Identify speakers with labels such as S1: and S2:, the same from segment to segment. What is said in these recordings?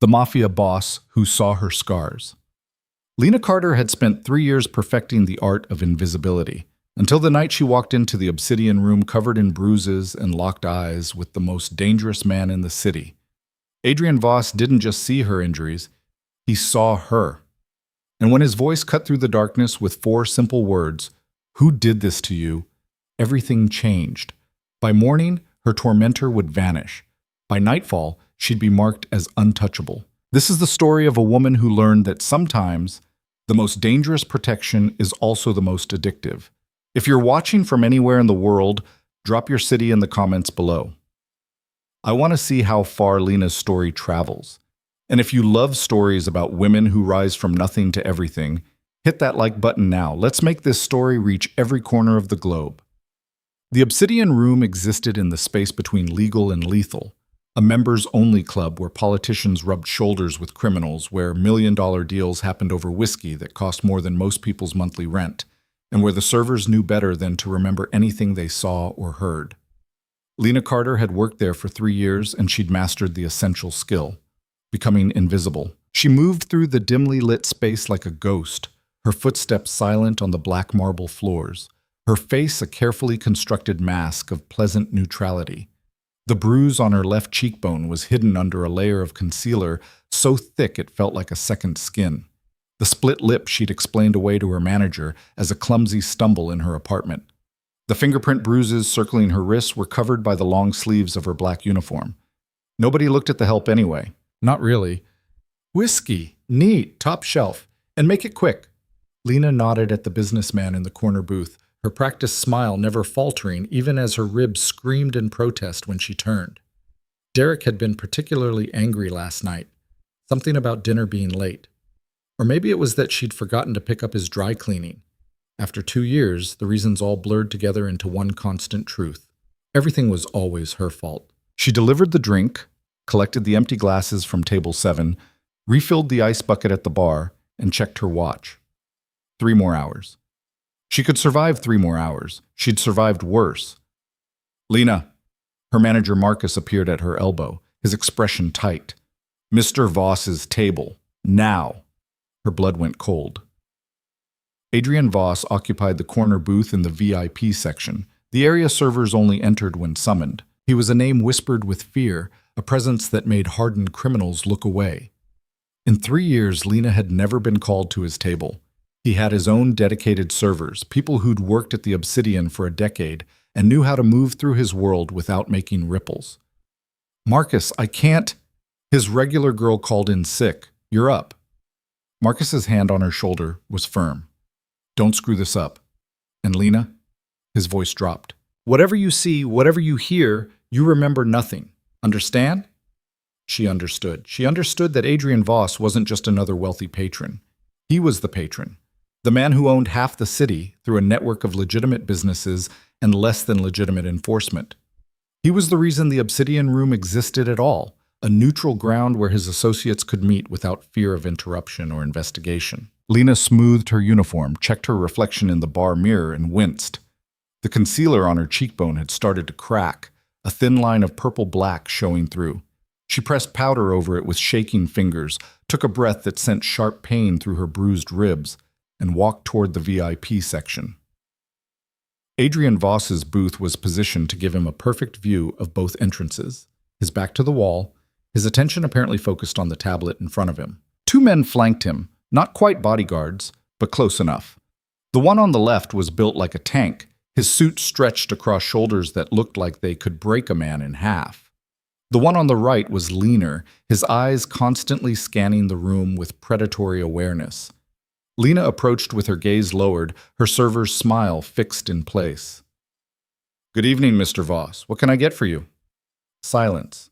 S1: the Mafia boss who saw her scars. Lena Carter had spent 3 years perfecting the art of invisibility, until the night she walked into the obsidian room covered in bruises and locked eyes with the most dangerous man in the city. Adrian Voss didn't just see her injuries, he saw her. And when his voice cut through the darkness with 4 simple words, "Who did this to you?" everything changed. By morning, her tormentor would vanish. By nightfall, she'd be marked as untouchable. This is the story of a woman who learned that sometimes the most dangerous protection is also the most addictive. If you're watching from anywhere in the world, drop your city in the comments below. I want to see how far Lena's story travels. And if you love stories about women who rise from nothing to everything, hit that like button now. Let's make this story reach every corner of the globe. The Obsidian Room existed in the space between legal and lethal, a members-only club where politicians rubbed shoulders with criminals, where million-dollar deals happened over whiskey that cost more than most people's monthly rent, and where the servers knew better than to remember anything they saw or heard. Lena Carter had worked there for 3 years, and she'd mastered the essential skill, becoming invisible. She moved through the dimly lit space like a ghost, her footsteps silent on the black marble floors, her face a carefully constructed mask of pleasant neutrality. The bruise on her left cheekbone was hidden under a layer of concealer so thick it felt like a second skin. The split lip she'd explained away to her manager as a clumsy stumble in her apartment. The fingerprint bruises circling her wrists were covered by the long sleeves of her black uniform. Nobody looked at the help anyway. Not really. "Whiskey, neat, top shelf, and make it quick." Lena nodded at the businessman in the corner booth, her practiced smile never faltering even as her ribs screamed in protest when she turned. Derek had been particularly angry last night, something about dinner being late. Or maybe it was that she'd forgotten to pick up his dry cleaning. After 2 years, the reasons all blurred together into one constant truth. Everything was always her fault. She delivered the drink, collected the empty glasses from table 7, refilled the ice bucket at the bar, and checked her watch. 3 more hours. She could survive 3 more hours. She'd survived worse. "Lena." Her manager Marcus appeared at her elbow, his expression tight. "Mr. Voss's table. Now." Her blood went cold. Adrian Voss occupied the corner booth in the VIP section, the area servers only entered when summoned. He was a name whispered with fear, a presence that made hardened criminals look away. In 3 years, Lena had never been called to his table. He had his own dedicated servers, people who'd worked at the Obsidian for a decade and knew how to move through his world without making ripples. "Marcus, I can't." His regular girl called in sick. "You're up." Marcus's hand on her shoulder was firm. "Don't screw this up." "And Lena?" His voice dropped. "Whatever you see, whatever you hear, you remember nothing. Understand?" She understood. She understood that Adrian Voss wasn't just another wealthy patron. He was the patron. The man who owned half the city through a network of legitimate businesses and less than legitimate enforcement. He was the reason the Obsidian Room existed at all, a neutral ground where his associates could meet without fear of interruption or investigation. Lena smoothed her uniform, checked her reflection in the bar mirror, and winced. The concealer on her cheekbone had started to crack, a thin line of purple-black showing through. She pressed powder over it with shaking fingers, took a breath that sent sharp pain through her bruised ribs, and walked toward the VIP section. Adrian Voss's booth was positioned to give him a perfect view of both entrances, his back to the wall, his attention apparently focused on the tablet in front of him. 2 men flanked him, not quite bodyguards, but close enough. The one on the left was built like a tank, his suit stretched across shoulders that looked like they could break a man in half. The one on the right was leaner, his eyes constantly scanning the room with predatory awareness. Lena approached with her gaze lowered, her server's smile fixed in place. "Good evening, Mr. Voss. What can I get for you?" Silence.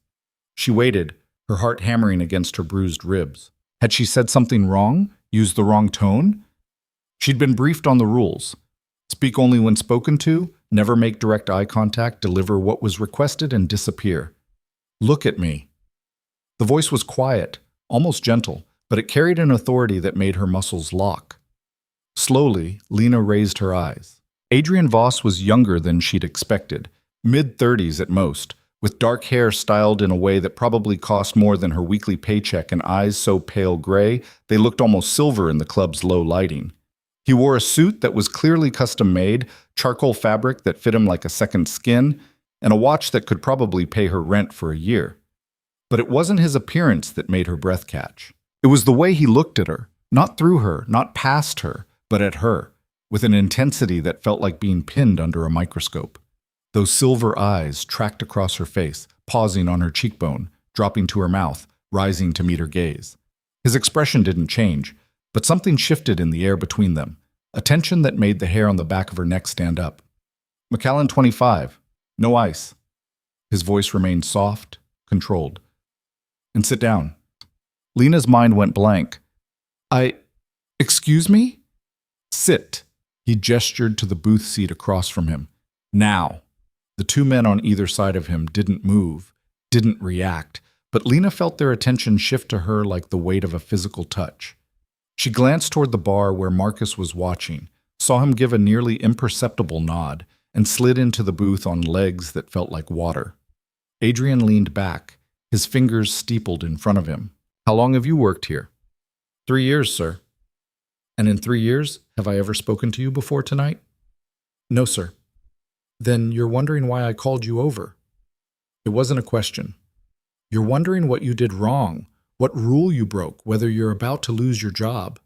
S1: She waited, her heart hammering against her bruised ribs. Had she said something wrong? Used the wrong tone? She'd been briefed on the rules. Speak only when spoken to, never make direct eye contact, deliver what was requested, and disappear. "Look at me." The voice was quiet, almost gentle, but it carried an authority that made her muscles lock. Slowly, Lena raised her eyes. Adrian Voss was younger than she'd expected, mid-30s at most, with dark hair styled in a way that probably cost more than her weekly paycheck and eyes so pale gray they looked almost silver in the club's low lighting. He wore a suit that was clearly custom-made, charcoal fabric that fit him like a second skin, and a watch that could probably pay her rent for a year. But it wasn't his appearance that made her breath catch. It was the way he looked at her, not through her, not past her, but at her, with an intensity that felt like being pinned under a microscope. Those silver eyes tracked across her face, pausing on her cheekbone, dropping to her mouth, rising to meet her gaze. His expression didn't change, but something shifted in the air between them, a tension that made the hair on the back of her neck stand up. "McAllen 25. No ice." His voice remained soft, controlled. "And sit down." Lena's mind went blank. Excuse me?" "Sit." He gestured to the booth seat across from him. "Now." The two men on either side of him didn't move, didn't react, but Lena felt their attention shift to her like the weight of a physical touch. She glanced toward the bar where Marcus was watching, saw him give a nearly imperceptible nod, and slid into the booth on legs that felt like water. Adrian leaned back, his fingers steepled in front of him. "How long have you worked here?" 3 years, sir." "And in 3 years, have I ever spoken to you before tonight?" "No, sir." "Then you're wondering why I called you over." It wasn't a question. "You're wondering what you did wrong, what rule you broke, whether you're about to lose your job."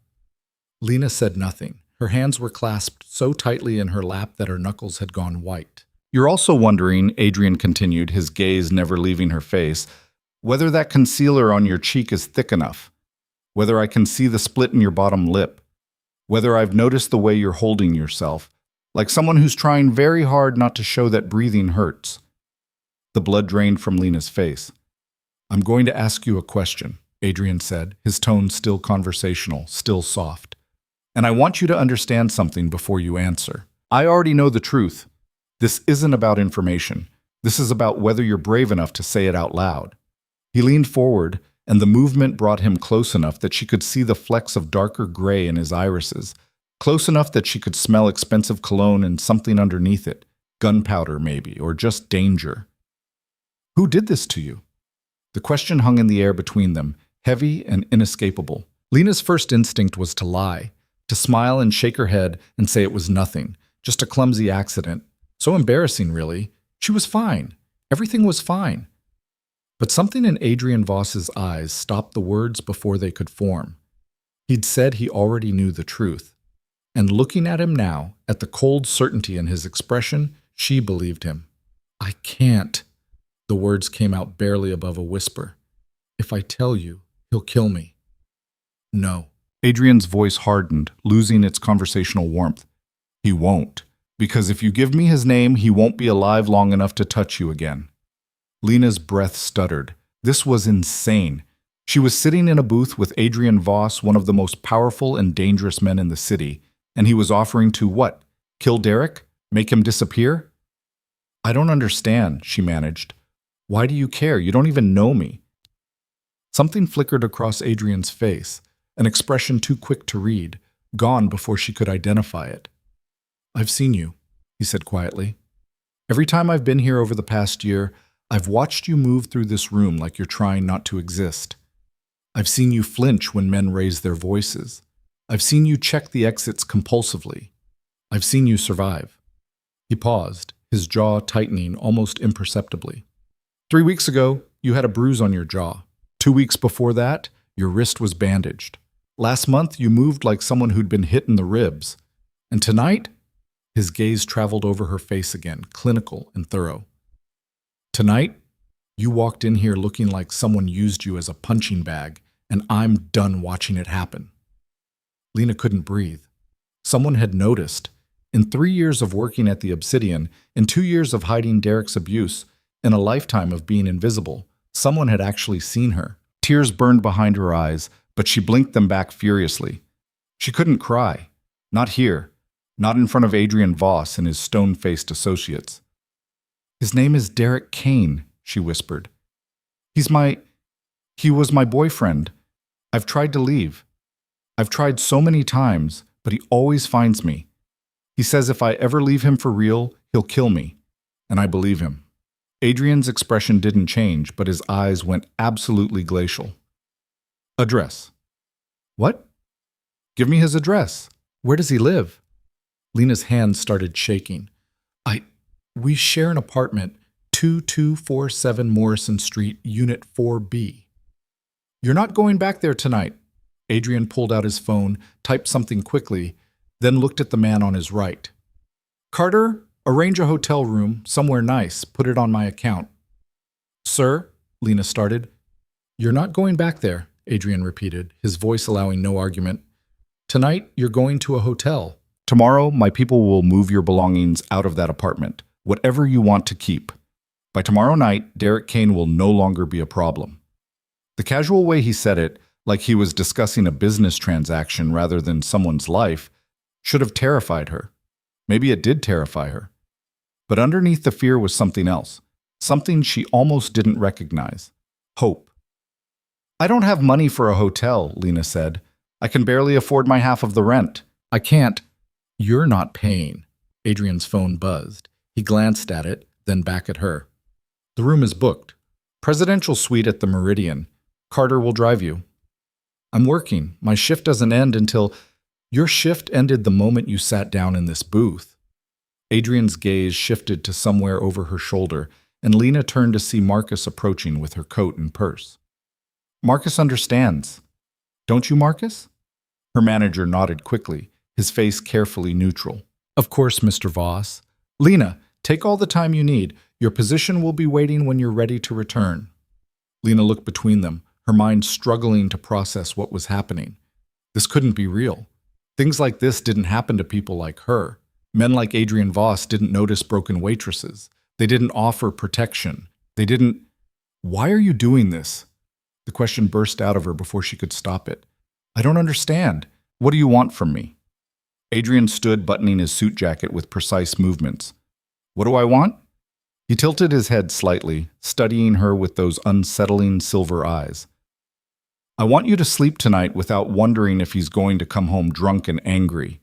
S1: Lena said nothing. Her hands were clasped so tightly in her lap that her knuckles had gone white. "You're also wondering," Adrian continued, his gaze never leaving her face, "whether that concealer on your cheek is thick enough, whether I can see the split in your bottom lip, whether I've noticed the way you're holding yourself, like someone who's trying very hard not to show that breathing hurts." The blood drained from Lena's face. "I'm going to ask you a question," Adrian said, his tone still conversational, still soft. "And I want you to understand something before you answer. I already know the truth. This isn't about information. This is about whether you're brave enough to say it out loud." He leaned forward, and the movement brought him close enough that she could see the flecks of darker gray in his irises, close enough that she could smell expensive cologne and something underneath it, gunpowder maybe, or just danger. "Who did this to you?" The question hung in the air between them, heavy and inescapable. Lena's first instinct was to lie, to smile and shake her head and say it was nothing, just a clumsy accident. So embarrassing, really. She was fine. Everything was fine. But something in Adrian Voss's eyes stopped the words before they could form. He'd said he already knew the truth. And looking at him now, at the cold certainty in his expression, she believed him. "I can't." The words came out barely above a whisper. "If I tell you, he'll kill me." "No." Adrian's voice hardened, losing its conversational warmth. "He won't. Because if you give me his name, he won't be alive long enough to touch you again." Lena's breath stuttered. This was insane. She was sitting in a booth with Adrian Voss, one of the most powerful and dangerous men in the city, and he was offering to what? Kill Derek? Make him disappear? "I don't understand," she managed. "Why do you care? You don't even know me." Something flickered across Adrian's face, an expression too quick to read, gone before she could identify it. "I've seen you," he said quietly. "Every time I've been here over the past year, I've watched you move through this room like you're trying not to exist. I've seen you flinch when men raise their voices. I've seen you check the exits compulsively. I've seen you survive." He paused, his jaw tightening almost imperceptibly. 3 weeks ago, you had a bruise on your jaw. 2 weeks before that, your wrist was bandaged. Last month, you moved like someone who'd been hit in the ribs. And tonight, his gaze traveled over her face again, clinical and thorough. "Tonight, you walked in here looking like someone used you as a punching bag, and I'm done watching it happen." Lena couldn't breathe. Someone had noticed. In 3 years of working at the Obsidian, in 2 years of hiding Derek's abuse, in a lifetime of being invisible, someone had actually seen her. Tears burned behind her eyes, but she blinked them back furiously. She couldn't cry. Not here. Not in front of Adrian Voss and his stone-faced associates. "His name is Derek Kane," she whispered. He was my boyfriend. I've tried to leave. I've tried so many times, but he always finds me. He says if I ever leave him for real, he'll kill me. And I believe him." Adrian's expression didn't change, but his eyes went absolutely glacial. Address. What? Give me his address. Where does he live? Lena's hands started shaking. We share an apartment, 2247 Morrison Street, Unit 4B. You're not going back there tonight. Adrian pulled out his phone, typed something quickly, then looked at the man on his right. Carter, arrange a hotel room, somewhere nice, put it on my account. Sir, Lena started. You're not going back there, Adrian repeated, his voice allowing no argument. Tonight, you're going to a hotel. Tomorrow, my people will move your belongings out of that apartment, whatever you want to keep. By tomorrow night, Derek Kane will no longer be a problem. The casual way he said it, like he was discussing a business transaction rather than someone's life, should have terrified her. Maybe it did terrify her. But underneath the fear was something else, something she almost didn't recognize. Hope. I don't have money for a hotel, Lena said. I can barely afford my half of the rent. I can't. You're not paying. Adrian's phone buzzed. He glanced at it, then back at her. The room is booked. Presidential suite at the Meridian. Carter will drive you. I'm working. My shift doesn't end until... Your shift ended the moment you sat down in this booth. Adrian's gaze shifted to somewhere over her shoulder, and Lena turned to see Marcus approaching with her coat and purse. Marcus understands. Don't you, Marcus? Her manager nodded quickly, his face carefully neutral. Of course, Mr. Voss. Lena, take all the time you need. Your position will be waiting when you're ready to return. Lena looked between them, her mind struggling to process what was happening. This couldn't be real. Things like this didn't happen to people like her. Men like Adrian Voss didn't notice broken waitresses. They didn't offer protection. They didn't... Why are you doing this? The question burst out of her before she could stop it. I don't understand. What do you want from me? Adrian stood buttoning his suit jacket with precise movements. What do I want? He tilted his head slightly, studying her with those unsettling silver eyes. I want you to sleep tonight without wondering if he's going to come home drunk and angry.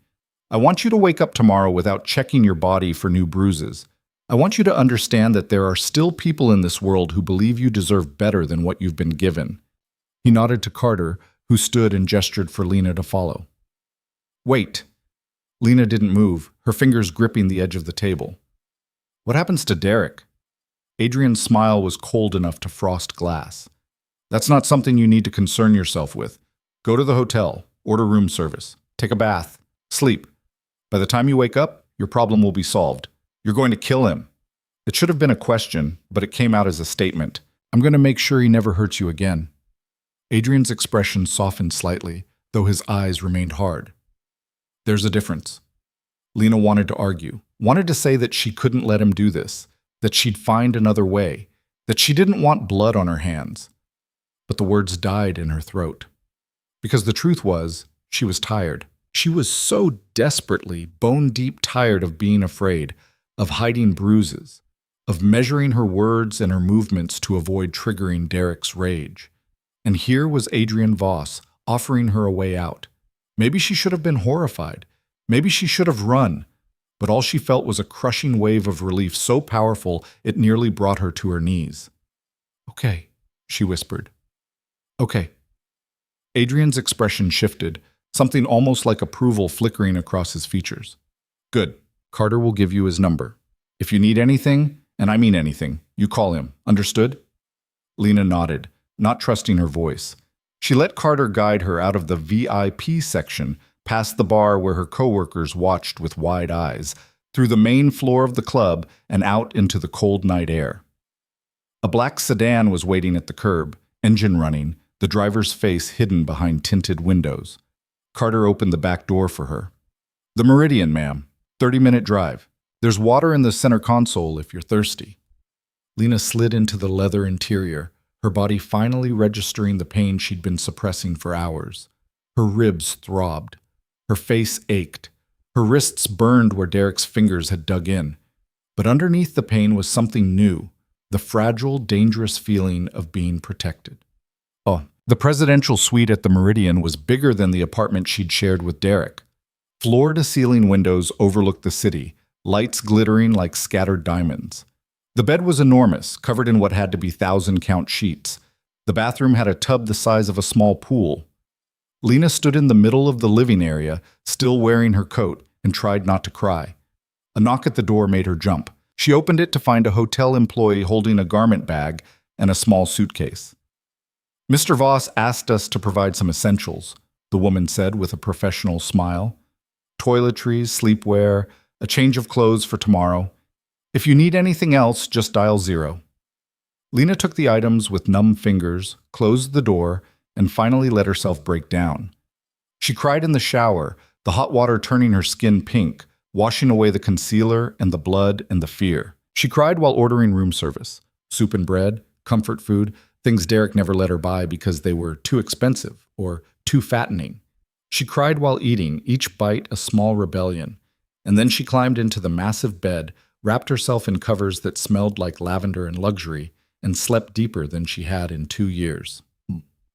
S1: I want you to wake up tomorrow without checking your body for new bruises. I want you to understand that there are still people in this world who believe you deserve better than what you've been given. He nodded to Carter, who stood and gestured for Lena to follow. Wait. Lena didn't move, her fingers gripping the edge of the table. What happens to Derek? Adrian's smile was cold enough to frost glass. That's not something you need to concern yourself with. Go to the hotel, order room service, take a bath, sleep. By the time you wake up, your problem will be solved. You're going to kill him. It should have been a question, but it came out as a statement. I'm going to make sure he never hurts you again. Adrian's expression softened slightly, though his eyes remained hard. There's a difference. Lena wanted to argue, wanted to say that she couldn't let him do this, that she'd find another way, that she didn't want blood on her hands. But the words died in her throat. Because the truth was, she was tired. She was so desperately, bone-deep tired of being afraid, of hiding bruises, of measuring her words and her movements to avoid triggering Derek's rage. And here was Adrian Voss offering her a way out. Maybe she should have been horrified. Maybe she should have run. But all she felt was a crushing wave of relief so powerful it nearly brought her to her knees. Okay, she whispered. Okay. Adrian's expression shifted, something almost like approval flickering across his features. Good. Carter will give you his number. If you need anything, and I mean anything, you call him. Understood? Lena nodded, not trusting her voice. She let Carter guide her out of the VIP section, past the bar where her coworkers watched with wide eyes, through the main floor of the club and out into the cold night air. A black sedan was waiting at the curb, engine running, the driver's face hidden behind tinted windows. Carter opened the back door for her. The Meridian, ma'am. 30-minute drive. There's water in the center console if you're thirsty. Lena slid into the leather interior, her body finally registering the pain she'd been suppressing for hours. Her ribs throbbed. Her face ached. Her wrists burned where Derek's fingers had dug in. But underneath the pain was something new, the fragile, dangerous feeling of being protected. Oh, the presidential suite at the Meridian was bigger than the apartment she'd shared with Derek. Floor-to-ceiling windows overlooked the city, lights glittering like scattered diamonds. The bed was enormous, covered in what had to be thousand-count sheets. The bathroom had a tub the size of a small pool. Lena stood in the middle of the living area, still wearing her coat, and tried not to cry. A knock at the door made her jump. She opened it to find a hotel employee holding a garment bag and a small suitcase. "Mr. Voss asked us to provide some essentials," the woman said with a professional smile. "Toiletries, sleepwear, a change of clothes for tomorrow. If you need anything else, just dial 0. Lena took the items with numb fingers, closed the door, and finally let herself break down. She cried in the shower, the hot water turning her skin pink, washing away the concealer and the blood and the fear. She cried while ordering room service, soup and bread, comfort food, things Derek never let her buy because they were too expensive or too fattening. She cried while eating, each bite a small rebellion. And then she climbed into the massive bed, wrapped herself in covers that smelled like lavender and luxury, and slept deeper than she had in 2 years.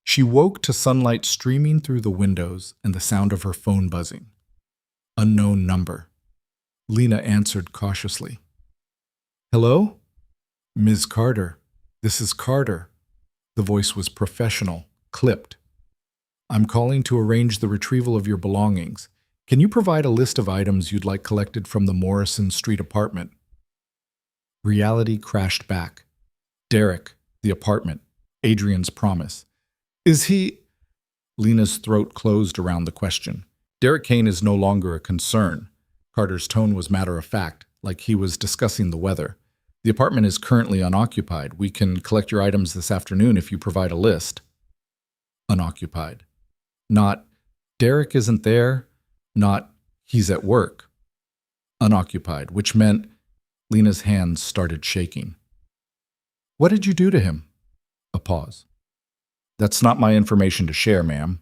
S1: She woke to sunlight streaming through the windows and the sound of her phone buzzing. Unknown number. Lena answered cautiously. "Hello? Ms. Carter. This is Carter." The voice was professional, clipped. "I'm calling to arrange the retrieval of your belongings. Can you provide a list of items you'd like collected from the Morrison Street apartment?" Reality crashed back. Derek, the apartment, Adrian's promise. "Is he—" Lena's throat closed around the question. Derek Kane is no longer a concern. Carter's tone was matter-of-fact, like he was discussing the weather. "The apartment is currently unoccupied. We can collect your items this afternoon if you provide a list." Unoccupied. Not, "Derek isn't there," not, "He's at work." Unoccupied, which meant Lena's hands started shaking. "What did you do to him?" A pause. "That's not my information to share, ma'am.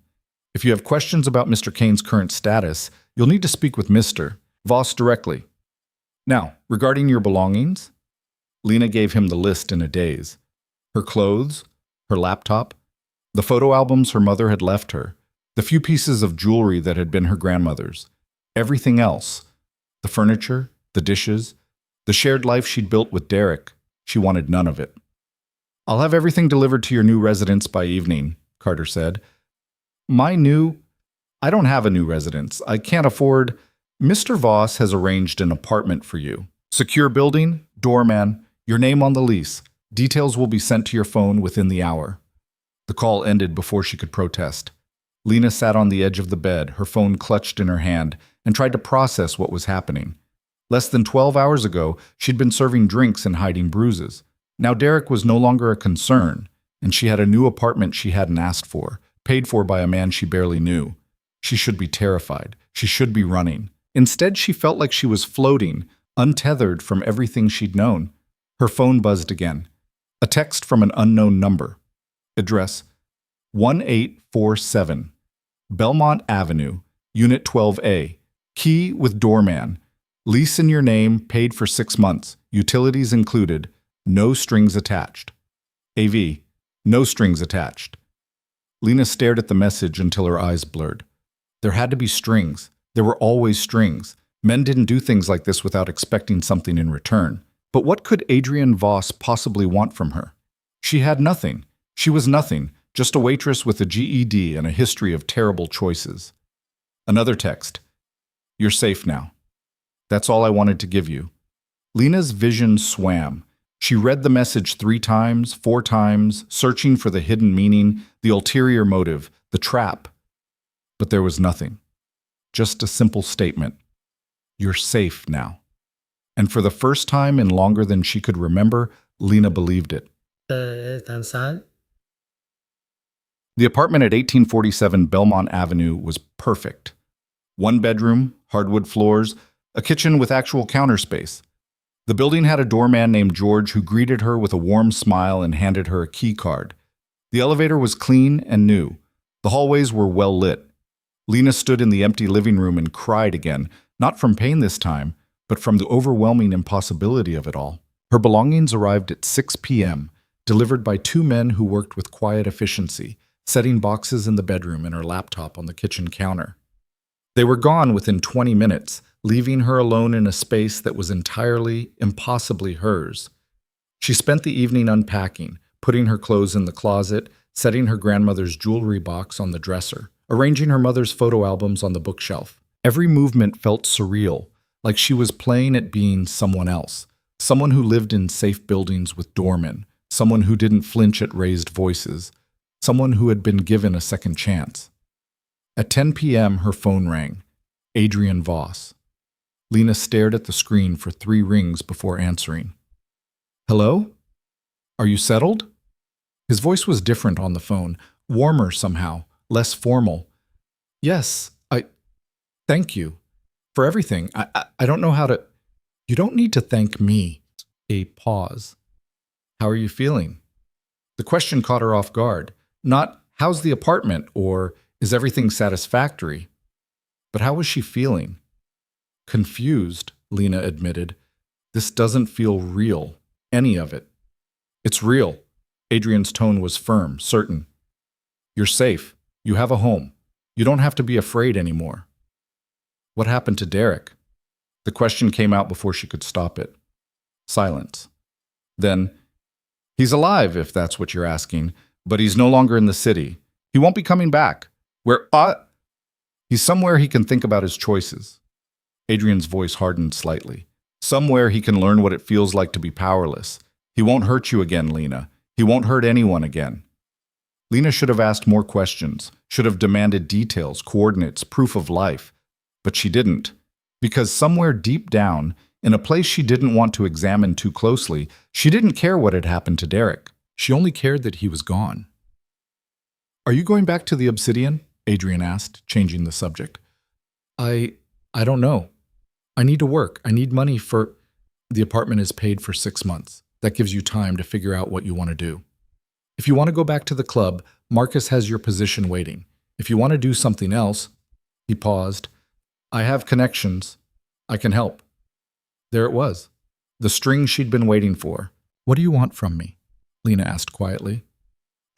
S1: If you have questions about Mr. Kane's current status, you'll need to speak with Mr. Voss directly. Now, regarding your belongings?" Lena gave him the list in a daze. Her clothes, her laptop, the photo albums her mother had left her, the few pieces of jewelry that had been her grandmother's. Everything else, the furniture, the dishes, the shared life she'd built with Derek, she wanted none of it. "I'll have everything delivered to your new residence by evening," Carter said. I don't have a new residence. I can't afford—" "Mr. Voss has arranged an apartment for you. Secure building, doorman, your name on the lease. Details will be sent to your phone within the hour." The call ended before she could protest. Lena sat on the edge of the bed, her phone clutched in her hand, and tried to process what was happening. Less than 12 hours ago, she'd been serving drinks and hiding bruises. Now Derek was no longer a concern, and she had a new apartment she hadn't asked for, paid for by a man she barely knew. She should be terrified. She should be running. Instead, she felt like she was floating, untethered from everything she'd known. Her phone buzzed again. A text from an unknown number. Address 1847, Belmont Avenue, Unit 12A. Key with doorman. Lease in your name, paid for 6 months. Utilities included. No strings attached. AV. No strings attached. Lena stared at the message until her eyes blurred. There had to be strings. There were always strings. Men didn't do things like this without expecting something in return. But what could Adrian Voss possibly want from her? She had nothing. She was nothing, just a waitress with a GED and a history of terrible choices. Another text. You're safe now. That's all I wanted to give you. Lena's vision swam. She read the message 3 times, 4 times, searching for the hidden meaning, the ulterior motive, the trap. But there was nothing. Just a simple statement. You're safe now. And for the first time in longer than she could remember, Lena believed it. The apartment at 1847 Belmont Avenue was perfect. 1 bedroom, hardwood floors, a kitchen with actual counter space. The building had a doorman named George who greeted her with a warm smile and handed her a key card. The elevator was clean and new. The hallways were well lit. Lena stood in the empty living room and cried again, not from pain this time, but from the overwhelming impossibility of it all. Her belongings arrived at 6 p.m., delivered by 2 men who worked with quiet efficiency, setting boxes in the bedroom and her laptop on the kitchen counter. They were gone within 20 minutes, leaving her alone in a space that was entirely, impossibly hers. She spent the evening unpacking, putting her clothes in the closet, setting her grandmother's jewelry box on the dresser, arranging her mother's photo albums on the bookshelf. Every movement felt surreal, like she was playing at being someone else, someone who lived in safe buildings with doormen, someone who didn't flinch at raised voices, someone who had been given a second chance. At 10 p.m., her phone rang. Adrian Voss. Lena stared at the screen for 3 rings before answering. Hello? Are you settled? His voice was different on the phone, warmer somehow, less formal. Yes, thank you. For everything. I don't know how to... You don't need to thank me. A pause. How are you feeling? The question caught her off guard. Not, how's the apartment, or is everything satisfactory? But how was she feeling? Confused, Lena admitted. This doesn't feel real. Any of it. It's real. Adrian's tone was firm, certain. You're safe. You have a home. You don't have to be afraid anymore. What happened to Derek? The question came out before she could stop it. Silence. Then, he's alive, if that's what you're asking, but he's no longer in the city. He won't be coming back. He's somewhere he can think about his choices. Adrian's voice hardened slightly. Somewhere he can learn what it feels like to be powerless. He won't hurt you again, Lena. He won't hurt anyone again. Lena should have asked more questions, should have demanded details, coordinates, proof of life. But she didn't, because somewhere deep down, in a place she didn't want to examine too closely, she didn't care what had happened to Derek. She only cared that he was gone. Are you going back to the Obsidian? Adrian asked, changing the subject. I don't know. I need to work. I need money for... The apartment is paid for 6 months. That gives you time to figure out what you want to do. If you want to go back to the club, Marcus has your position waiting. If you want to do something else... He paused. I have connections. I can help. There it was. The string she'd been waiting for. What do you want from me? Lena asked quietly.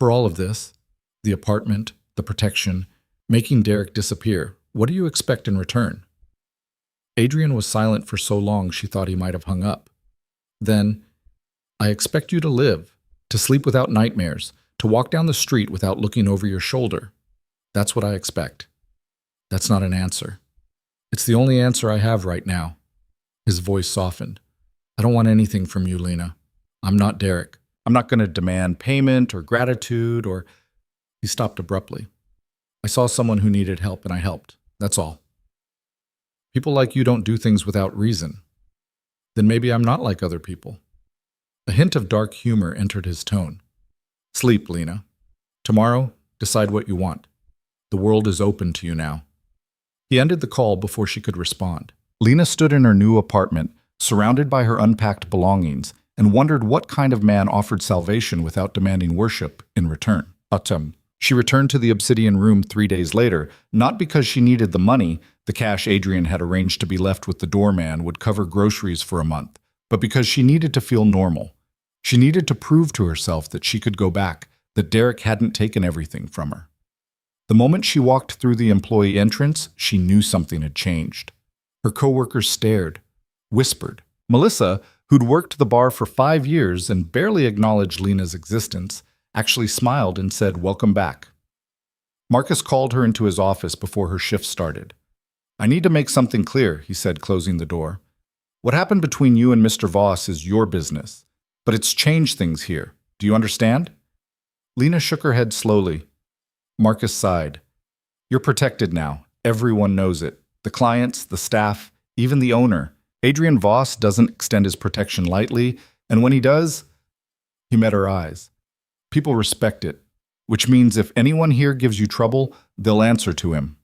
S1: For all of this, the apartment, the protection, making Derek disappear, what do you expect in return? Adrian was silent for so long she thought he might have hung up. Then, I expect you to live, to sleep without nightmares, to walk down the street without looking over your shoulder. That's what I expect. That's not an answer. It's the only answer I have right now. His voice softened. I don't want anything from you, Lena. I'm not Derek. I'm not going to demand payment or gratitude or... He stopped abruptly. I saw someone who needed help and I helped. That's all. People like you don't do things without reason. Then maybe I'm not like other people. A hint of dark humor entered his tone. Sleep, Lena. Tomorrow, decide what you want. The world is open to you now. He ended the call before she could respond. Lena stood in her new apartment, surrounded by her unpacked belongings, and wondered what kind of man offered salvation without demanding worship in return. She returned to the Obsidian room 3 days later, not because she needed the money. The cash Adrian had arranged to be left with the doorman would cover groceries for a month, but because she needed to feel normal. She needed to prove to herself that she could go back, that Derek hadn't taken everything from her. The moment she walked through the employee entrance, she knew something had changed. Her coworkers stared, whispered. Melissa, who'd worked the bar for 5 years and barely acknowledged Lena's existence, actually smiled and said, "Welcome back." Marcus called her into his office before her shift started. "I need to make something clear," he said, closing the door. "What happened between you and Mr. Voss is your business, but it's changed things here. Do you understand?" Lena shook her head slowly. Marcus sighed. "You're protected now. Everyone knows it. The clients, the staff, even the owner. Adrian Voss doesn't extend his protection lightly, and when he does..." He met her eyes. "People respect it, which means if anyone here gives you trouble, they'll answer to him."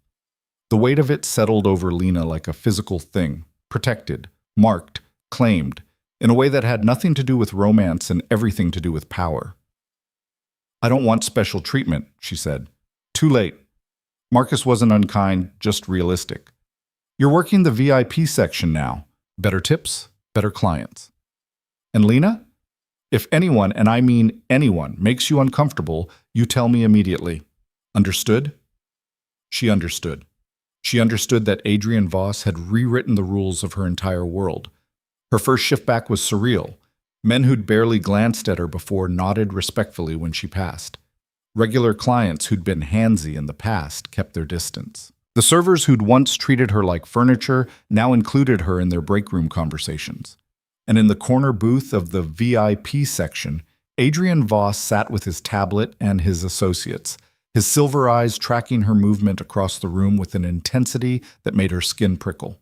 S1: The weight of it settled over Lena like a physical thing, protected, marked, claimed, in a way that had nothing to do with romance and everything to do with power. "I don't want special treatment," she said. "Too late." Marcus wasn't unkind, just realistic. "You're working the VIP section now. Better tips, better clients. And Lena? If anyone, and I mean anyone, makes you uncomfortable, you tell me immediately. Understood?" She understood. She understood that Adrian Voss had rewritten the rules of her entire world. Her first shift back was surreal. Men who'd barely glanced at her before nodded respectfully when she passed. Regular clients who'd been handsy in the past kept their distance. The servers who'd once treated her like furniture now included her in their break room conversations. And in the corner booth of the VIP section, Adrian Voss sat with his tablet and his associates, his silver eyes tracking her movement across the room with an intensity that made her skin prickle.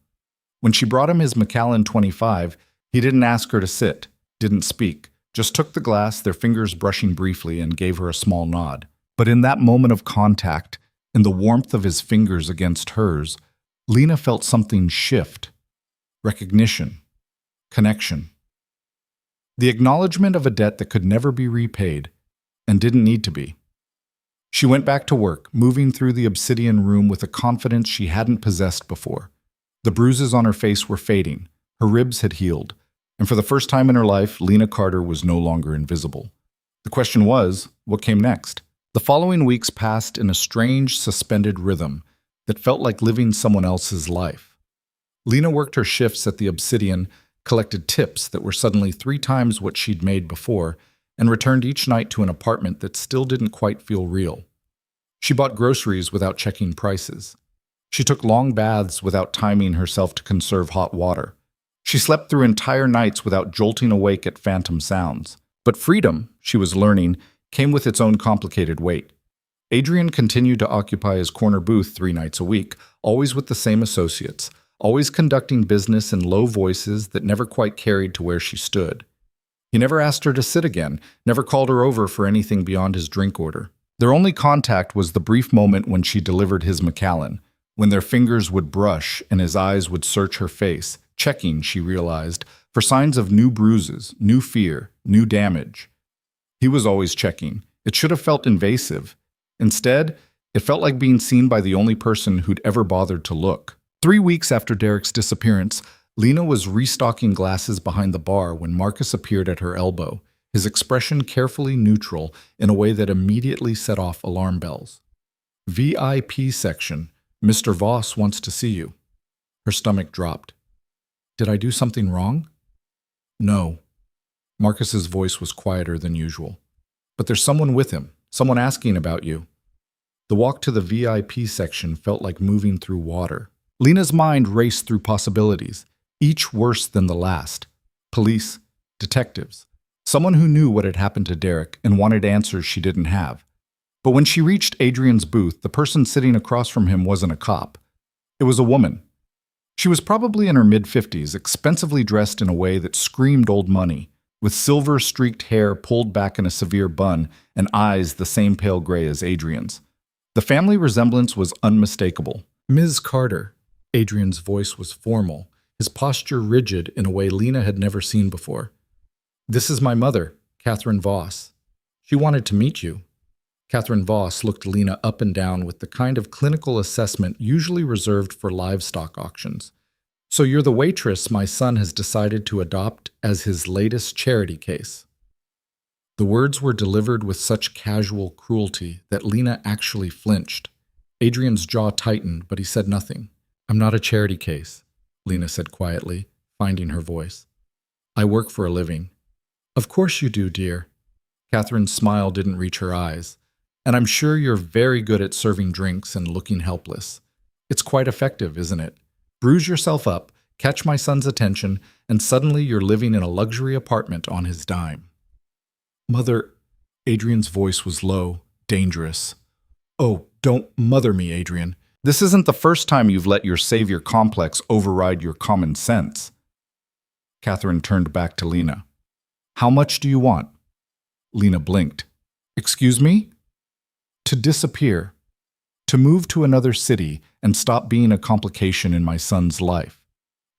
S1: When she brought him his Macallan 25, he didn't ask her to sit, didn't speak, just took the glass, their fingers brushing briefly, and gave her a small nod. But in that moment of contact, in the warmth of his fingers against hers, Lena felt something shift. Recognition. Connection. The acknowledgement of a debt that could never be repaid, and didn't need to be. She went back to work, moving through the obsidian room with a confidence she hadn't possessed before. The bruises on her face were fading, her ribs had healed, and for the first time in her life, Lena Carter was no longer invisible. The question was, what came next? The following weeks passed in a strange, suspended rhythm that felt like living someone else's life. Lena worked her shifts at the obsidian, collected tips that were suddenly 3 times what she'd made before, and returned each night to an apartment that still didn't quite feel real. She bought groceries without checking prices. She took long baths without timing herself to conserve hot water. She slept through entire nights without jolting awake at phantom sounds. But freedom, she was learning, came with its own complicated weight. Adrian continued to occupy his corner booth 3 nights a week, always with the same associates, always conducting business in low voices that never quite carried to where she stood. He never asked her to sit again, never called her over for anything beyond his drink order. Their only contact was the brief moment when she delivered his Macallan, when their fingers would brush and his eyes would search her face, checking, she realized, for signs of new bruises, new fear, new damage. He was always checking. It should have felt invasive. Instead, it felt like being seen by the only person who'd ever bothered to look. 3 weeks after Derek's disappearance, Lena was restocking glasses behind the bar when Marcus appeared at her elbow, his expression carefully neutral in a way that immediately set off alarm bells. VIP section, Mr. Voss wants to see you. Her stomach dropped. Did I do something wrong? No. Marcus's voice was quieter than usual. But there's someone with him, someone asking about you. The walk to the VIP section felt like moving through water. Lena's mind raced through possibilities, each worse than the last. Police, detectives, someone who knew what had happened to Derek and wanted answers she didn't have. But when she reached Adrian's booth, the person sitting across from him wasn't a cop. It was a woman. She was probably in her mid-50s, expensively dressed in a way that screamed old money, with silver-streaked hair pulled back in a severe bun and eyes the same pale gray as Adrian's. The family resemblance was unmistakable. Ms. Carter. Adrian's voice was formal, his posture rigid in a way Lena had never seen before. This is my mother, Catherine Voss. She wanted to meet you. Catherine Voss looked Lena up and down with the kind of clinical assessment usually reserved for livestock auctions. So you're the waitress my son has decided to adopt as his latest charity case. The words were delivered with such casual cruelty that Lena actually flinched. Adrian's jaw tightened, but he said nothing. I'm not a charity case, Lena said quietly, finding her voice. I work for a living. Of course you do, dear. Catherine's smile didn't reach her eyes. And I'm sure you're very good at serving drinks and looking helpless. It's quite effective, isn't it? Bruise yourself up, catch my son's attention, and suddenly you're living in a luxury apartment on his dime. Mother, Adrian's voice was low, dangerous. Oh, don't mother me, Adrian. This isn't the first time you've let your savior complex override your common sense. Catherine turned back to Lena. How much do you want? Lena blinked. Excuse me? To disappear. To move to another city and stop being a complication in my son's life.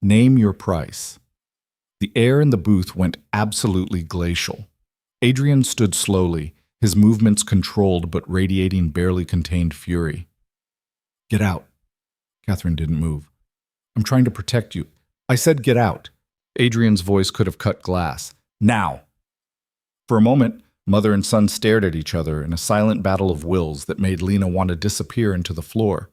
S1: Name your price. The air in the booth went absolutely glacial. Adrian stood slowly, his movements controlled but radiating barely contained fury. Get out. Catherine didn't move. I'm trying to protect you. I said get out. Adrian's voice could have cut glass. Now. For a moment, mother and son stared at each other in a silent battle of wills that made Lena want to disappear into the floor.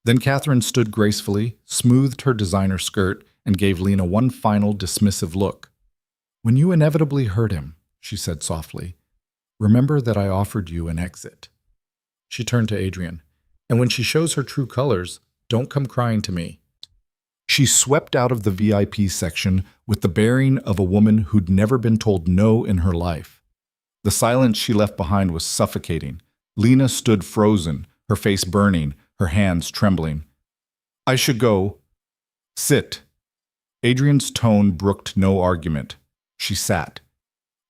S1: Then Catherine stood gracefully, smoothed her designer skirt, and gave Lena one final dismissive look. When you inevitably hurt him, she said softly, remember that I offered you an exit. She turned to Adrian. And when she shows her true colors, don't come crying to me. She swept out of the VIP section with the bearing of a woman who'd never been told no in her life. The silence she left behind was suffocating. Lena stood frozen, her face burning, her hands trembling. I should go. Sit. Adrian's tone brooked no argument. She sat.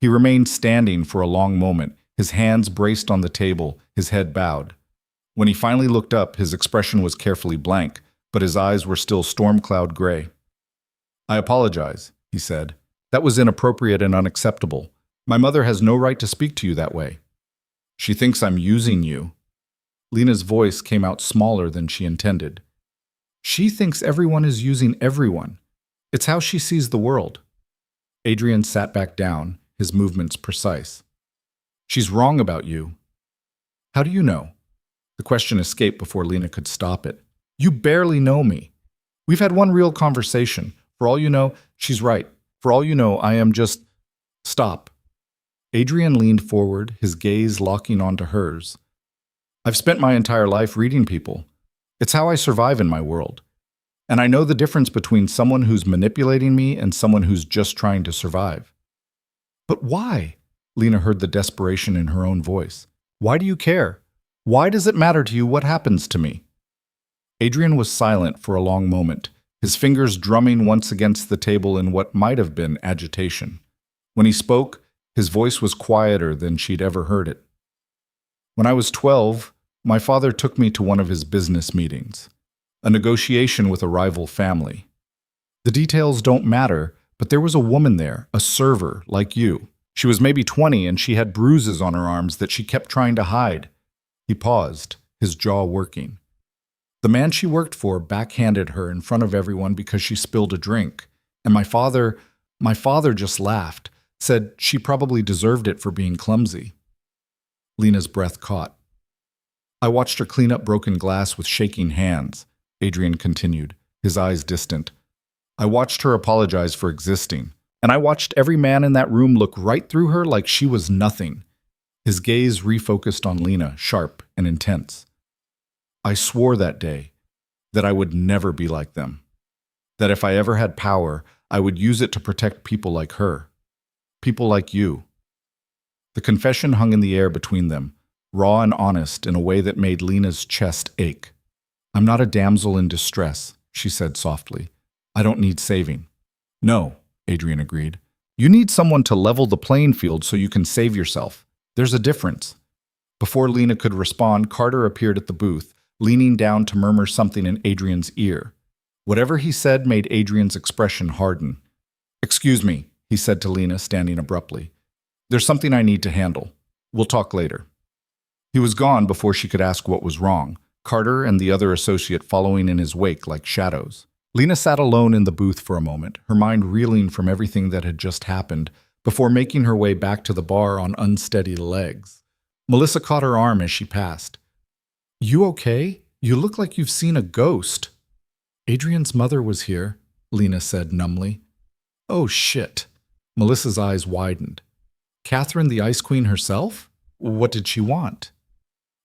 S1: He remained standing for a long moment, his hands braced on the table, his head bowed. When he finally looked up, his expression was carefully blank, but his eyes were still storm cloud gray. I apologize, he said. That was inappropriate and unacceptable. My mother has no right to speak to you that way. She thinks I'm using you. Lena's voice came out smaller than she intended. She thinks everyone is using everyone. It's how she sees the world. Adrian sat back down, his movements precise. She's wrong about you. How do you know? The question escaped before Lena could stop it. You barely know me. We've had one real conversation. For all you know, she's right. For all you know, I am just... Stop. Adrian leaned forward, his gaze locking onto hers. I've spent my entire life reading people. It's how I survive in my world. And I know the difference between someone who's manipulating me and someone who's just trying to survive. But why? Lena heard the desperation in her own voice. Why do you care? Why does it matter to you what happens to me? Adrian was silent for a long moment, his fingers drumming once against the table in what might have been agitation. When he spoke, his voice was quieter than she'd ever heard it. When I was 12, my father took me to one of his business meetings, a negotiation with a rival family. The details don't matter, but there was a woman there, a server like you. She was maybe 20 and she had bruises on her arms that she kept trying to hide. He paused, his jaw working. The man she worked for backhanded her in front of everyone because she spilled a drink, and my father just laughed, said she probably deserved it for being clumsy. Lena's breath caught. I watched her clean up broken glass with shaking hands, Adrian continued, his eyes distant. I watched her apologize for existing, and I watched every man in that room look right through her like she was nothing. His gaze refocused on Lena, sharp and intense. I swore that day that I would never be like them, that if I ever had power, I would use it to protect people like her, people like you. The confession hung in the air between them, raw and honest in a way that made Lena's chest ache. I'm not a damsel in distress, she said softly. I don't need saving. No, Adrian agreed. You need someone to level the playing field so you can save yourself. There's a difference. Before Lena could respond, Carter appeared at the booth, leaning down to murmur something in Adrian's ear. Whatever he said made Adrian's expression harden. Excuse me, he said to Lena, standing abruptly. There's something I need to handle. We'll talk later. He was gone before she could ask what was wrong, Carter and the other associate following in his wake like shadows. Lena sat alone in the booth for a moment, her mind reeling from everything that had just happened, before making her way back to the bar on unsteady legs. Melissa caught her arm as she passed. You okay? You look like you've seen a ghost. Adrian's mother was here, Lena said numbly. Oh, shit. Melissa's eyes widened. Catherine the Ice Queen herself? What did she want?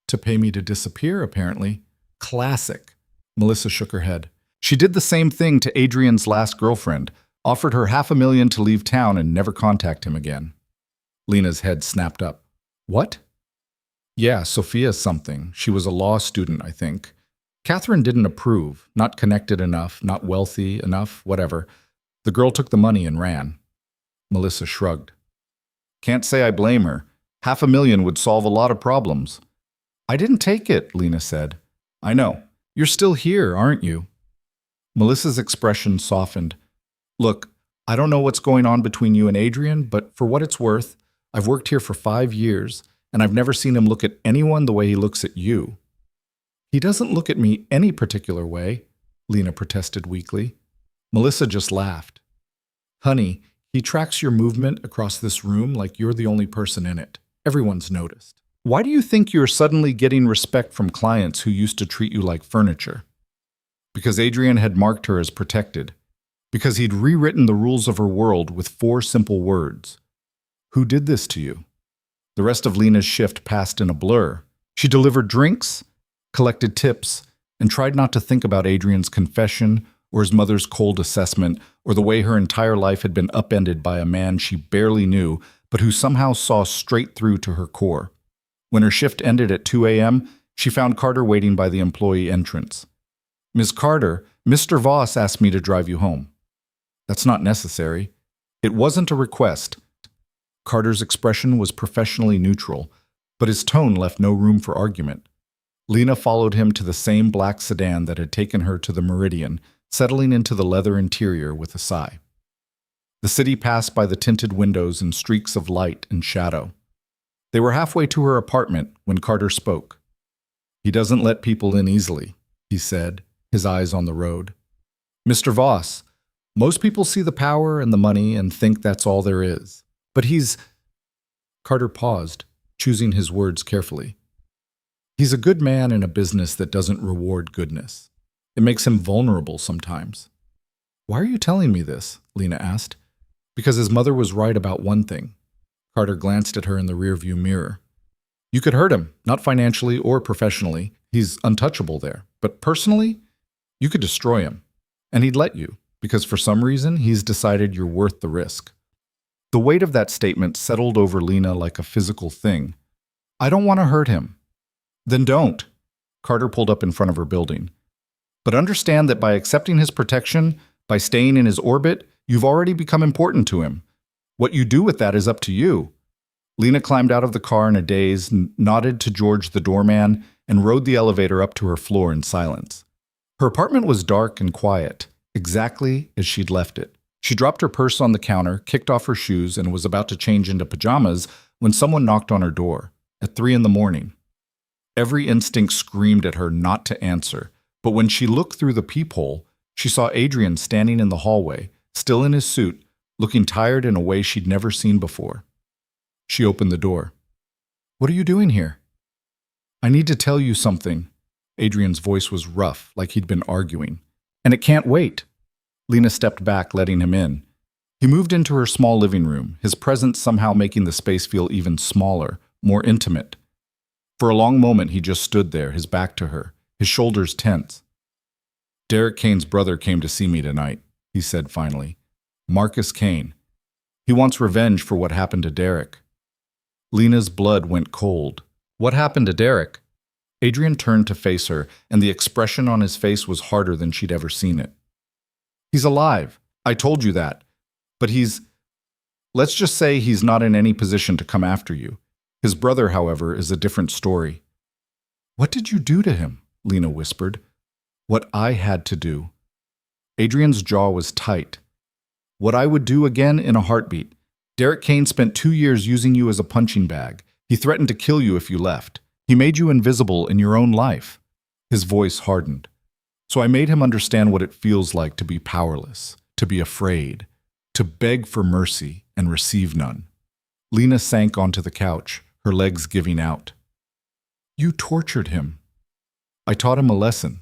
S1: To pay me to disappear, apparently. Classic. Melissa shook her head. She did the same thing to Adrian's last girlfriend, offered her $500,000 to leave town and never contact him again. Lena's head snapped up. What? Yeah, Sophia something. She was a law student, I think. Catherine didn't approve, not connected enough, not wealthy enough, whatever. The girl took the money and ran. Melissa shrugged. Can't say I blame her. $500,000 would solve a lot of problems. I didn't take it, Lena said. I know. You're still here, aren't you? Melissa's expression softened. Look, I don't know what's going on between you and Adrian, but for what it's worth, I've worked here for 5 years, and I've never seen him look at anyone the way he looks at you. He doesn't look at me any particular way, Lena protested weakly. Melissa just laughed. Honey, he tracks your movement across this room like you're the only person in it. Everyone's noticed. Why do you think you're suddenly getting respect from clients who used to treat you like furniture? Because Adrian had marked her as protected. because he'd rewritten the rules of her world with 4 simple words. Who did this to you? The rest of Lena's shift passed in a blur. She delivered drinks, collected tips, and tried not to think about Adrian's confession or his mother's cold assessment or the way her entire life had been upended by a man she barely knew but who somehow saw straight through to her core. When her shift ended at 2 a.m., she found Carter waiting by the employee entrance. "Ms. Carter, Mr. Voss asked me to drive you home." "That's not necessary." It wasn't a request. Carter's expression was professionally neutral, but his tone left no room for argument. Lena followed him to the same black sedan that had taken her to the Meridian, settling into the leather interior with a sigh. The city passed by the tinted windows in streaks of light and shadow. They were halfway to her apartment when Carter spoke. "He doesn't let people in easily," he said, his eyes on the road. "Mr. Voss, most people see the power and the money and think that's all there is. But he's—" Carter paused, choosing his words carefully. "He's a good man in a business that doesn't reward goodness. It makes him vulnerable sometimes." "Why are you telling me this?" Lena asked. "Because his mother was right about one thing." Carter glanced at her in the rearview mirror. "You could hurt him, not financially or professionally. He's untouchable there. But personally, you could destroy him. And he'd let you, because for some reason, he's decided you're worth the risk." The weight of that statement settled over Lena like a physical thing. "I don't want to hurt him." "Then don't." Carter pulled up in front of her building. "But understand that by accepting his protection, by staying in his orbit, you've already become important to him. What you do with that is up to you." Lena climbed out of the car in a daze, nodded to George the doorman, and rode the elevator up to her floor in silence. Her apartment was dark and quiet, exactly as she'd left it. She dropped her purse on the counter, kicked off her shoes, and was about to change into pajamas when someone knocked on her door at 3 a.m. Every instinct screamed at her not to answer, but when she looked through the peephole, she saw Adrian standing in the hallway, still in his suit, looking tired in a way she'd never seen before. She opened the door. "What are you doing here?" "I need to tell you something." Adrian's voice was rough, like he'd been arguing. "And it can't wait." Lena stepped back, letting him in. He moved into her small living room, his presence somehow making the space feel even smaller, more intimate. For a long moment he just stood there, his back to her, his shoulders tense. "Derek Kane's brother came to see me tonight," he said finally. "Marcus Kane. He wants revenge for what happened to Derek." Lena's blood went cold. "What happened to Derek?" Adrian turned to face her, and the expression on his face was harder than she'd ever seen it. "He's alive. I told you that. But let's just say he's not in any position to come after you. His brother, however, is a different story." "What did you do to him?" Lena whispered. "What I had to do." Adrian's jaw was tight. "What I would do again in a heartbeat. Derek Kane spent 2 years using you as a punching bag. He threatened to kill you if you left. He made you invisible in your own life." His voice hardened. "So I made him understand what it feels like to be powerless, to be afraid, to beg for mercy and receive none." Lena sank onto the couch, her legs giving out. "You tortured him." "I taught him a lesson."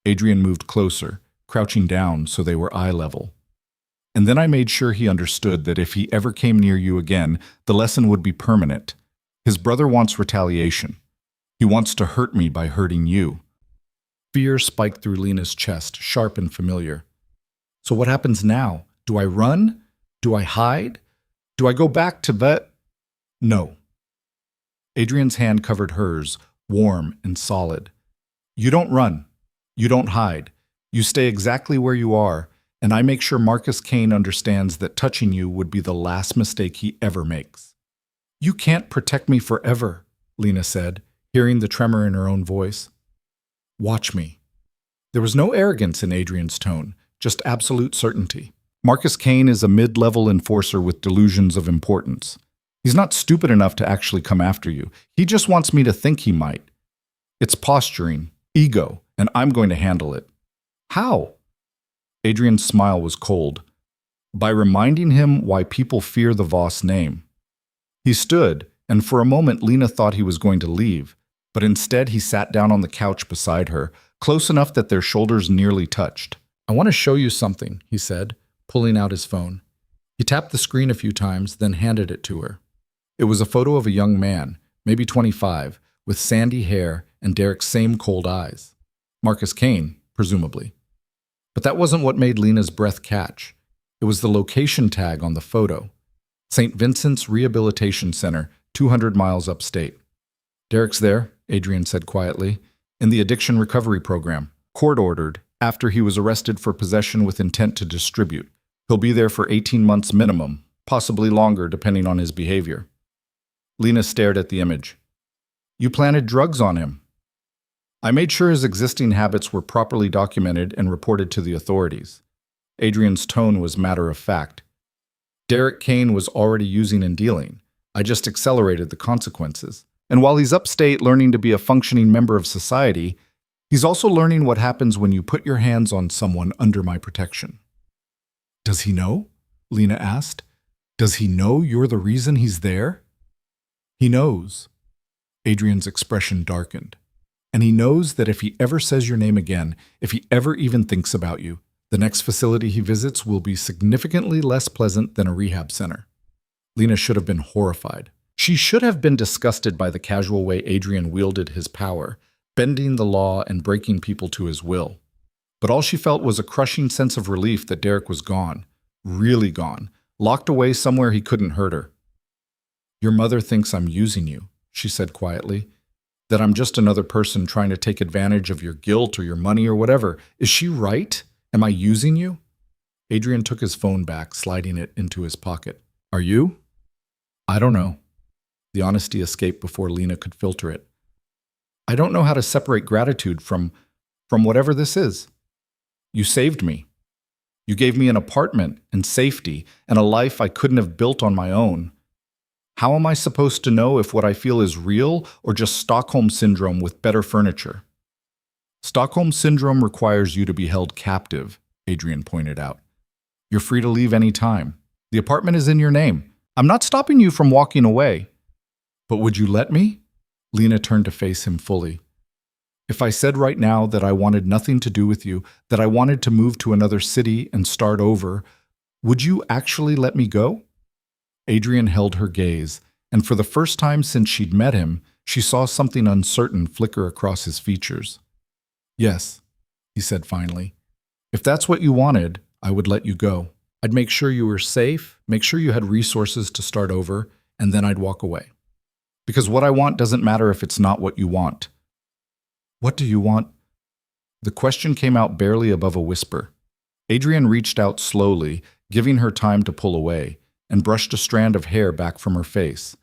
S1: Adrian moved closer, crouching down so they were eye level. "And then I made sure he understood that if he ever came near you again, the lesson would be permanent. His brother wants retaliation. He wants to hurt me by hurting you." Fear spiked through Lena's chest, sharp and familiar. "So what happens now? Do I run? Do I hide? Do I go back to vet?" "No." Adrian's hand covered hers, warm and solid. "You don't run. You don't hide. You stay exactly where you are, and I make sure Marcus Kane understands that touching you would be the last mistake he ever makes." "You can't protect me forever," Lena said, hearing the tremor in her own voice. "Watch me." There was no arrogance in Adrian's tone, just absolute certainty. Marcus Kane is a mid-level enforcer with delusions of importance. He's not stupid enough to actually come after you. He just wants me to think he might. It's posturing, ego, and I'm going to handle it. "How?" Adrian's smile was cold. "By reminding him why people fear the Voss name." He stood, and for a moment Lena thought he was going to leave, but instead he sat down on the couch beside her, close enough that their shoulders nearly touched. "I want to show you something," he said, pulling out his phone. He tapped the screen a few times, then handed it to her. It was a photo of a young man, maybe 25, with sandy hair and Derek's same cold eyes. Marcus Kane, presumably. But that wasn't what made Lena's breath catch. It was the location tag on the photo. St. Vincent's Rehabilitation Center, 200 miles upstate. Derek's there, Adrian said quietly, in the addiction recovery program, court-ordered, after he was arrested for possession with intent to distribute. He'll be there for 18 months minimum, possibly longer depending on his behavior. Lena stared at the image. You planted drugs on him. I made sure his existing habits were properly documented and reported to the authorities. Adrian's tone was matter of fact. Derek Kane was already using and dealing. I just accelerated the consequences. And while he's upstate learning to be a functioning member of society, he's also learning what happens when you put your hands on someone under my protection. Does he know? Lena asked. Does he know you're the reason he's there? He knows. Adrian's expression darkened. And he knows that if he ever says your name again, if he ever even thinks about you, the next facility he visits will be significantly less pleasant than a rehab center. Lena should have been horrified. She should have been disgusted by the casual way Adrian wielded his power, bending the law and breaking people to his will. But all she felt was a crushing sense of relief that Derek was gone, really gone, locked away somewhere he couldn't hurt her. Your mother thinks I'm using you, she said quietly, that I'm just another person trying to take advantage of your guilt or your money or whatever. Is she right? Am I using you? Adrian took his phone back, sliding it into his pocket. Are you? I don't know. The honesty escaped before Lena could filter it. I don't know how to separate gratitude from whatever this is. You saved me. You gave me an apartment and safety and a life I couldn't have built on my own. How am I supposed to know if what I feel is real or just Stockholm Syndrome with better furniture? Stockholm Syndrome requires you to be held captive, Adrian pointed out. You're free to leave any time. The apartment is in your name. I'm not stopping you from walking away. But would you let me? Lena turned to face him fully. If I said right now that I wanted nothing to do with you, that I wanted to move to another city and start over, would you actually let me go? Adrian held her gaze, and for the first time since she'd met him, she saw something uncertain flicker across his features. Yes, he said finally. If that's what you wanted, I would let you go. I'd make sure you were safe, make sure you had resources to start over, and then I'd walk away. Because what I want doesn't matter if it's not what you want. What do you want? The question came out barely above a whisper. Adrian reached out slowly, giving her time to pull away, and brushed a strand of hair back from her face.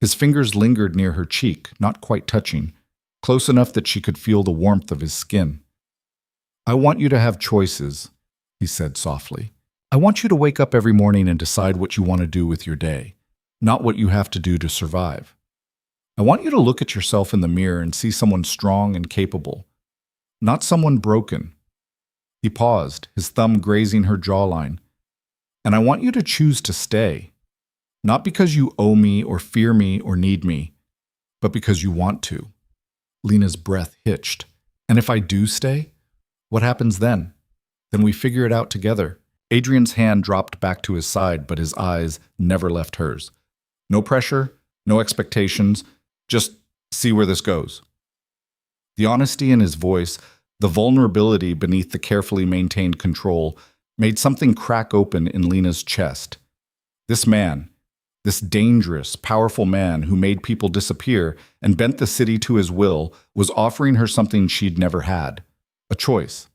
S1: His fingers lingered near her cheek, not quite touching, close enough that she could feel the warmth of his skin. I want you to have choices, he said softly. I want you to wake up every morning and decide what you want to do with your day, not what you have to do to survive. I want you to look at yourself in the mirror and see someone strong and capable, not someone broken. He paused, his thumb grazing her jawline. And I want you to choose to stay, not because you owe me or fear me or need me, but because you want to. Lena's breath hitched. And if I do stay, what happens then? Then we figure it out together. Adrian's hand dropped back to his side, but his eyes never left hers. No pressure, no expectations, just see where this goes. The honesty in his voice, the vulnerability beneath the carefully maintained control, made something crack open in Lena's chest. This man, this dangerous, powerful man who made people disappear and bent the city to his will, was offering her something she'd never had. A choice.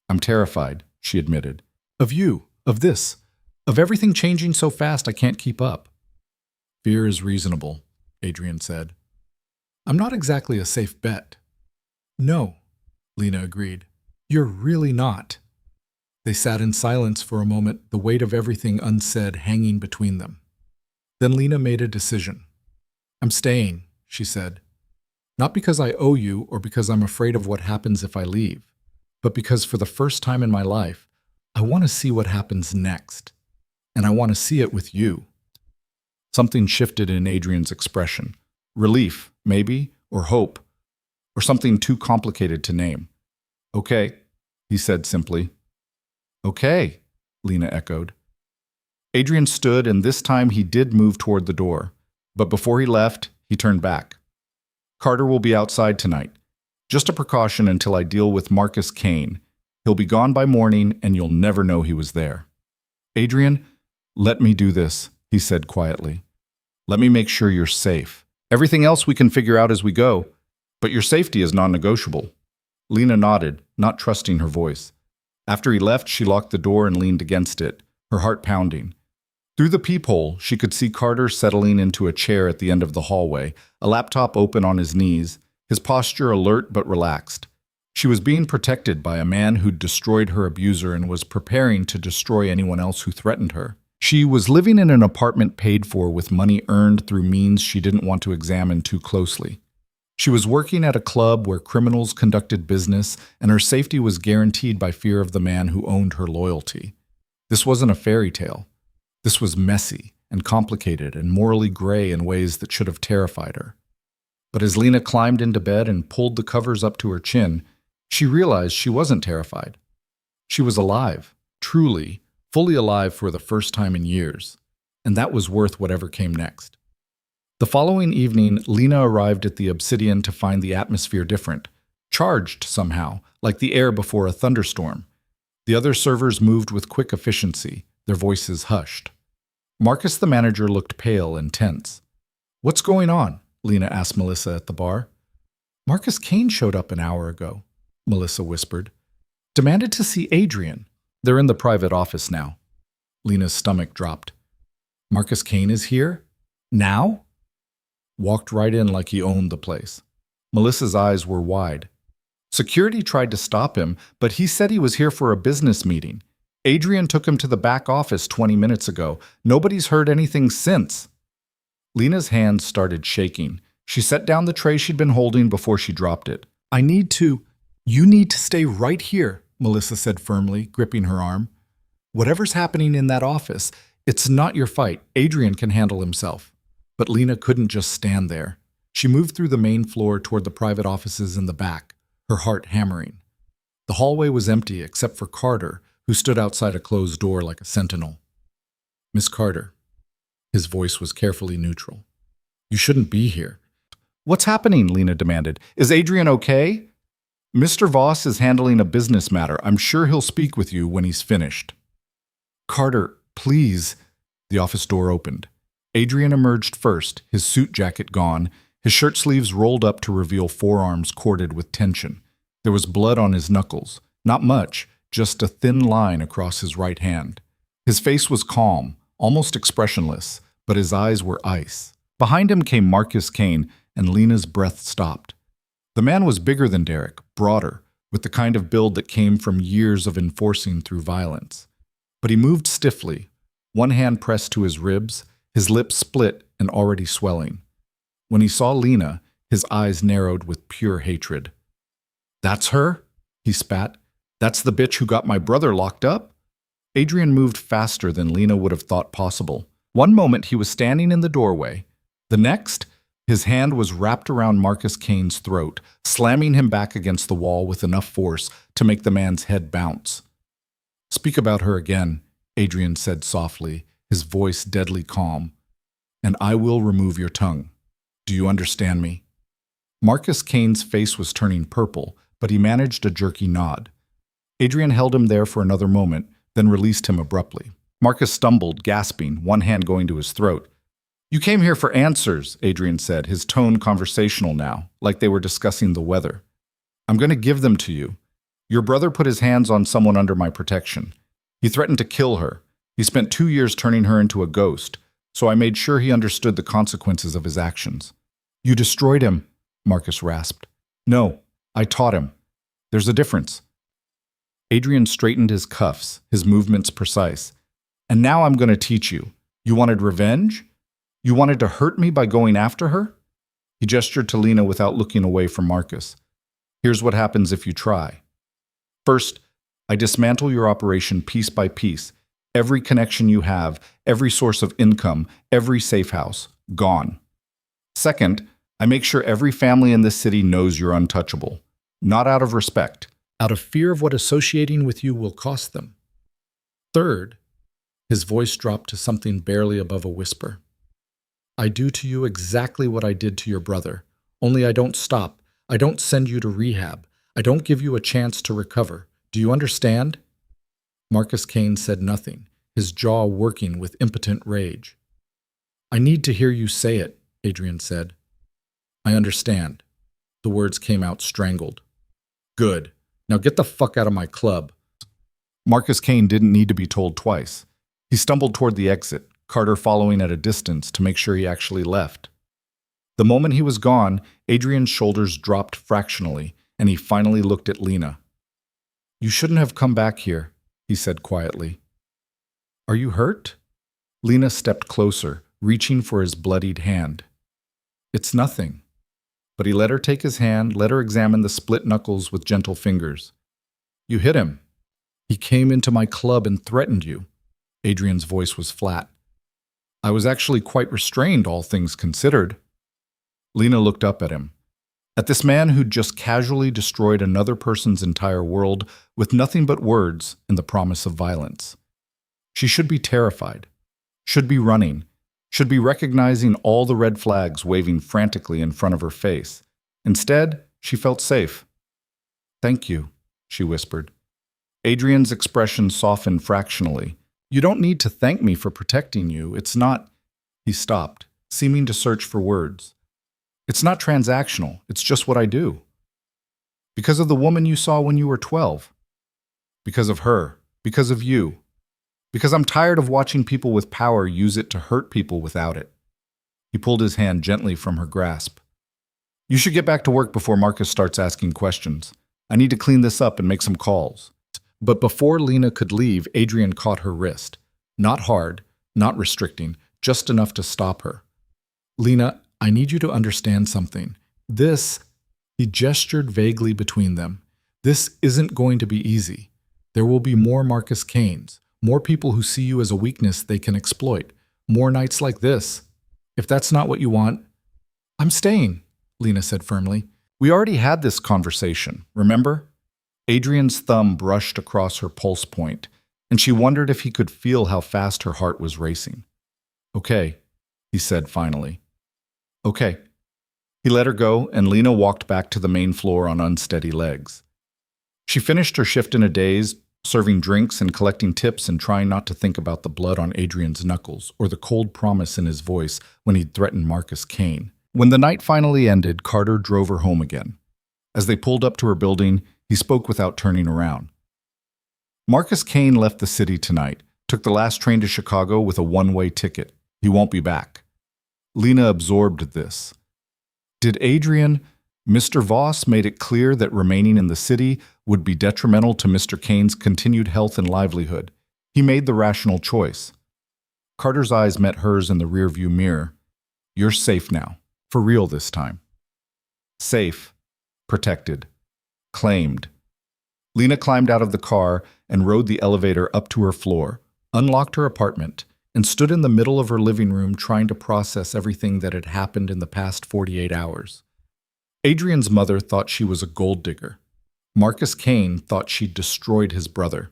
S1: I'm terrified, she admitted. Of you, of this, of everything changing so fast I can't keep up. Fear is reasonable, Adrian said. I'm not exactly a safe bet. No, Lena agreed. You're really not. They sat in silence for a moment, the weight of everything unsaid hanging between them. Then Lena made a decision. I'm staying, she said. Not because I owe you or because I'm afraid of what happens if I leave, but because for the first time in my life, I want to see what happens next. And I want to see it with you. Something shifted in Adrian's expression. Relief, maybe, or hope, or something too complicated to name. Okay, he said simply. Okay, Lena echoed. Adrian stood, and this time he did move toward the door. But before he left, he turned back. Carter will be outside tonight. Just a precaution until I deal with Marcus Kane. He'll be gone by morning, and you'll never know he was there. Adrian, let me do this, he said quietly. Let me make sure you're safe. Everything else we can figure out as we go, but your safety is non-negotiable. Lena nodded, not trusting her voice. After he left, she locked the door and leaned against it, her heart pounding. Through the peephole, she could see Carter settling into a chair at the end of the hallway, a laptop open on his knees, his posture alert but relaxed. She was being protected by a man who'd destroyed her abuser and was preparing to destroy anyone else who threatened her. She was living in an apartment paid for with money earned through means she didn't want to examine too closely. She was working at a club where criminals conducted business, and her safety was guaranteed by fear of the man who owned her loyalty. This wasn't a fairy tale. This was messy and complicated and morally gray in ways that should have terrified her. But as Lena climbed into bed and pulled the covers up to her chin, she realized she wasn't terrified. She was alive, truly, fully alive for the first time in years, and that was worth whatever came next. The following evening, Lena arrived at the Obsidian to find the atmosphere different, charged somehow, like the air before a thunderstorm. The other servers moved with quick efficiency, their voices hushed. Marcus, the manager, looked pale and tense. "What's going on?" Lena asked Melissa at the bar. "Marcus Kane showed up an hour ago," Melissa whispered. "Demanded to see Adrian. They're in the private office now." Lena's stomach dropped. "Marcus Kane is here? Now?" Walked right in like he owned the place. Melissa's eyes were wide. Security tried to stop him, but he said he was here for a business meeting. Adrian took him to the back office 20 minutes ago. Nobody's heard anything since. Lena's hands started shaking. She set down the tray she'd been holding before she dropped it. You need to stay right here," Melissa said firmly, gripping her arm. "Whatever's happening in that office, it's not your fight. Adrian can handle himself." But Lena couldn't just stand there. She moved through the main floor toward the private offices in the back, her heart hammering. The hallway was empty except for Carter, who stood outside a closed door like a sentinel. "Miss Carter." His voice was carefully neutral. "You shouldn't be here." "What's happening?" Lena demanded. "Is Adrian okay?" "Mr. Voss is handling a business matter. I'm sure he'll speak with you when he's finished." "Carter, please." The office door opened. Adrian emerged first, his suit jacket gone, his shirt sleeves rolled up to reveal forearms corded with tension. There was blood on his knuckles. Not much, just a thin line across his right hand. His face was calm, almost expressionless, but his eyes were ice. Behind him came Marcus Kane, and Lena's breath stopped. The man was bigger than Derek, broader, with the kind of build that came from years of enforcing through violence. But he moved stiffly, one hand pressed to his ribs, his lips split and already swelling. When he saw Lena, his eyes narrowed with pure hatred. "That's her?" he spat. "That's the bitch who got my brother locked up?" Adrian moved faster than Lena would have thought possible. One moment he was standing in the doorway. The next, his hand was wrapped around Marcus Kane's throat, slamming him back against the wall with enough force to make the man's head bounce. "Speak about her again," Adrian said softly, his voice deadly calm, "and I will remove your tongue. Do you understand me?" Marcus Kane's face was turning purple, but he managed a jerky nod. Adrian held him there for another moment, then released him abruptly. Marcus stumbled, gasping, one hand going to his throat. "You came here for answers," Adrian said, his tone conversational now, like they were discussing the weather. "I'm going to give them to you. Your brother put his hands on someone under my protection. He threatened to kill her. He spent 2 years turning her into a ghost, so I made sure he understood the consequences of his actions." "You destroyed him," Marcus rasped. "No, I taught him. There's a difference." Adrian straightened his cuffs, his movements precise. "And now I'm going to teach you. You wanted revenge? You wanted to hurt me by going after her?" He gestured to Lena without looking away from Marcus. "Here's what happens if you try. First, I dismantle your operation piece by piece. Every connection you have, every source of income, every safe house, gone. Second, I make sure every family in this city knows you're untouchable. Not out of respect, out of fear of what associating with you will cost them. Third, his voice dropped to something barely above a whisper. I do to you exactly what I did to your brother, only I don't stop. I don't send you to rehab. I don't give you a chance to recover. Do you understand? Marcus Kane said nothing, his jaw working with impotent rage. I need to hear you say it, Adrian said. I understand. The words came out strangled. Good. Now get the fuck out of my club. Marcus Kane didn't need to be told twice. He stumbled toward the exit, Carter following at a distance to make sure he actually left. The moment he was gone, Adrian's shoulders dropped fractionally, and he finally looked at Lena. You shouldn't have come back here, he said quietly. Are you hurt? Lena stepped closer, reaching for his bloodied hand. It's nothing. But he let her take his hand, let her examine the split knuckles with gentle fingers. You hit him. He came into my club and threatened you. Adrian's voice was flat. I was actually quite restrained, all things considered. Lena looked up at him. At this man who'd just casually destroyed another person's entire world with nothing but words and the promise of violence. She should be terrified, should be running, should be recognizing all the red flags waving frantically in front of her face. Instead, she felt safe. Thank you, she whispered. Adrian's expression softened fractionally. You don't need to thank me for protecting you. It's not... He stopped, seeming to search for words. It's not transactional. It's just what I do. Because of the woman you saw when you were 12. Because of her. Because of you. Because I'm tired of watching people with power use it to hurt people without it. He pulled his hand gently from her grasp. You should get back to work before Marcus starts asking questions. I need to clean this up and make some calls. But before Lena could leave, Adrian caught her wrist. Not hard, not restricting, just enough to stop her. Lena, I need you to understand something. This, he gestured vaguely between them. This isn't going to be easy. There will be more Marcus Kanes, more people who see you as a weakness they can exploit, more nights like this. If that's not what you want, I'm staying, Lena said firmly. We already had this conversation, remember? Adrian's thumb brushed across her pulse point, and she wondered if he could feel how fast her heart was racing. Okay, he said finally. Okay. He let her go, and Lena walked back to the main floor on unsteady legs. She finished her shift in a daze, serving drinks and collecting tips and trying not to think about the blood on Adrian's knuckles or the cold promise in his voice when he'd threatened Marcus Kane. When the night finally ended, Carter drove her home again. As they pulled up to her building, he spoke without turning around. Marcus Kane left the city tonight, took the last train to Chicago with a one-way ticket. He won't be back. Lena absorbed this. Did Adrian, Mr. Voss made it clear that remaining in the city would be detrimental to Mr. Kane's continued health and livelihood. He made the rational choice. Carter's eyes met hers in the rearview mirror. You're safe now, for real this time. Safe, protected, claimed. Lena climbed out of the car and rode the elevator up to her floor, unlocked her apartment, and stood in the middle of her living room trying to process everything that had happened in the past 48 hours. Adrian's mother thought she was a gold digger. Marcus Kane thought she'd destroyed his brother.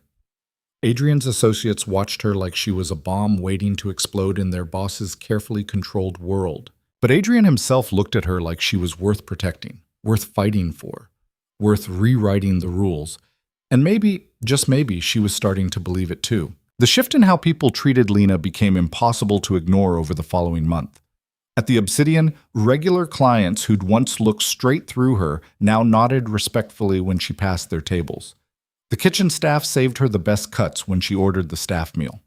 S1: Adrian's associates watched her like she was a bomb waiting to explode in their boss's carefully controlled world. But Adrian himself looked at her like she was worth protecting, worth fighting for, worth rewriting the rules. And maybe, just maybe, she was starting to believe it too. The shift in how people treated Lena became impossible to ignore over the following month. At the Obsidian, regular clients who'd once looked straight through her now nodded respectfully when she passed their tables. The kitchen staff saved her the best cuts when she ordered the staff meal.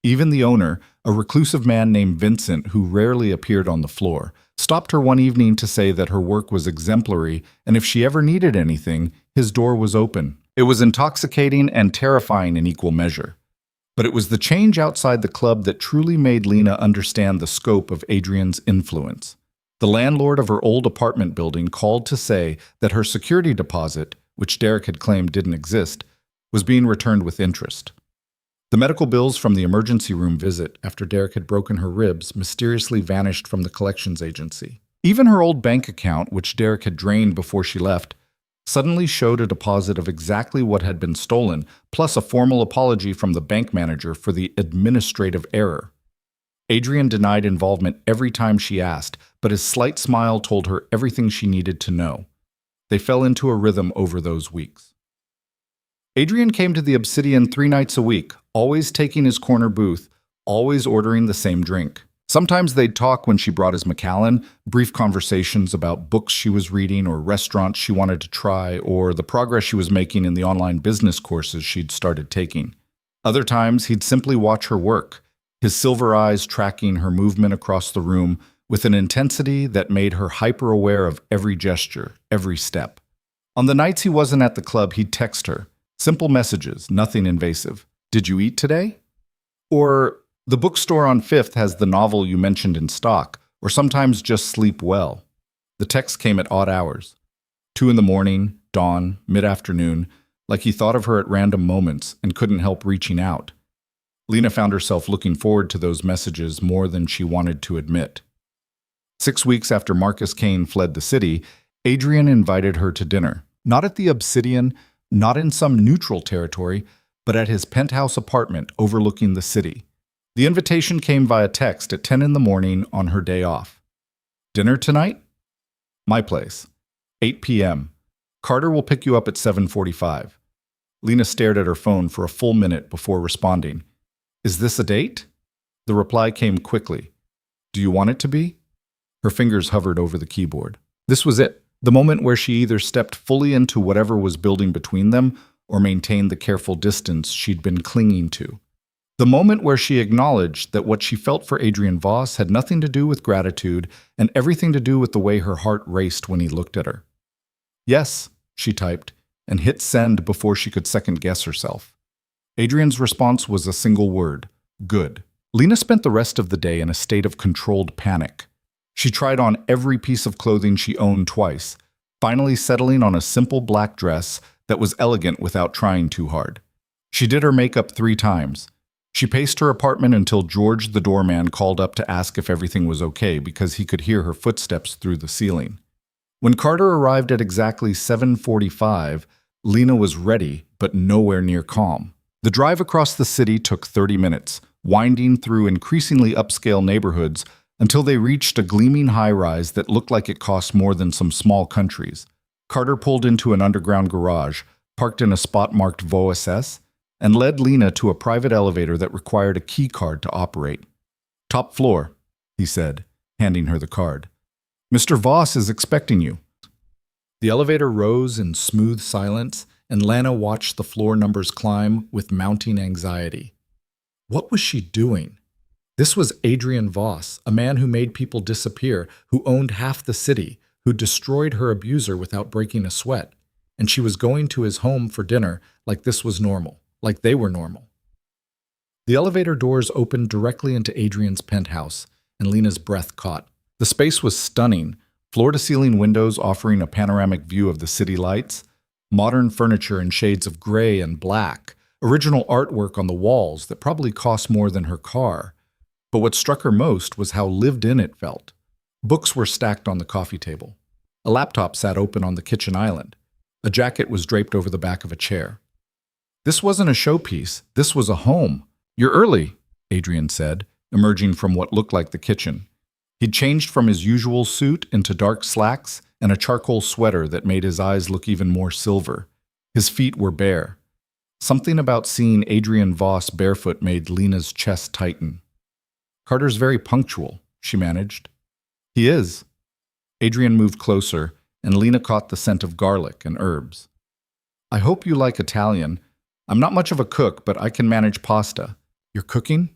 S1: Even the owner, a reclusive man named Vincent who rarely appeared on the floor, stopped her one evening to say that her work was exemplary and if she ever needed anything, his door was open. It was intoxicating and terrifying in equal measure. But it was the change outside the club that truly made Lena understand the scope of Adrian's influence. The landlord of her old apartment building called to say that her security deposit, which Derek had claimed didn't exist, was being returned with interest. The medical bills from the emergency room visit after Derek had broken her ribs mysteriously vanished from the collections agency. Even her old bank account, which Derek had drained before she left, suddenly showed a deposit of exactly what had been stolen, plus a formal apology from the bank manager for the administrative error. Adrian denied involvement every time she asked, but his slight smile told her everything she needed to know. They fell into a rhythm over those weeks. Adrian came to the Obsidian 3 nights a week, always taking his corner booth, always ordering the same drink. Sometimes they'd talk when she brought his Macallan, brief conversations about books she was reading or restaurants she wanted to try or the progress she was making in the online business courses she'd started taking. Other times, he'd simply watch her work, his silver eyes tracking her movement across the room with an intensity that made her hyper-aware of every gesture, every step. On the nights he wasn't at the club, he'd text her. Simple messages, nothing invasive. Did you eat today? Or, the bookstore on 5th has the novel you mentioned in stock, or sometimes just sleep well. The text came at odd hours. 2 in the morning, dawn, mid-afternoon, like he thought of her at random moments and couldn't help reaching out. Lena found herself looking forward to those messages more than she wanted to admit. 6 weeks after Marcus Kane fled the city, Adrian invited her to dinner. Not at the Obsidian, not in some neutral territory, but at his penthouse apartment overlooking the city. The invitation came via text at 10 in the morning on her day off. Dinner tonight? My place. 8 p.m. Carter will pick you up at 7:45. Lena stared at her phone for a full minute before responding. Is this a date? The reply came quickly. Do you want it to be? Her fingers hovered over the keyboard. This was it, the moment where she either stepped fully into whatever was building between them or maintained the careful distance she'd been clinging to. The moment where she acknowledged that what she felt for Adrian Voss had nothing to do with gratitude and everything to do with the way her heart raced when he looked at her. Yes, she typed, and hit send before she could second-guess herself. Adrian's response was a single word, good. Lena spent the rest of the day in a state of controlled panic. She tried on every piece of clothing she owned twice, finally settling on a simple black dress that was elegant without trying too hard. She did her makeup 3 times. She paced her apartment until George the doorman called up to ask if everything was okay because he could hear her footsteps through the ceiling. When Carter arrived at exactly 7:45, Lena was ready, but nowhere near calm. The drive across the city took 30 minutes, winding through increasingly upscale neighborhoods until they reached a gleaming high-rise that looked like it cost more than some small countries. Carter pulled into an underground garage, parked in a spot marked VOSS, and led Lena to a private elevator that required a key card to operate. Top floor, he said, handing her the card. Mr. Voss is expecting you. The elevator rose in smooth silence, and Lana watched the floor numbers climb with mounting anxiety. What was she doing? This was Adrian Voss, a man who made people disappear, who owned half the city, who destroyed her abuser without breaking a sweat, and she was going to his home for dinner like this was normal, like they were normal. The elevator doors opened directly into Adrian's penthouse, and Lena's breath caught. The space was stunning, floor-to-ceiling windows offering a panoramic view of the city lights, modern furniture in shades of gray and black, original artwork on the walls that probably cost more than her car. But what struck her most was how lived-in it felt. Books were stacked on the coffee table. A laptop sat open on the kitchen island. A jacket was draped over the back of a chair. This wasn't a showpiece. This was a home. You're early, Adrian said, emerging from what looked like the kitchen. He'd changed from his usual suit into dark slacks and a charcoal sweater that made his eyes look even more silver. His feet were bare. Something about seeing Adrian Voss barefoot made Lena's chest tighten. Carter's very punctual, she managed. He is. Adrian moved closer, and Lena caught the scent of garlic and herbs. I hope you like Italian. I'm not much of a cook, but I can manage pasta. You're cooking?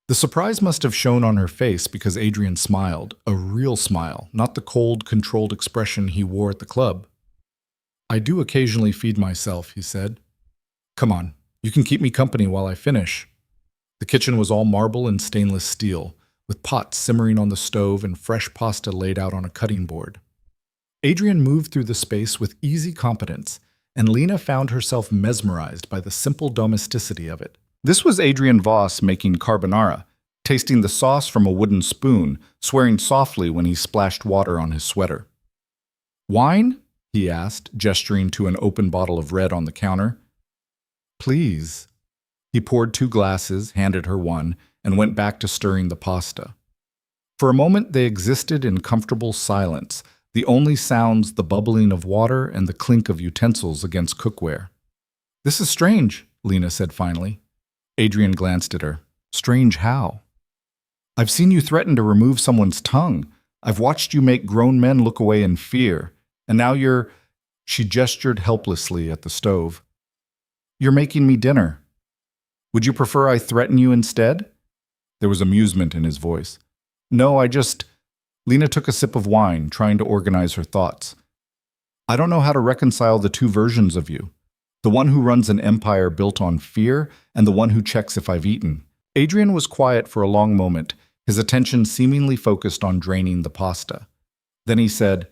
S1: The surprise must have shown on her face because Adrian smiled, a real smile, not the cold, controlled expression he wore at the club. I do occasionally feed myself, he said. Come on, you can keep me company while I finish. The kitchen was all marble and stainless steel, with pots simmering on the stove and fresh pasta laid out on a cutting board. Adrian moved through the space with easy competence, and Lena found herself mesmerized by the simple domesticity of it. This was Adrian Voss making carbonara, tasting the sauce from a wooden spoon, swearing softly when he splashed water on his sweater. Wine? he asked, gesturing to an open bottle of red on the counter. Please. He poured 2 glasses, handed her one, and went back to stirring the pasta. For a moment they existed in comfortable silence, the only sounds the bubbling of water and the clink of utensils against cookware. This is strange, Lena said finally. Adrian glanced at her. Strange how? I've seen you threaten to remove someone's tongue. I've watched you make grown men look away in fear. And now you're… She gestured helplessly at the stove. You're making me dinner. Would you prefer I threaten you instead? There was amusement in his voice. No, I just… Lena took a sip of wine, trying to organize her thoughts. I don't know how to reconcile the 2 versions of you. The one who runs an empire built on fear, and the one who checks if I've eaten. Adrian was quiet for a long moment, his attention seemingly focused on draining the pasta. Then he said,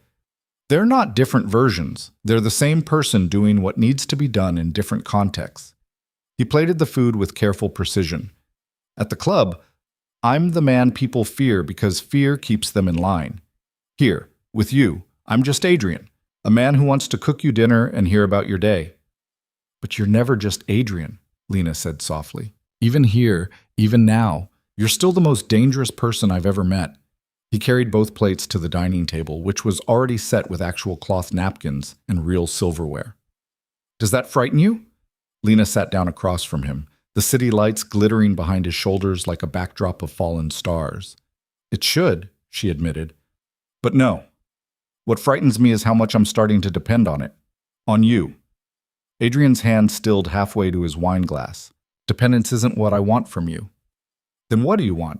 S1: They're not different versions. They're the same person doing what needs to be done in different contexts. He plated the food with careful precision. At the club, I'm the man people fear because fear keeps them in line. Here, with you, I'm just Adrian, a man who wants to cook you dinner and hear about your day. But you're never just Adrian, Lena said softly. Even here, even now, you're still the most dangerous person I've ever met. He carried both plates to the dining table, which was already set with actual cloth napkins and real silverware. Does that frighten you? Lena sat down across from him, the city lights glittering behind his shoulders like a backdrop of fallen stars. It should, she admitted. But no. What frightens me is how much I'm starting to depend on it. On you. Adrian's hand stilled halfway to his wine glass. Dependence isn't what I want from you. Then what do you want?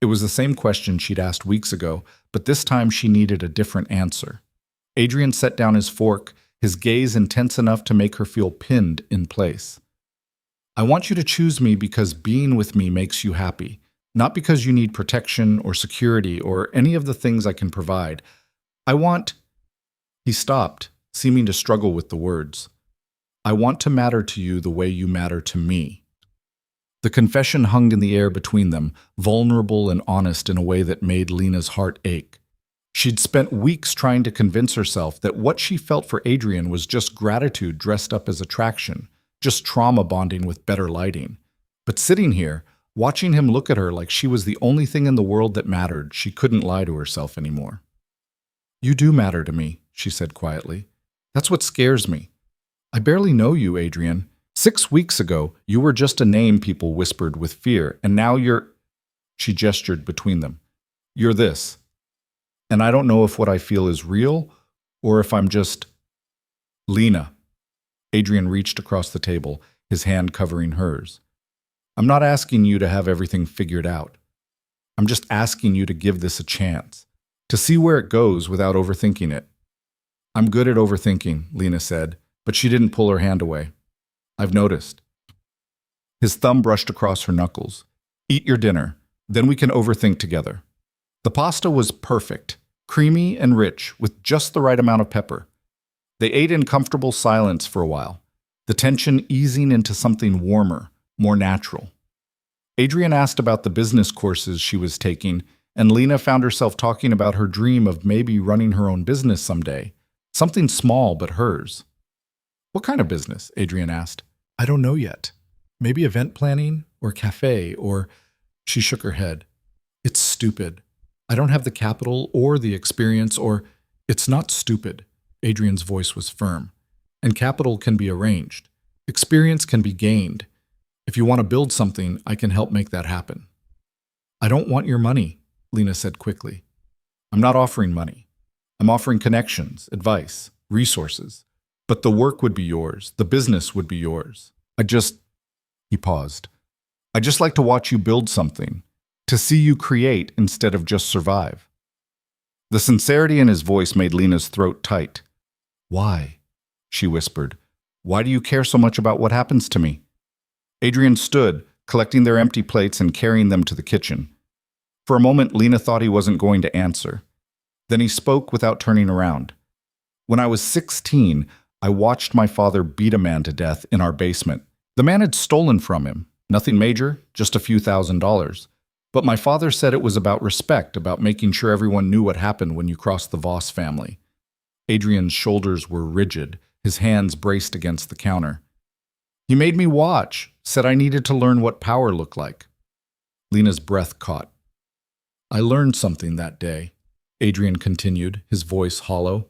S1: It was the same question she'd asked weeks ago, but this time she needed a different answer. Adrian set down his fork, his gaze intense enough to make her feel pinned in place. I want you to choose me because being with me makes you happy, not because you need protection or security or any of the things I can provide. I want… He stopped, seeming to struggle with the words. I want to matter to you the way you matter to me. The confession hung in the air between them, vulnerable and honest in a way that made Lena's heart ache. She'd spent weeks trying to convince herself that what she felt for Adrian was just gratitude dressed up as attraction, just trauma bonding with better lighting. But sitting here, watching him look at her like she was the only thing in the world that mattered, she couldn't lie to herself anymore. You do matter to me, she said quietly. That's what scares me. I barely know you, Adrian. 6 weeks ago, you were just a name people whispered with fear, and now you're… She gestured between them. You're this. And I don't know if what I feel is real, or if I'm just… Lena. Adrian reached across the table, his hand covering hers. I'm not asking you to have everything figured out. I'm just asking you to give this a chance, to see where it goes without overthinking it. I'm good at overthinking, Lena said, but she didn't pull her hand away. I've noticed. His thumb brushed across her knuckles. Eat your dinner, then we can overthink together. The pasta was perfect, creamy and rich, with just the right amount of pepper. They ate in comfortable silence for a while, the tension easing into something warmer, more natural. Adrian asked about the business courses she was taking, and Lena found herself talking about her dream of maybe running her own business someday, something small but hers. What kind of business? Adrian asked. I don't know yet. Maybe event planning or cafe or… She shook her head. It's stupid. I don't have the capital or the experience or… It's not stupid. Adrian's voice was firm. And capital can be arranged. Experience can be gained. If you want to build something, I can help make that happen. I don't want your money, Lena said quickly. I'm not offering money. I'm offering connections, advice, resources. But the work would be yours. The business would be yours. He paused. I just like to watch you build something, to see you create instead of just survive. The sincerity in his voice made Lena's throat tight. Why? She whispered. Why do you care so much about what happens to me? Adrian stood, collecting their empty plates and carrying them to the kitchen. For a moment, Lena thought he wasn't going to answer. Then he spoke without turning around. When I was 16, I watched my father beat a man to death in our basement. The man had stolen from him. Nothing major, just a few $1,000s. But my father said it was about respect, about making sure everyone knew what happened when you crossed the Voss family. Adrian's shoulders were rigid, his hands braced against the counter. He made me watch, said I needed to learn what power looked like. Lena's breath caught. I learned something that day, Adrian continued, his voice hollow.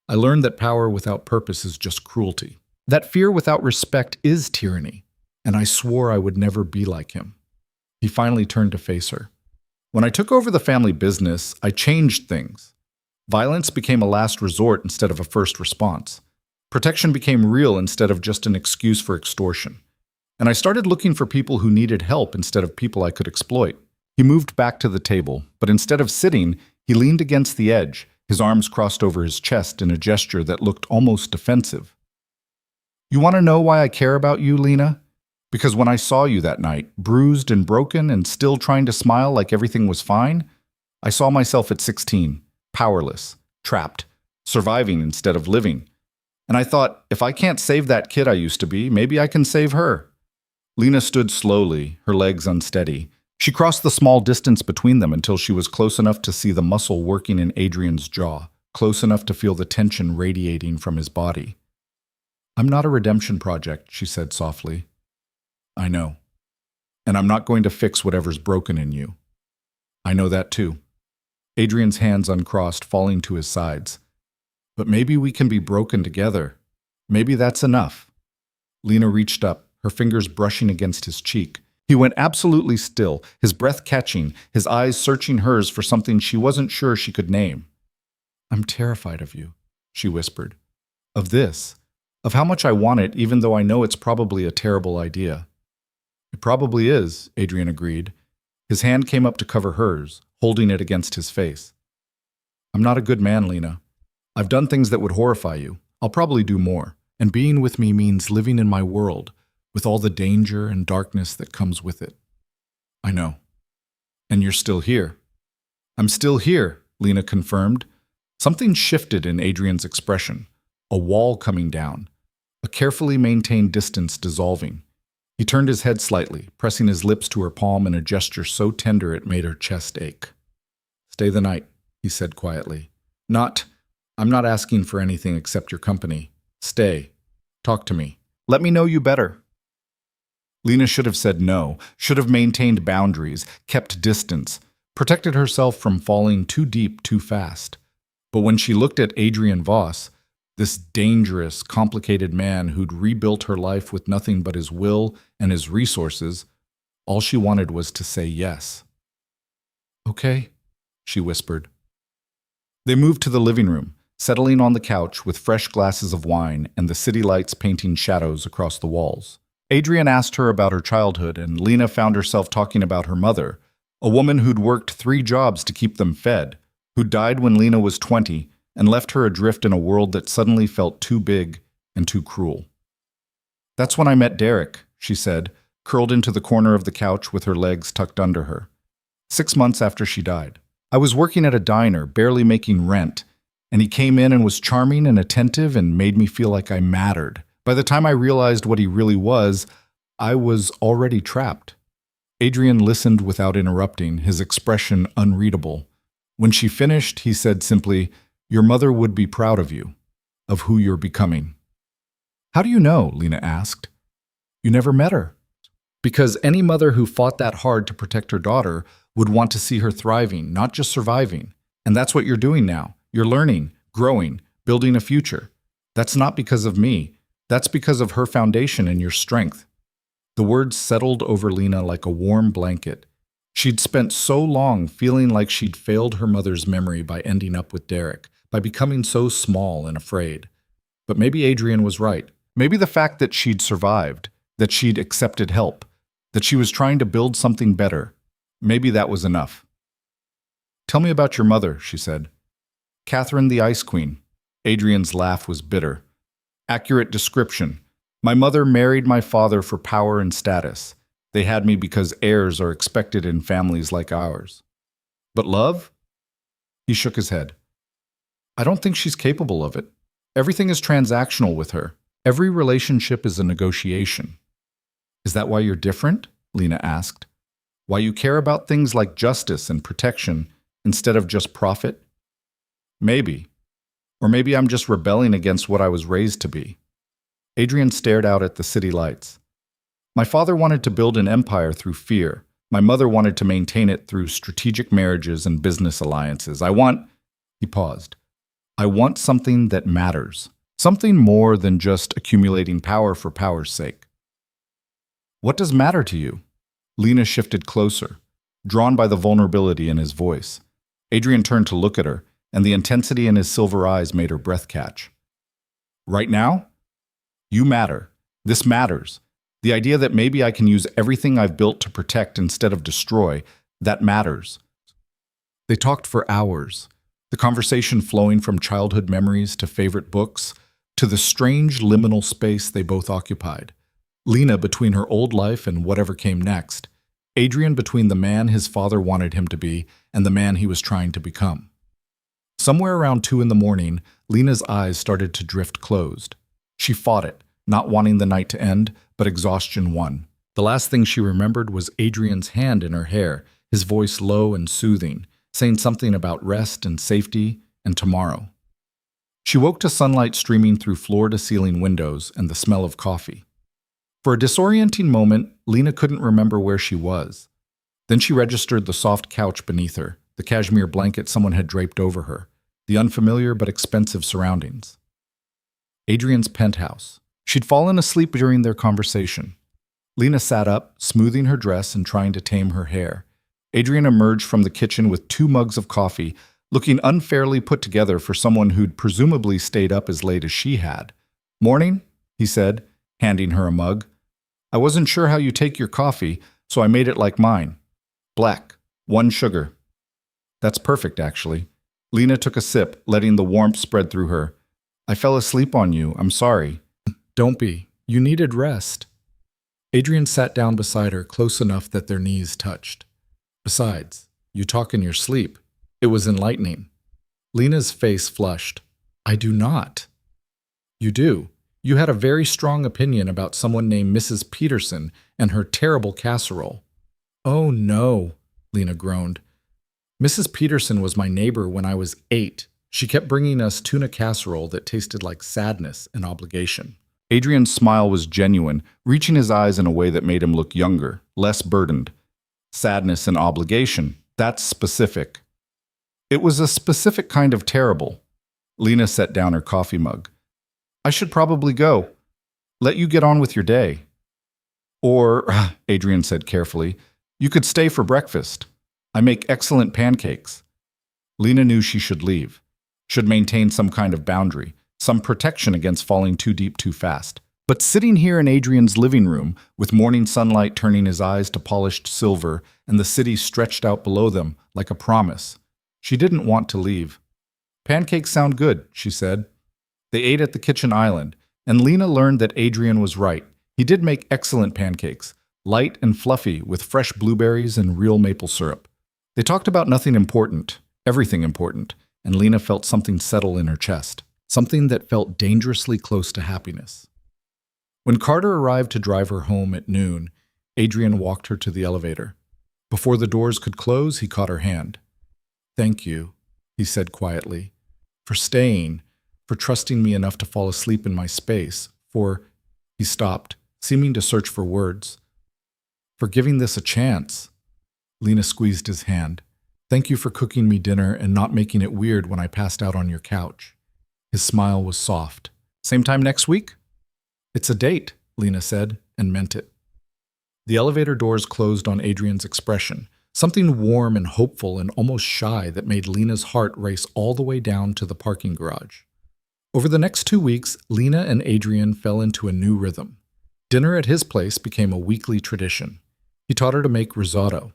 S1: I learned that power without purpose is just cruelty. That fear without respect is tyranny, and I swore I would never be like him. He finally turned to face her. When I took over the family business, I changed things. Violence became a last resort instead of a first response. Protection became real instead of just an excuse for extortion. And I started looking for people who needed help instead of people I could exploit. He moved back to the table, but instead of sitting, he leaned against the edge, his arms crossed over his chest in a gesture that looked almost defensive. You want to know why I care about you, Lena? Because when I saw you that night, bruised and broken and still trying to smile like everything was fine, I saw myself at 16, powerless, trapped, surviving instead of living. And I thought, if I can't save that kid I used to be, maybe I can save her. Lena stood slowly, her legs unsteady. She crossed the small distance between them until she was close enough to see the muscle working in Adrian's jaw, close enough to feel the tension radiating from his body. I'm not a redemption project, she said softly. I know. And I'm not going to fix whatever's broken in you. I know that too. Adrian's hands uncrossed, falling to his sides. But maybe we can be broken together. Maybe that's enough. Lena reached up, her fingers brushing against his cheek. He went absolutely still, his breath catching, his eyes searching hers for something she wasn't sure she could name. I'm terrified of you, she whispered. Of this. Of how much I want it, even though I know it's probably a terrible idea. It probably is, Adrian agreed. His hand came up to cover hers, holding it against his face. I'm not a good man, Lena. I've done things that would horrify you. I'll probably do more. And being with me means living in my world, with all the danger and darkness that comes with it. I know. And you're still here. I'm still here, Lena confirmed. Something shifted in Adrian's expression. A wall coming down. A carefully maintained distance dissolving. He turned his head slightly, pressing his lips to her palm in a gesture so tender it made her chest ache. Stay the night, he said quietly. I'm not asking for anything except your company. Stay. Talk to me. Let me know you better. Lena should have said no, should have maintained boundaries, kept distance, protected herself from falling too deep too fast. But when she looked at Adrian Voss, this dangerous, complicated man who'd rebuilt her life with nothing but his will and his resources, all she wanted was to say yes. Okay, she whispered. They moved to the living room, settling on the couch with fresh glasses of wine and the city lights painting shadows across the walls. Adrian asked her about her childhood, and Lena found herself talking about her mother, a woman who'd worked 3 jobs to keep them fed, who died when Lena was 20 and left her adrift in a world that suddenly felt too big and too cruel. That's when I met Derek, she said, curled into the corner of the couch with her legs tucked under her. 6 months after she died. I was working at a diner, barely making rent, and he came in and was charming and attentive and made me feel like I mattered. By the time I realized what he really was, I was already trapped. Adrian listened without interrupting, his expression unreadable. When she finished, he said simply, "Your mother would be proud of you, of who you're becoming." How do you know? Lena asked. You never met her. Because any mother who fought that hard to protect her daughter would want to see her thriving, not just surviving. And that's what you're doing now. You're learning, growing, building a future. That's not because of me. That's because of her foundation and your strength. The words settled over Lena like a warm blanket. She'd spent so long feeling like she'd failed her mother's memory by ending up with Derek, by becoming so small and afraid. But maybe Adrian was right. Maybe the fact that she'd survived, that she'd accepted help, that she was trying to build something better, maybe that was enough. Tell me about your mother, she said. Catherine the Ice Queen. Adrian's laugh was bitter. Accurate description. My mother married my father for power and status. They had me because heirs are expected in families like ours. But love? He shook his head. I don't think she's capable of it. Everything is transactional with her. Every relationship is a negotiation. Is that why you're different? Lena asked. Why you care about things like justice and protection instead of just profit? Maybe. Or maybe I'm just rebelling against what I was raised to be. Adrian stared out at the city lights. My father wanted to build an empire through fear. My mother wanted to maintain it through strategic marriages and business alliances. He paused. I want something that matters. Something more than just accumulating power for power's sake. What does matter to you? Lena shifted closer, drawn by the vulnerability in his voice. Adrian turned to look at her, and the intensity in his silver eyes made her breath catch. Right now? You matter. This matters. The idea that maybe I can use everything I've built to protect instead of destroy, that matters. They talked for hours, the conversation flowing from childhood memories to favorite books, to the strange liminal space they both occupied. Lena between her old life and whatever came next, Adrian between the man his father wanted him to be and the man he was trying to become. Somewhere around 2 in the morning, Lena's eyes started to drift closed. She fought it, not wanting the night to end, but exhaustion won. The last thing she remembered was Adrian's hand in her hair, his voice low and soothing, saying something about rest and safety and tomorrow. She woke to sunlight streaming through floor-to-ceiling windows and the smell of coffee. For a disorienting moment, Lena couldn't remember where she was. Then she registered the soft couch beneath her, the cashmere blanket someone had draped over her, the unfamiliar but expensive surroundings. Adrian's penthouse. She'd fallen asleep during their conversation. Lena sat up, smoothing her dress and trying to tame her hair. Adrian emerged from the kitchen with 2 mugs of coffee, looking unfairly put together for someone who'd presumably stayed up as late as she had. Morning, he said, handing her a mug. I wasn't sure how you take your coffee, so I made it like mine. Black, 1 sugar. That's perfect, actually. Lena took a sip, letting the warmth spread through her. I fell asleep on you, I'm sorry. Don't be. You needed rest. Adrian sat down beside her, close enough that their knees touched. Besides, you talk in your sleep. It was enlightening. Lena's face flushed. I do not. You do. You had a very strong opinion about someone named Mrs. Peterson and her terrible casserole. Oh no, Lena groaned. Mrs. Peterson was my neighbor when I was 8. She kept bringing us tuna casserole that tasted like sadness and obligation. Adrian's smile was genuine, reaching his eyes in a way that made him look younger, less burdened. Sadness and obligation, that's specific. It was a specific kind of terrible. Lena set down her coffee mug. I should probably go. Let you get on with your day. Or, Adrian said carefully, you could stay for breakfast. I make excellent pancakes. Lena knew she should leave, should maintain some kind of boundary, some protection against falling too deep too fast. But sitting here in Adrian's living room, with morning sunlight turning his eyes to polished silver and the city stretched out below them like a promise, she didn't want to leave. Pancakes sound good, she said. They ate at the kitchen island, and Lena learned that Adrian was right. He did make excellent pancakes, light and fluffy with fresh blueberries and real maple syrup. They talked about nothing important, everything important, and Lena felt something settle in her chest, something that felt dangerously close to happiness. When Carter arrived to drive her home at noon, Adrian walked her to the elevator. Before the doors could close, he caught her hand. Thank you, he said quietly, for staying, for trusting me enough to fall asleep in my space, he stopped, seeming to search for words, for giving this a chance. Lena squeezed his hand. Thank you for cooking me dinner and not making it weird when I passed out on your couch. His smile was soft. Same time next week? It's a date, Lena said, and meant it. The elevator doors closed on Adrian's expression, something warm and hopeful and almost shy that made Lena's heart race all the way down to the parking garage. Over the next 2 weeks, Lena and Adrian fell into a new rhythm. Dinner at his place became a weekly tradition. He taught her to make risotto.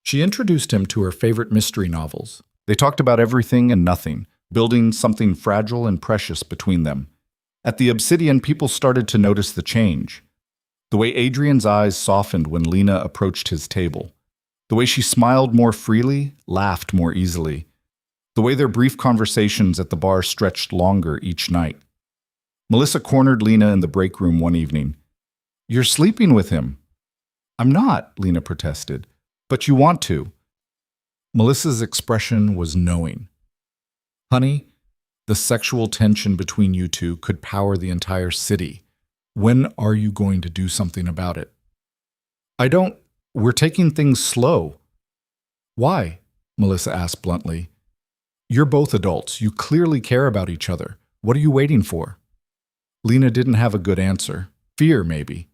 S1: She introduced him to her favorite mystery novels. They talked about everything and nothing, building something fragile and precious between them. At the Obsidian, people started to notice the change. The way Adrian's eyes softened when Lena approached his table. The way she smiled more freely, laughed more easily. The way their brief conversations at the bar stretched longer each night. Melissa cornered Lena in the break room one evening. You're sleeping with him. I'm not, Lena protested. But you want to. Melissa's expression was knowing. Honey, The sexual tension between you two could power the entire city. When are you going to do something about it? I don't. We're taking things slow. Why? Melissa asked bluntly. You're both adults. You clearly care about each other. What are you waiting for? Lena didn't have a good answer. Fear, maybe.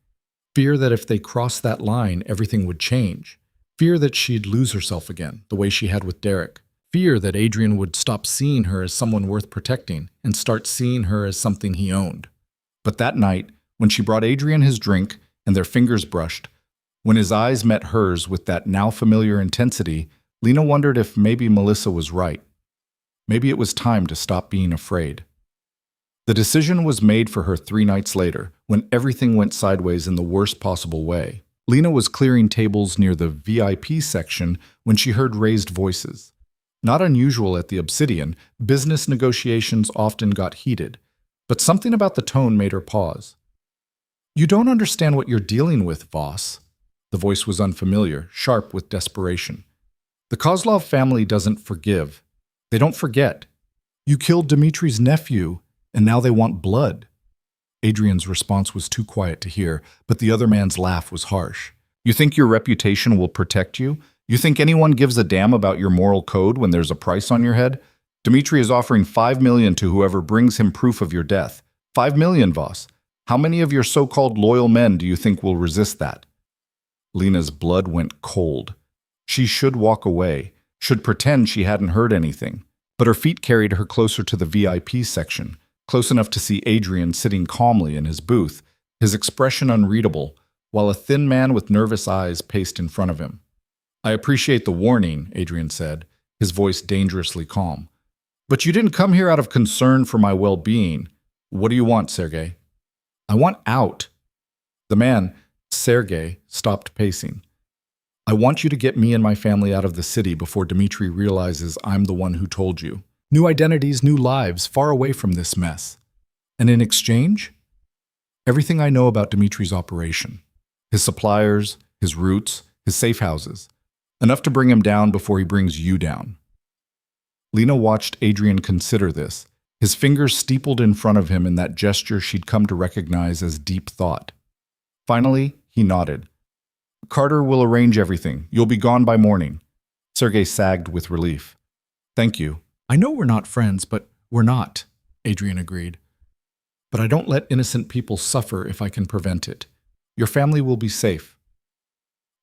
S1: Fear that if they crossed that line, everything would change. Fear that she'd lose herself again, the way she had with Derek. Fear that Adrian would stop seeing her as someone worth protecting and start seeing her as something he owned. But that night, when she brought Adrian his drink and their fingers brushed, when his eyes met hers with that now familiar intensity, Lena wondered if maybe Melissa was right. Maybe it was time to stop being afraid. The decision was made for her 3 nights later, when everything went sideways in the worst possible way. Lena was clearing tables near the VIP section when she heard raised voices. Not unusual at the Obsidian, business negotiations often got heated, but something about the tone made her pause. You don't understand what you're dealing with, Voss. The voice was unfamiliar, sharp with desperation. The Kozlov family doesn't forgive. They don't forget. You killed Dmitri's nephew, and now they want blood. Adrian's response was too quiet to hear, but the other man's laugh was harsh. You think your reputation will protect you? You think anyone gives a damn about your moral code when there's a price on your head? Dmitri is offering $5 million to whoever brings him proof of your death. $5 million, Voss. How many of your so-called loyal men do you think will resist that? Lena's blood went cold. She should walk away, should pretend she hadn't heard anything. But her feet carried her closer to the VIP section, close enough to see Adrian sitting calmly in his booth, his expression unreadable, while a thin man with nervous eyes paced in front of him. I appreciate the warning, Adrian said, his voice dangerously calm. But you didn't come here out of concern for my well-being. What do you want, Sergei? I want out. The man, Sergei, stopped pacing. I want you to get me and my family out of the city before Dmitri realizes I'm the one who told you. New identities, new lives, far away from this mess. And in exchange? Everything I know about Dmitri's operation. His suppliers, his routes, his safe houses. Enough to bring him down before he brings you down. Lena watched Adrian consider this, his fingers steepled in front of him in that gesture she'd come to recognize as deep thought. Finally, he nodded. Carter will arrange everything. You'll be gone by morning. Sergei sagged with relief. Thank you. I know we're not friends, but we're not, Adrian agreed. But I don't let innocent people suffer if I can prevent it. Your family will be safe.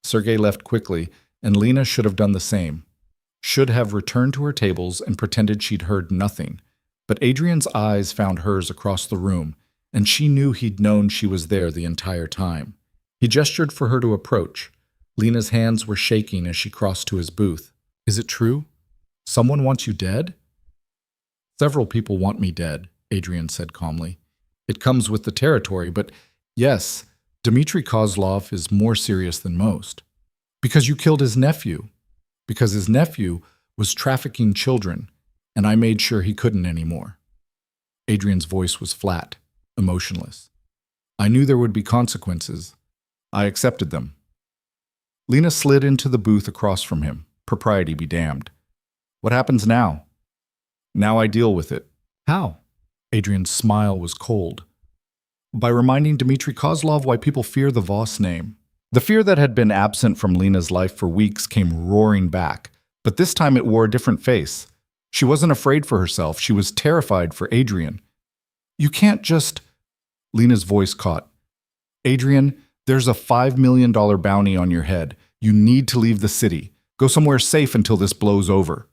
S1: Sergei left quickly, and Lena should have done the same. Should have returned to her tables and pretended she'd heard nothing. But Adrian's eyes found hers across the room, and she knew he'd known she was there the entire time. He gestured for her to approach. Lena's hands were shaking as she crossed to his booth. Is it true? Someone wants you dead? Several people want me dead, Adrian said calmly. It comes with the territory, but yes, Dmitri Kozlov is more serious than most. Because you killed his nephew. Because his nephew was trafficking children, and I made sure he couldn't anymore. Adrian's voice was flat, emotionless. I knew there would be consequences. I accepted them. Lena slid into the booth across from him. Propriety be damned. What happens now? Now I deal with it. How? Adrian's smile was cold. By reminding Dmitri Kozlov why people fear the Voss name. The fear that had been absent from Lena's life for weeks came roaring back, but this time it wore a different face. She wasn't afraid for herself. She was terrified for Adrian. You can't just... Lena's voice caught. Adrian, there's a $5 million bounty on your head. You need to leave the city. Go somewhere safe until this blows over.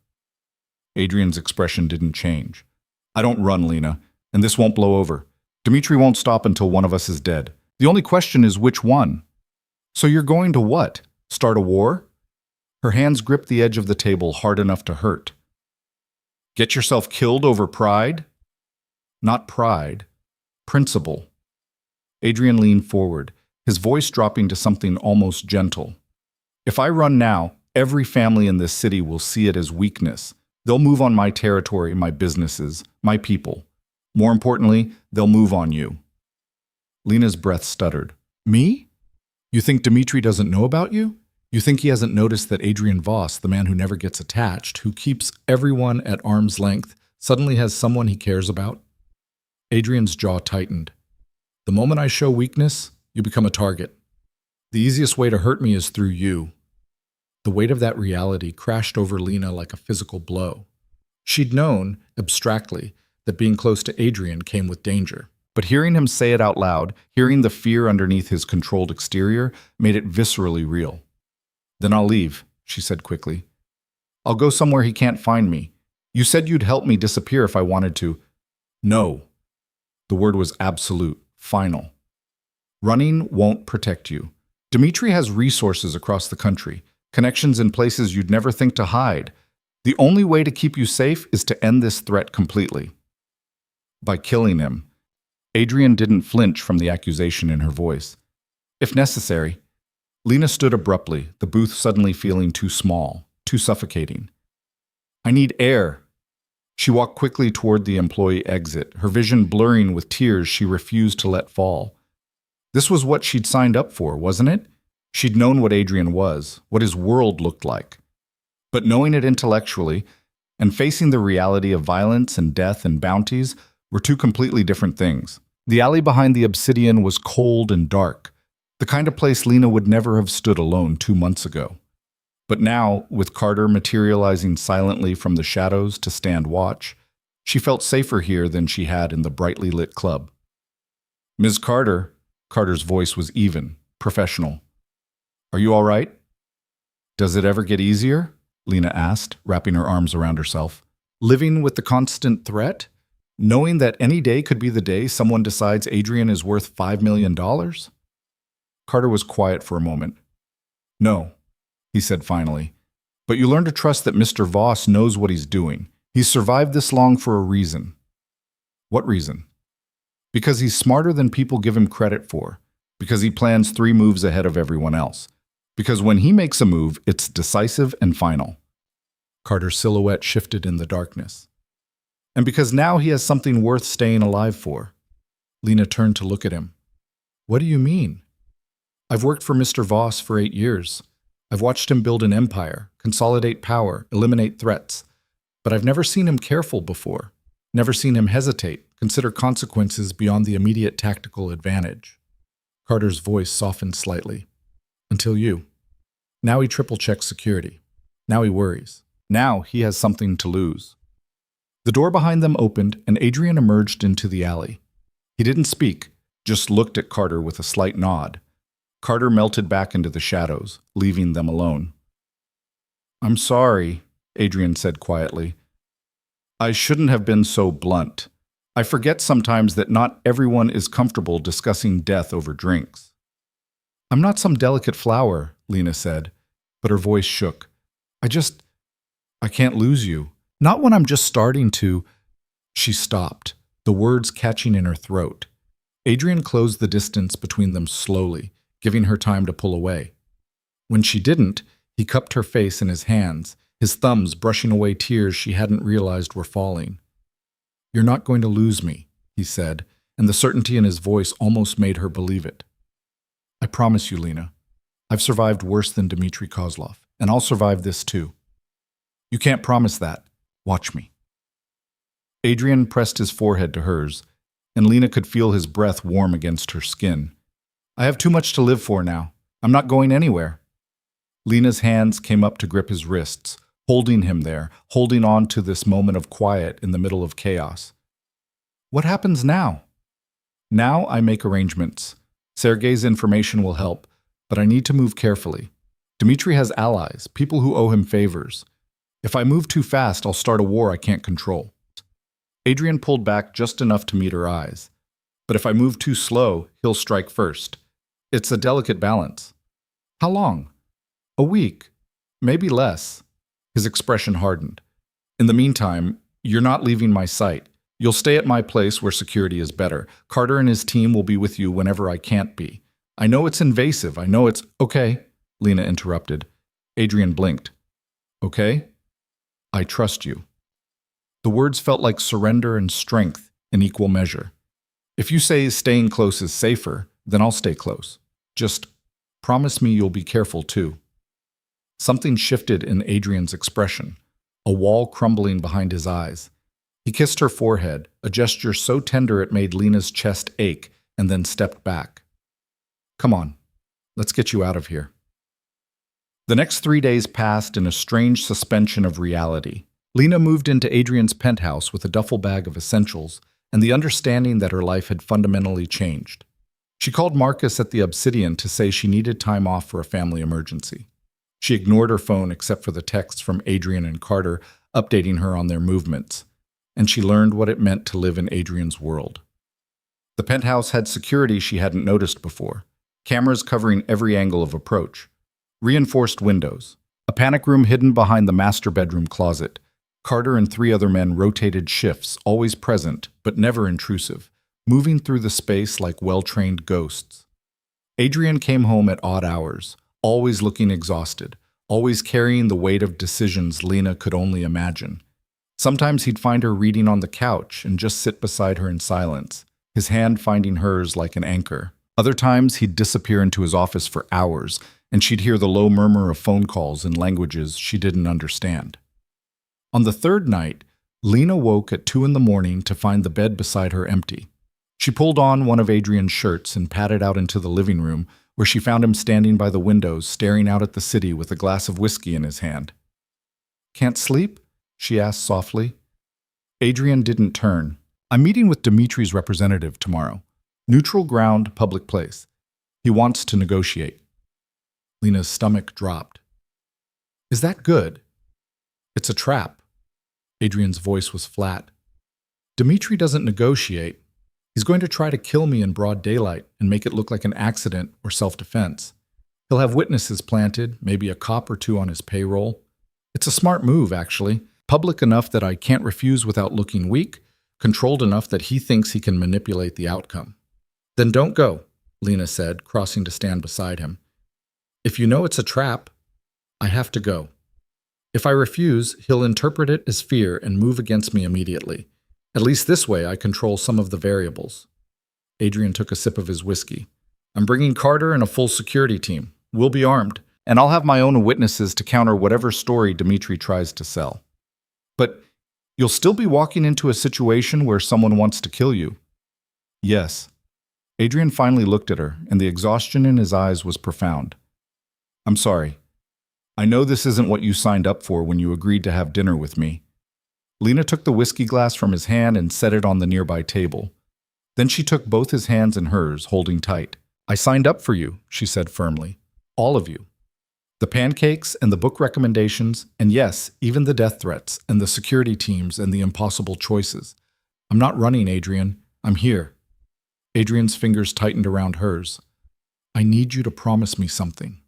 S1: Adrian's expression didn't change. I don't run, Lena, and this won't blow over. Dmitri won't stop until one of us is dead. The only question is which one. So you're going to what? Start a war? Her hands gripped the edge of the table hard enough to hurt. Get yourself killed over pride? Not pride. Principle. Adrian leaned forward, his voice dropping to something almost gentle. If I run now, every family in this city will see it as weakness. They'll move on my territory, my businesses, my people. More importantly, they'll move on you. Lena's breath stuttered. Me? You think Dmitri doesn't know about you? You think he hasn't noticed that Adrian Voss, the man who never gets attached, who keeps everyone at arm's length, Suddenly has someone he cares about? Adrian's jaw tightened. The moment I show weakness, you become a target. The easiest way to hurt me is through you. The weight of that reality crashed over Lena like a physical blow. She'd known, abstractly, that being close to Adrian came with danger. But hearing him say it out loud, hearing the fear underneath his controlled exterior, made it viscerally real. Then I'll leave, she said quickly. I'll go somewhere he can't find me. You said you'd help me disappear if I wanted to. No. The word was absolute, final. Running won't protect you. Dimitri has resources across the country, connections in places you'd never think to hide. The only way to keep you safe is to end this threat completely. By killing him. Adrian didn't flinch from the accusation in her voice. If necessary. Lena stood abruptly, the booth suddenly feeling too small, too suffocating. I need air. She walked quickly toward the employee exit, her vision blurring with tears she refused to let fall. This was what she'd signed up for, wasn't it? She'd known what Adrian was, what his world looked like. But knowing it intellectually, and facing the reality of violence and death and bounties, were two completely different things. The alley behind the obsidian was cold and dark, the kind of place Lena would never have stood alone 2 months ago. But now, with Carter materializing silently from the shadows to stand watch, she felt safer here than she had in the brightly lit club. Ms. Carter, Carter's voice was even, professional. Are you all right? Does it ever get easier? Lena asked, wrapping her arms around herself. Living with the constant threat? Knowing that any day could be the day someone decides Adrian is worth $5 million? Carter was quiet for a moment. No, he said finally. But you learn to trust that Mr. Voss knows what he's doing. He's survived this long for a reason. What reason? Because he's smarter than people give him credit for. Because he plans 3 moves ahead of everyone else. Because when he makes a move, it's decisive and final. Carter's silhouette shifted in the darkness. And because now he has something worth staying alive for. Lena turned to look at him. What do you mean? I've worked for Mr. Voss for 8 years. I've watched him build an empire, consolidate power, eliminate threats. But I've never seen him careful before. Never seen him hesitate, consider consequences beyond the immediate tactical advantage. Carter's voice softened slightly. Until you. Now he triple-checks security. Now he worries. Now he has something to lose. The door behind them opened, and Adrian emerged into the alley. He didn't speak, just looked at Carter with a slight nod. Carter melted back into the shadows, leaving them alone. I'm sorry, Adrian said quietly. I shouldn't have been so blunt. I forget sometimes that not everyone is comfortable discussing death over drinks. I'm not some delicate flower, Lena said, but her voice shook. I can't lose you. Not when I'm just starting to. She stopped, the words catching in her throat. Adrian closed the distance between them slowly, giving her time to pull away. When she didn't, he cupped her face in his hands, his thumbs brushing away tears she hadn't realized were falling. You're not going to lose me, he said, and the certainty in his voice almost made her believe it. I promise you, Lena. I've survived worse than Dmitry Kozlov, and I'll survive this too. You can't promise that. Watch me. Adrian pressed his forehead to hers, and Lena could feel his breath warm against her skin. I have too much to live for now. I'm not going anywhere. Lena's hands came up to grip his wrists, holding him there, holding on to this moment of quiet in the middle of chaos. What happens now? Now I make arrangements. Sergei's information will help, but I need to move carefully. Dmitry has allies, people who owe him favors. If I move too fast, I'll start a war I can't control. Adrian pulled back just enough to meet her eyes. But if I move too slow, he'll strike first. It's a delicate balance. How long? A week. Maybe less. His expression hardened. In the meantime, you're not leaving my sight. You'll stay at my place where security is better. Carter and his team will be with you whenever I can't be. I know it's invasive. I know it's... Okay, Lena interrupted. Adrian blinked. Okay? I trust you. The words felt like surrender and strength in equal measure. If you say staying close is safer, then I'll stay close. Just promise me you'll be careful too. Something shifted in Adrian's expression, a wall crumbling behind his eyes. He kissed her forehead, a gesture so tender it made Lena's chest ache, and then stepped back. Come on, let's get you out of here. The next 3 days passed in a strange suspension of reality. Lena moved into Adrian's penthouse with a duffel bag of essentials and the understanding that her life had fundamentally changed. She called Marcus at the Obsidian to say she needed time off for a family emergency. She ignored her phone except for the texts from Adrian and Carter updating her on their movements, and she learned what it meant to live in Adrian's world. The penthouse had security she hadn't noticed before, cameras covering every angle of approach, reinforced windows, a panic room hidden behind the master bedroom closet. Carter and 3 other men rotated shifts, always present, but never intrusive, moving through the space like well-trained ghosts. Adrian came home at odd hours, always looking exhausted, always carrying the weight of decisions Lena could only imagine. Sometimes he'd find her reading on the couch and just sit beside her in silence, his hand finding hers like an anchor. Other times he'd disappear into his office for hours, and she'd hear the low murmur of phone calls in languages she didn't understand. On the 3rd night, Lena woke at 2 a.m. to find the bed beside her empty. She pulled on one of Adrian's shirts and padded out into the living room, where she found him standing by the windows, staring out at the city with a glass of whiskey in his hand. "Can't sleep?" she asked softly. Adrian didn't turn. "I'm meeting with Dimitri's representative tomorrow. Neutral ground, public place. He wants to negotiate." Lena's stomach dropped. "Is that good?" "It's a trap." Adrian's voice was flat. "Dimitri doesn't negotiate. He's going to try to kill me in broad daylight and make it look like an accident or self-defense. He'll have witnesses planted, maybe a cop or 2 on his payroll. It's a smart move, actually. Public enough that I can't refuse without looking weak, controlled enough that he thinks he can manipulate the outcome." "Then don't go," Lena said, crossing to stand beside him. "If you know it's a trap, I have to go. If I refuse, he'll interpret it as fear and move against me immediately. At least this way I control some of the variables." Adrian took a sip of his whiskey. "I'm bringing Carter and a full security team. We'll be armed, and I'll have my own witnesses to counter whatever story Dimitri tries to sell." "But you'll still be walking into a situation where someone wants to kill you." "Yes." Adrian finally looked at her, and the exhaustion in his eyes was profound. "I'm sorry. I know this isn't what you signed up for when you agreed to have dinner with me." Lena took the whiskey glass from his hand and set it on the nearby table. Then she took both his hands in hers, holding tight. "I signed up for you," she said firmly. "All of you. The pancakes and the book recommendations, and yes, even the death threats and the security teams and the impossible choices. I'm not running, Adrian. I'm here." Adrian's fingers tightened around hers. "I need you to promise me something."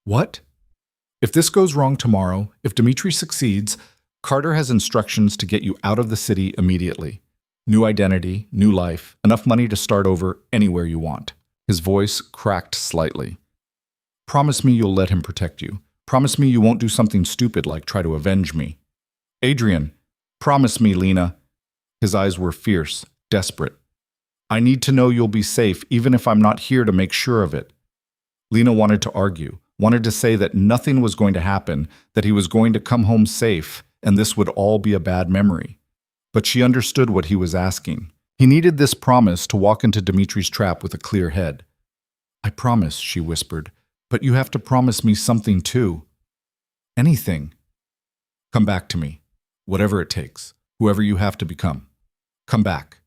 S1: "What?" "If this goes wrong tomorrow, if Dimitri succeeds, Carter has instructions to get you out of the city immediately. New identity, new life, enough money to start over anywhere you want." His voice cracked slightly. "Promise me you'll let him protect you. Promise me you won't do something stupid like try to avenge me." "Adrian, promise me, Lena." His eyes were fierce, desperate. "I need to know you'll be safe even if I'm not here to make sure of it." Lena wanted to argue, wanted to say that nothing was going to happen, that he was going to come home safe, and this would all be a bad memory. But she understood what he was asking. He needed this promise to walk into Dimitri's trap with a clear head. "I promise," she whispered, "but you have to promise me something too." "Anything." "Come back to me. Whatever it takes. Whoever you have to become. Come back."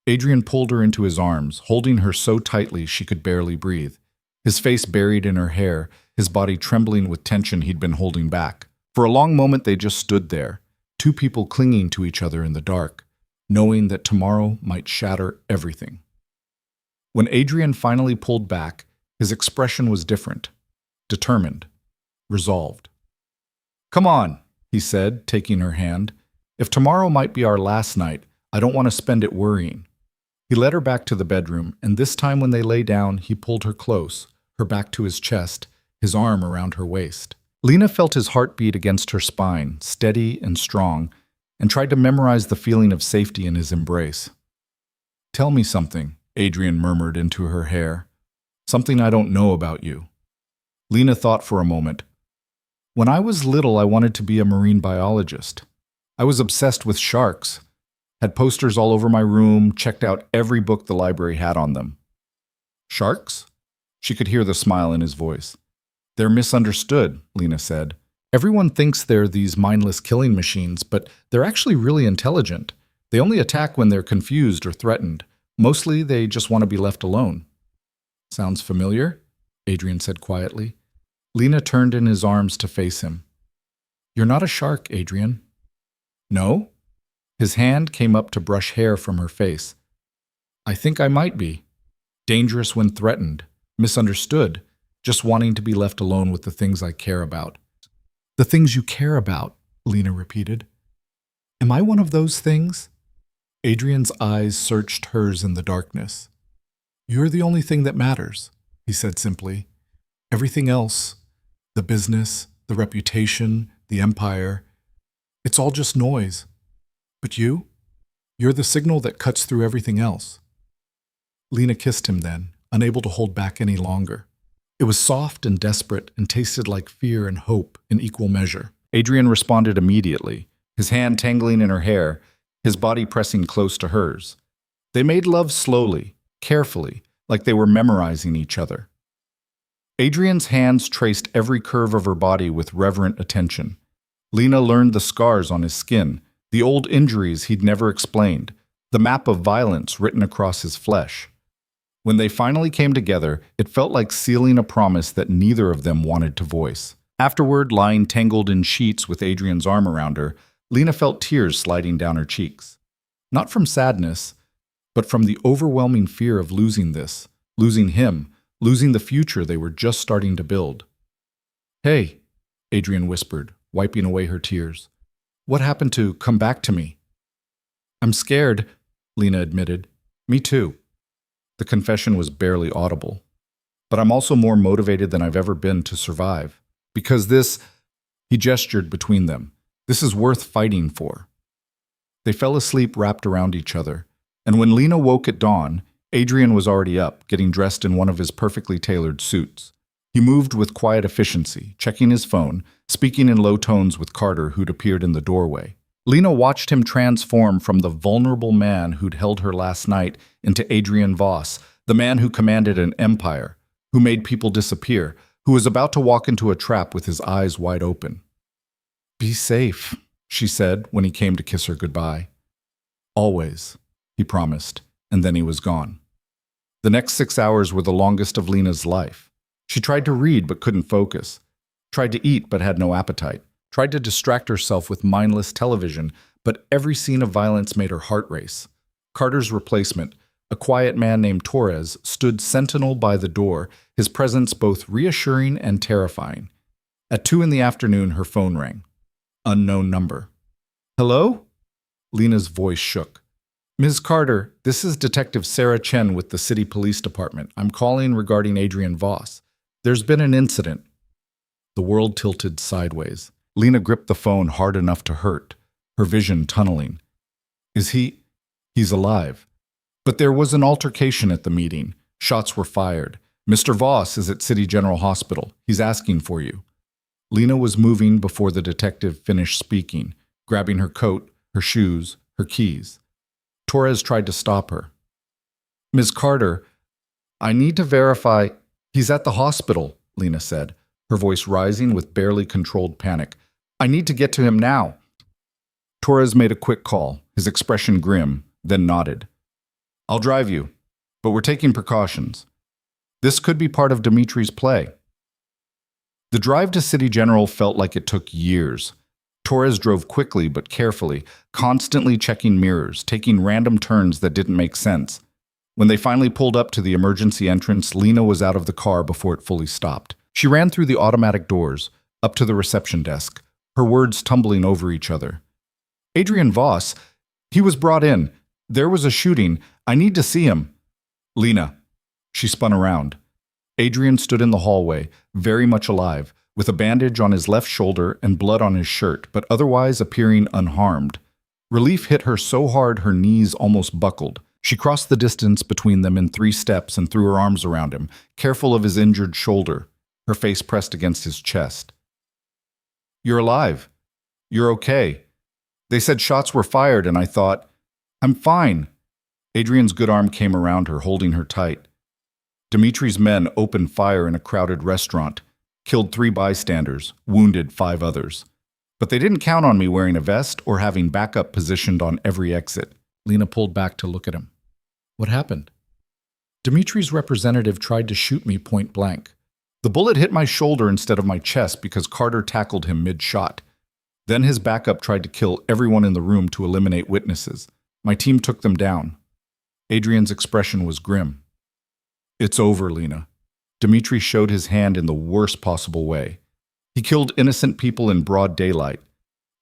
S1: Adrian pulled her into his arms, holding her so tightly she could barely breathe. His face buried in her hair, his body trembling with tension he'd been holding back. For a long moment they just stood there, 2 people clinging to each other in the dark, knowing that tomorrow might shatter everything. When Adrian finally pulled back, his expression was different, determined, resolved. "Come on," he said, taking her hand. "If tomorrow might be our last night, I don't want to spend it worrying." He led her back to the bedroom, and this time when they lay down, he pulled her close, her back to his chest, his arm around her waist. Lena felt his heart beat against her spine, steady and strong, and tried to memorize the feeling of safety in his embrace. "Tell me something," Adrian murmured into her hair. "Something I don't know about you." Lena thought for a moment. "When I was little, I wanted to be a marine biologist. I was obsessed with sharks. Had posters all over my room, checked out every book the library had on them. Sharks? She could hear the smile in his voice. They're misunderstood, Lena said. Everyone thinks they're these mindless killing machines, but they're actually really intelligent. They only attack when they're confused or threatened. Mostly, they just want to be left alone. Sounds familiar? Adrian said quietly. Lena turned in his arms to face him. You're not a shark, Adrian. No? His hand came up to brush hair from her face. I think I might be. Dangerous when threatened, misunderstood, just wanting to be left alone with the things I care about. The things you care about, Lena repeated. Am I one of those things? Adrian's eyes searched hers in the darkness. You're the only thing that matters, he said simply. Everything else, the business, the reputation, the empire, it's all just noise. But you're the signal that cuts through everything else. Lena kissed him then, unable to hold back any longer. It was soft and desperate and tasted like fear and hope in equal measure. Adrian responded immediately, his hand tangling in her hair, his body pressing close to hers. They made love slowly, carefully, like they were memorizing each other. Adrian's hands traced every curve of her body with reverent attention. Lena learned the scars on his skin, the old injuries he'd never explained, the map of violence written across his flesh. When they finally came together, it felt like sealing a promise that neither of them wanted to voice. Afterward, lying tangled in sheets with Adrian's arm around her, Lena felt tears sliding down her cheeks. Not from sadness, but from the overwhelming fear of losing this, losing him, losing the future they were just starting to build. Hey, Adrian whispered, wiping away her tears. What happened to come back to me? I'm scared, Lena admitted. Me too. The confession was barely audible. But I'm also more motivated than I've ever been to survive. Because this, he gestured between them, this is worth fighting for. They fell asleep wrapped around each other, and when Lena woke at dawn, Adrian was already up, getting dressed in one of his perfectly tailored suits. He moved with quiet efficiency, checking his phone, speaking in low tones with Carter, who'd appeared in the doorway. Lena watched him transform from the vulnerable man who'd held her last night into Adrian Voss, the man who commanded an empire, who made people disappear, who was about to walk into a trap with his eyes wide open. Be safe, she said when he came to kiss her goodbye. Always, he promised, and then he was gone. The next 6 hours were the longest of Lena's life. She tried to read but couldn't focus, tried to eat but had no appetite, tried to distract herself with mindless television, but every scene of violence made her heart race. Carter's replacement, a quiet man named Torres, stood sentinel by the door, his presence both reassuring and terrifying. At 2 p.m, her phone rang. Unknown number. Hello? Lena's voice shook. Ms. Carter, this is Detective Sarah Chen with the City Police Department. I'm calling regarding Adrian Voss. There's been an incident. The world tilted sideways. Lena gripped the phone hard enough to hurt, her vision tunneling. Is he? He's alive. But there was an altercation at the meeting. Shots were fired. Mr. Voss is at City General Hospital. He's asking for you. Lena was moving before the detective finished speaking, grabbing her coat, her shoes, her keys. Torres tried to stop her. Ms. Carter, I need to verify. He's at the hospital, Lena said, her voice rising with barely controlled panic. I need to get to him now. Torres made a quick call, his expression grim, then nodded. I'll drive you, but we're taking precautions. This could be part of Dimitri's play. The drive to City General felt like it took years. Torres drove quickly but carefully, constantly checking mirrors, taking random turns that didn't make sense. When they finally pulled up to the emergency entrance, Lena was out of the car before it fully stopped. She ran through the automatic doors, up to the reception desk, her words tumbling over each other. Adrian Voss, he was brought in. There was a shooting. I need to see him. Lena. She spun around. Adrian stood in the hallway, very much alive, with a bandage on his left shoulder and blood on his shirt, but otherwise appearing unharmed. Relief hit her so hard her knees almost buckled. She crossed the distance between them in 3 steps and threw her arms around him, careful of his injured shoulder, her face pressed against his chest. You're alive. You're okay. They said shots were fired, and I thought, I'm fine. Adrian's good arm came around her, holding her tight. Dimitri's men opened fire in a crowded restaurant, killed 3 bystanders, wounded 5 others. But they didn't count on me wearing a vest or having backup positioned on every exit. Lena pulled back to look at him. What happened? Dimitri's representative tried to shoot me point blank. The bullet hit my shoulder instead of my chest because Carter tackled him mid-shot. Then his backup tried to kill everyone in the room to eliminate witnesses. My team took them down. Adrian's expression was grim. It's over, Lena. Dimitri showed his hand in the worst possible way. He killed innocent people in broad daylight.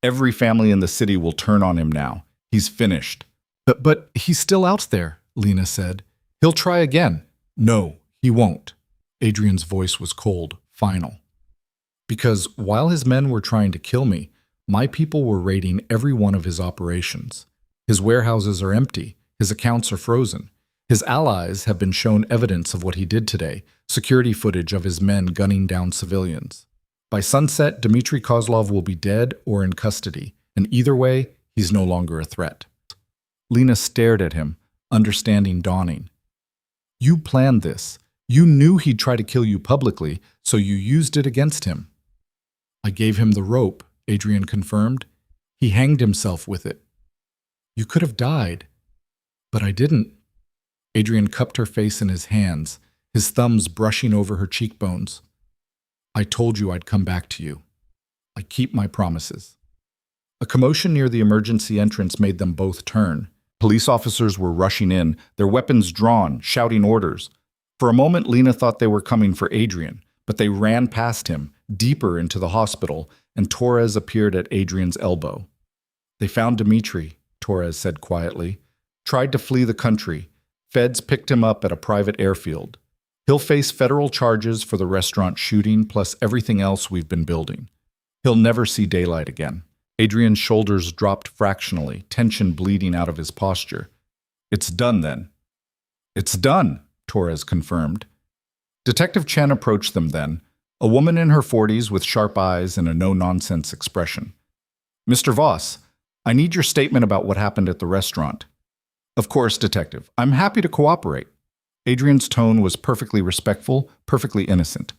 S1: Every family in the city will turn on him now. He's finished. But he's still out there, Lena said. He'll try again. No, he won't. Adrian's voice was cold, final. Because while his men were trying to kill me, my people were raiding every one of his operations. His warehouses are empty. His accounts are frozen. His allies have been shown evidence of what he did today, security footage of his men gunning down civilians. By sunset, Dmitry Kozlov will be dead or in custody, and either way, he's no longer a threat. Lena stared at him, understanding dawning. You planned this. You knew he'd try to kill you publicly, so you used it against him. I gave him the rope, Adrian confirmed. He hanged himself with it. You could have died, but I didn't. Adrian cupped her face in his hands, his thumbs brushing over her cheekbones. I told you I'd come back to you. I keep my promises. A commotion near the emergency entrance made them both turn. Police officers were rushing in, their weapons drawn, shouting orders. For a moment, Lena thought they were coming for Adrian, but they ran past him, deeper into the hospital, and Torres appeared at Adrian's elbow. They found Dmitri, Torres said quietly. Tried to flee the country. Feds picked him up at a private airfield. He'll face federal charges for the restaurant shooting plus everything else we've been building. He'll never see daylight again. Adrian's shoulders dropped fractionally, tension bleeding out of his posture. It's done then. It's done, Torres confirmed. Detective Chen approached them then, a woman in her 40s with sharp eyes and a no-nonsense expression. Mr. Voss, I need your statement about what happened at the restaurant. Of course, Detective. I'm happy to cooperate. Adrian's tone was perfectly respectful, perfectly innocent.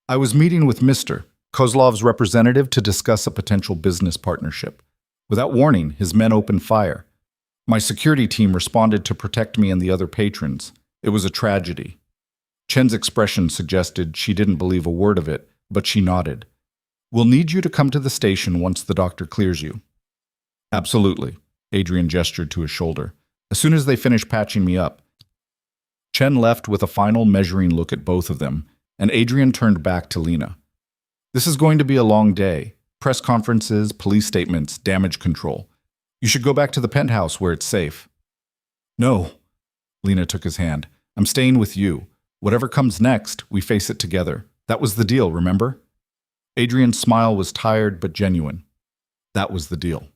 S1: I was meeting with Mr. Kozlov's representative to discuss a potential business partnership. Without warning, his men opened fire. My security team responded to protect me and the other patrons. It was a tragedy. Chen's expression suggested she didn't believe a word of it, but she nodded. We'll need you to come to the station once the doctor clears you. Absolutely, Adrian gestured to his shoulder. As soon as they finish patching me up. Chen left with a final measuring look at both of them, and Adrian turned back to Lena. This is going to be a long day. Press conferences, police statements, damage control. You should go back to the penthouse where it's safe. No. Lena took his hand. I'm staying with you. Whatever comes next, we face it together. That was the deal, remember? Adrian's smile was tired but genuine. That was the deal.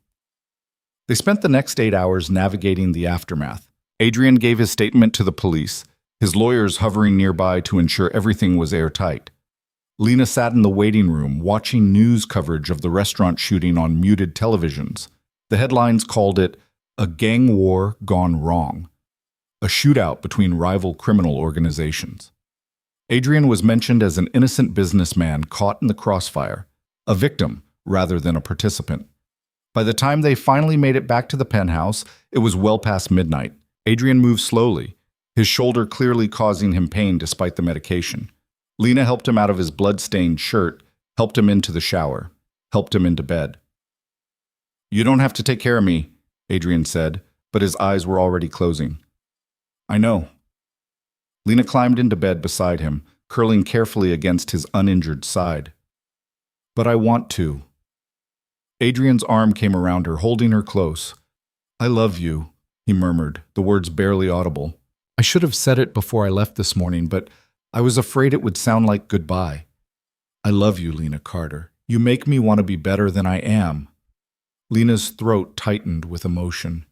S1: They spent the next 8 hours navigating the aftermath. Adrian gave his statement to the police, his lawyers hovering nearby to ensure everything was airtight. Lena sat in the waiting room, watching news coverage of the restaurant shooting on muted televisions. The headlines called it a gang war gone wrong, a shootout between rival criminal organizations. Adrian was mentioned as an innocent businessman caught in the crossfire, a victim rather than a participant. By the time they finally made it back to the penthouse, it was well past midnight. Adrian moved slowly, his shoulder clearly causing him pain despite the medication. Lena helped him out of his blood-stained shirt, helped him into the shower, helped him into bed. You don't have to take care of me, Adrian said, but his eyes were already closing. I know. Lena climbed into bed beside him, curling carefully against his uninjured side. But I want to. Adrian's arm came around her, holding her close. I love you, he murmured, the words barely audible. I should have said it before I left this morning, but I was afraid it would sound like goodbye. I love you, Lena Carter. You make me want to be better than I am. Lena's throat tightened with emotion.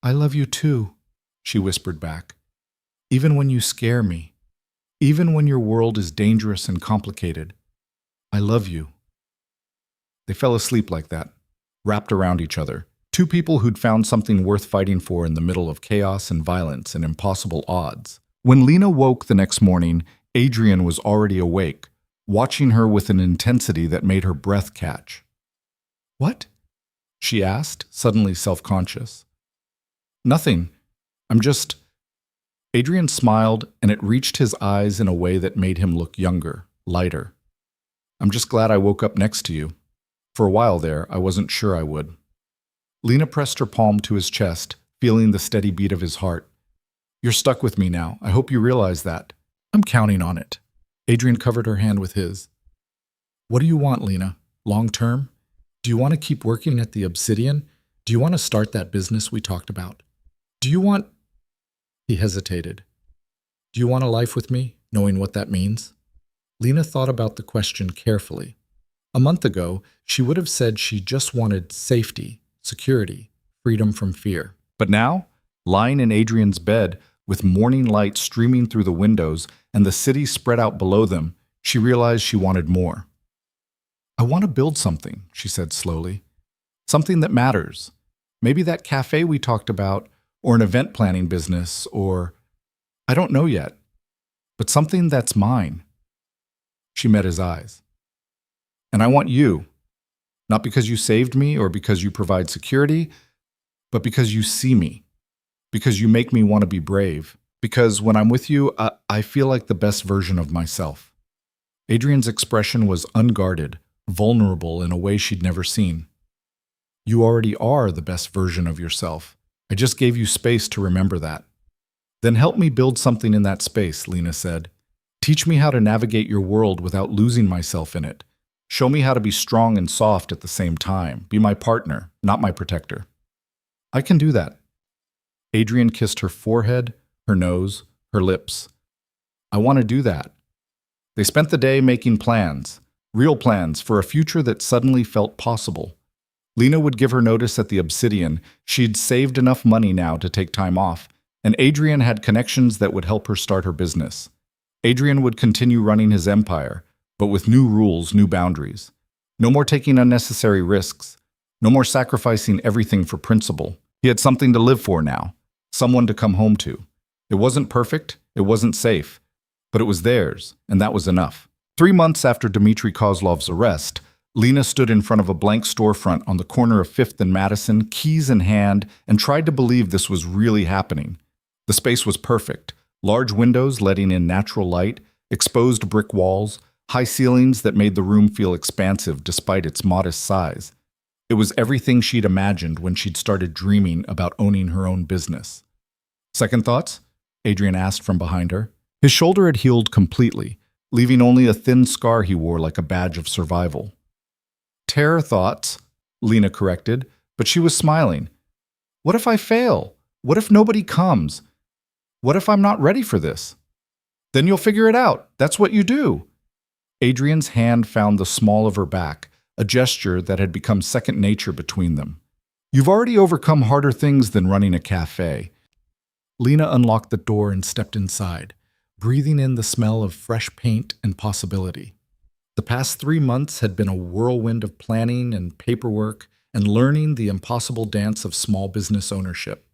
S1: I love you too, she whispered back. Even when you scare me, even when your world is dangerous and complicated, I love you. They fell asleep like that, wrapped around each other, Two people who'd found something worth fighting for in the middle of chaos and violence and impossible odds. When Lena woke the next morning, Adrian was already awake, watching her with an intensity that made her breath catch. "What?" she asked, suddenly self-conscious. "Nothing. I'm just—" Adrian smiled, and it reached his eyes in a way that made him look younger, lighter. "I'm just glad I woke up next to you. For a while there, I wasn't sure I would." Lena pressed her palm to his chest, feeling the steady beat of his heart. "You're stuck with me now. I hope you realize that." "I'm counting on it." Adrian covered her hand with his. "What do you want, Lena? Long term? Do you want to keep working at the Obsidian? Do you want to start that business we talked about? Do you want—" He hesitated. "Do you want a life with me, knowing what that means?" Lena thought about the question carefully. A month ago, she would have said she just wanted safety, security, freedom from fear. But now, lying in Adrian's bed, with morning light streaming through the windows and the city spread out below them, she realized she wanted more. "I want to build something," she said slowly. "Something that matters. Maybe that cafe we talked about, or an event planning business, or— I don't know yet. But something that's mine." She met his eyes. "And I want you. Not because you saved me or because you provide security, but because you see me. Because you make me want to be brave. Because when I'm with you, I feel like the best version of myself." Adrian's expression was unguarded, vulnerable in a way she'd never seen. "You already are the best version of yourself. I just gave you space to remember that." "Then help me build something in that space," Lena said. "Teach me how to navigate your world without losing myself in it. Show me how to be strong and soft at the same time. Be my partner, not my protector." "I can do that." Adrian kissed her forehead, her nose, her lips. "I want to do that." They spent the day making plans, real plans for a future that suddenly felt possible. Lena would give her notice at the Obsidian. She'd saved enough money now to take time off, and Adrian had connections that would help her start her business. Adrian would continue running his empire, but with new rules, new boundaries. No more taking unnecessary risks. No more sacrificing everything for principle. He had something to live for now, someone to come home to. It wasn't perfect, it wasn't safe, but it was theirs, and that was enough. 3 months after Dmitry Kozlov's arrest, Lena stood in front of a blank storefront on the corner of 5th and Madison, keys in hand, and tried to believe this was really happening. The space was perfect. Large windows letting in natural light, exposed brick walls, high ceilings that made the room feel expansive despite its modest size. It was everything she'd imagined when she'd started dreaming about owning her own business. "Second thoughts?" Adrian asked from behind her. His shoulder had healed completely, leaving only a thin scar he wore like a badge of survival. "Terror thoughts," Lena corrected, but she was smiling. "What if I fail? What if nobody comes? What if I'm not ready for this?" "Then you'll figure it out. That's what you do." Adrian's hand found the small of her back, a gesture that had become second nature between them. "You've already overcome harder things than running a cafe." Lena unlocked the door and stepped inside, breathing in the smell of fresh paint and possibility. The past 3 months had been a whirlwind of planning and paperwork and learning the impossible dance of small business ownership.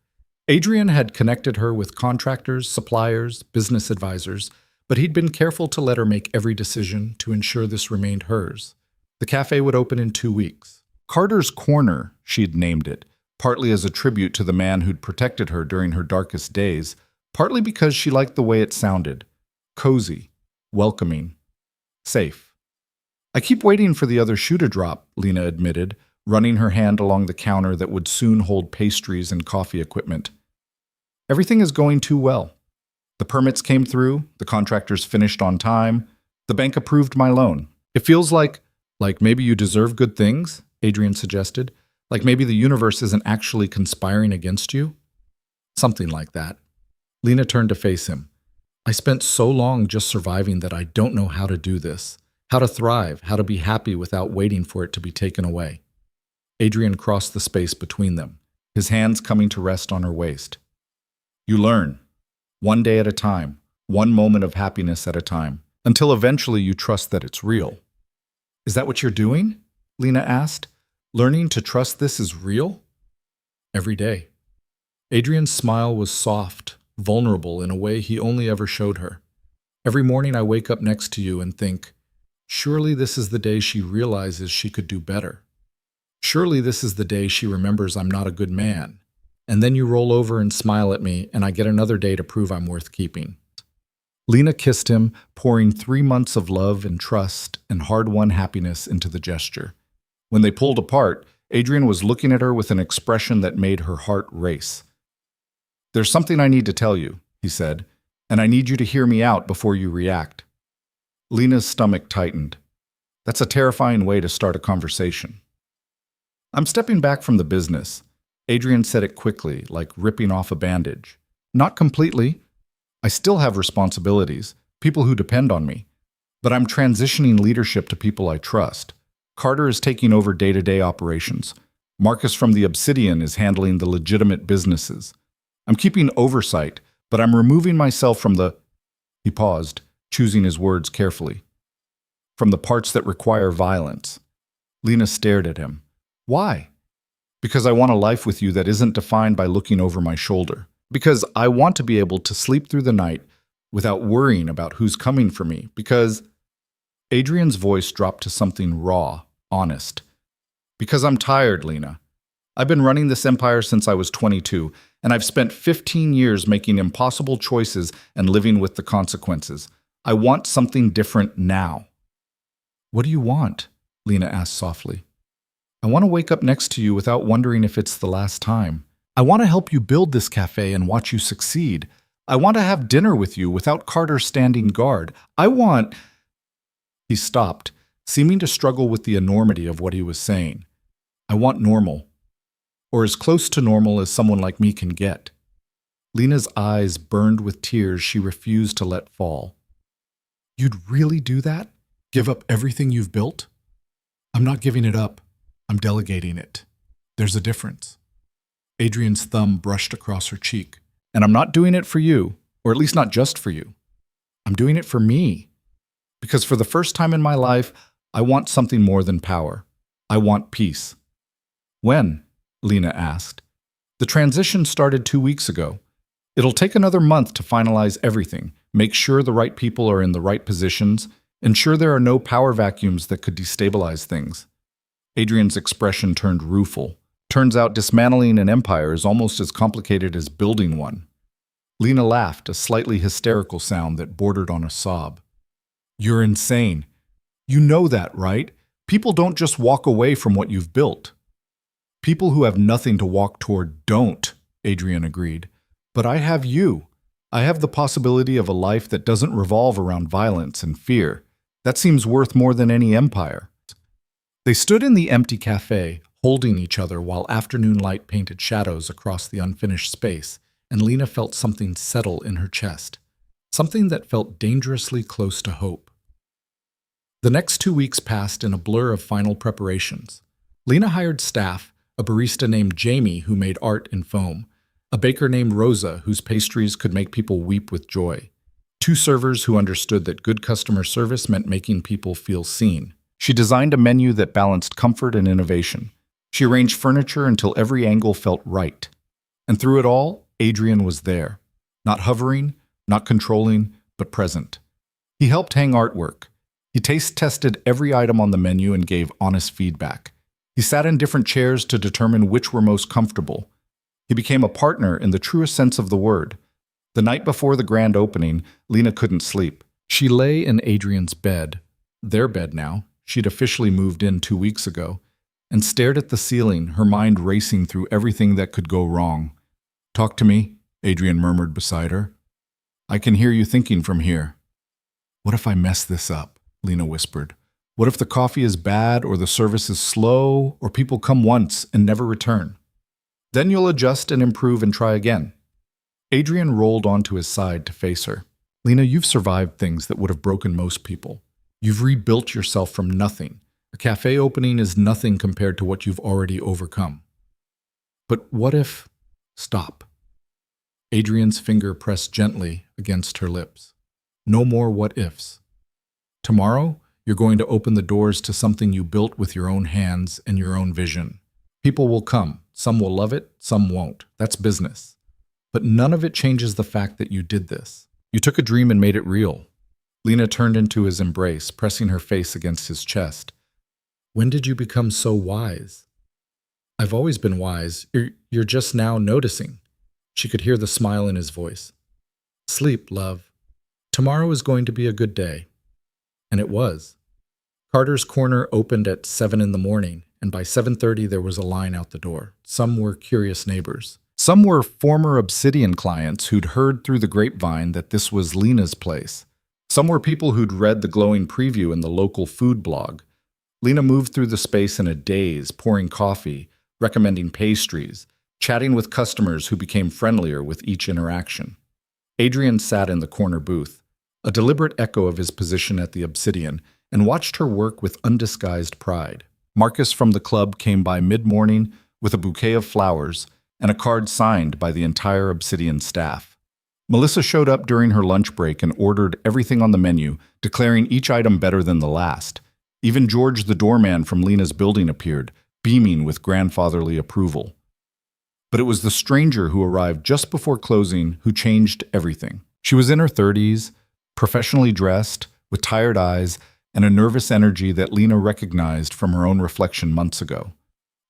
S1: Adrian had connected her with contractors, suppliers, business advisors, but he'd been careful to let her make every decision to ensure this remained hers. The cafe would open in 2 weeks. Carter's Corner, she'd named it, partly as a tribute to the man who'd protected her during her darkest days, partly because she liked the way it sounded. Cozy, welcoming, safe. "I keep waiting for the other shoe to drop," Lena admitted, running her hand along the counter that would soon hold pastries and coffee equipment. "Everything is going too well. The permits came through, the contractors finished on time, the bank approved my loan. It feels like maybe you deserve good things," Adrian suggested. "Like maybe the universe isn't actually conspiring against you?" "Something like that." Lena turned to face him. "I spent so long just surviving that I don't know how to do this. How to thrive, how to be happy without waiting for it to be taken away." Adrian crossed the space between them, his hands coming to rest on her waist. "You learn, one day at a time, one moment of happiness at a time, until eventually you trust that it's real." "Is that what you're doing?" Lena asked. "Learning to trust this is real?" every day. Adrian's smile was soft, vulnerable in a way he only ever showed her. Every morning I wake up next to you and think, surely this is the day she realizes she could do better. Surely this is the day she remembers I'm not a good man. And then you roll over and smile at me, and I get another day to prove I'm worth keeping. Lena kissed him, pouring 3 months of love and trust and hard-won happiness into the gesture. When they pulled apart, Adrian was looking at her with an expression that made her heart race. "There's something I need to tell you," he said, "and I need you to hear me out before you react." Lena's stomach tightened. That's a terrifying way to start a conversation. "I'm stepping back from the business." Adrian said it quickly, like ripping off a bandage. "Not completely. I still have responsibilities, people who depend on me. But I'm transitioning leadership to people I trust. Carter is taking over day-to-day operations. Marcus from the Obsidian is handling the legitimate businesses. I'm keeping oversight, but I'm removing myself from the—" He paused, choosing his words carefully. "From the parts that require violence." Lena stared at him. "Why?" "Because I want a life with you that isn't defined by looking over my shoulder. Because I want to be able to sleep through the night without worrying about who's coming for me. Because—" Adrian's voice dropped to something raw, honest. "Because I'm tired, Lena. I've been running this empire since I was 22, and I've spent 15 years making impossible choices and living with the consequences. I want something different now." "What do you want?" Lena asked softly. "I want to wake up next to you without wondering if it's the last time. I want to help you build this cafe and watch you succeed. I want to have dinner with you without Carter standing guard. I want—" He stopped, seeming to struggle with the enormity of what he was saying. "I want normal. Or as close to normal as someone like me can get." Lena's eyes burned with tears she refused to let fall. "You'd really do that? Give up everything you've built?" "I'm not giving it up. I'm delegating it. There's a difference." Adrian's thumb brushed across her cheek. "And I'm not doing it for you, or at least not just for you. I'm doing it for me. Because for the first time in my life, I want something more than power. I want peace." "When?" Lena asked. "The transition started 2 weeks ago. It'll take another month to finalize everything, make sure the right people are in the right positions, ensure there are no power vacuums that could destabilize things." Adrian's expression turned rueful. Turns out dismantling an empire is almost as complicated as building one. Lena laughed, a slightly hysterical sound that bordered on a sob. "You're insane. You know that, right? People don't just walk away from what you've built." "People who have nothing to walk toward don't," Adrian agreed. "But I have you. I have the possibility of a life that doesn't revolve around violence and fear. That seems worth more than any empire." They stood in the empty cafe, holding each other while afternoon light painted shadows across the unfinished space, and Lena felt something settle in her chest. Something that felt dangerously close to hope. The next 2 weeks passed in a blur of final preparations. Lena hired staff, a barista named Jamie who made art in foam, a baker named Rosa whose pastries could make people weep with joy, 2 servers who understood that good customer service meant making people feel seen. She designed a menu that balanced comfort and innovation. She arranged furniture until every angle felt right. And through it all, Adrian was there. Not hovering, not controlling, but present. He helped hang artwork. He taste-tested every item on the menu and gave honest feedback. He sat in different chairs to determine which were most comfortable. He became a partner in the truest sense of the word. The night before the grand opening, Lena couldn't sleep. She lay in Adrian's bed, their bed now, she'd officially moved in 2 weeks ago, and stared at the ceiling, her mind racing through everything that could go wrong. "Talk to me," Adrian murmured beside her. "I can hear you thinking from here." "What if I mess this up?" Lena whispered. "What if the coffee is bad, or the service is slow, or people come once and never return? Then you'll adjust and improve and try again." Adrian rolled onto his side to face her. "Lena, you've survived things that would have broken most people. You've rebuilt yourself from nothing. A cafe opening is nothing compared to what you've already overcome. But what if—" "Stop." Adrian's finger pressed gently against her lips. "No more what-ifs. Tomorrow, you're going to open the doors to something you built with your own hands and your own vision. People will come, Some will love it, some won't. That's business. But none of it changes the fact that you did this. You took a dream and made it real. Lena turned into his embrace, pressing her face against his chest. When did you become so wise? I've always been wise. You're just now noticing. She could hear the smile in his voice. Sleep, love. Tomorrow is going to be a good day. And it was. Carter's Corner opened at 7 in the morning, and by 7:30 there was a line out the door. Some were curious neighbors. Some were former Obsidian clients who'd heard through the grapevine that this was Lena's place. Some were people who'd read the glowing preview in the local food blog. Lena moved through the space in a daze, pouring coffee, recommending pastries, chatting with customers who became friendlier with each interaction. Adrian sat in the corner booth, a deliberate echo of his position at the Obsidian, and watched her work with undisguised pride. Marcus from the club came by mid-morning with a bouquet of flowers and a card signed by the entire Obsidian staff. Melissa showed up during her lunch break and ordered everything on the menu, declaring each item better than the last. Even George the doorman from Lena's building appeared, beaming with grandfatherly approval. But it was the stranger who arrived just before closing who changed everything. She was in her 30s, professionally dressed, with tired eyes, and a nervous energy that Lena recognized from her own reflection months ago.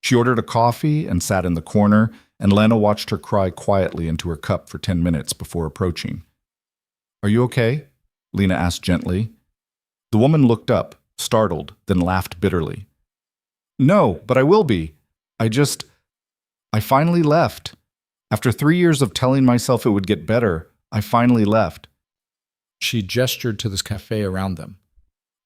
S1: She ordered a coffee and sat in the corner, and Lena watched her cry quietly into her cup for 10 minutes before approaching. Are you okay? Lena asked gently. The woman looked up, startled, then laughed bitterly. No, but I will be. I finally left. After 3 years of telling myself it would get better, I finally left. She gestured to this cafe around them.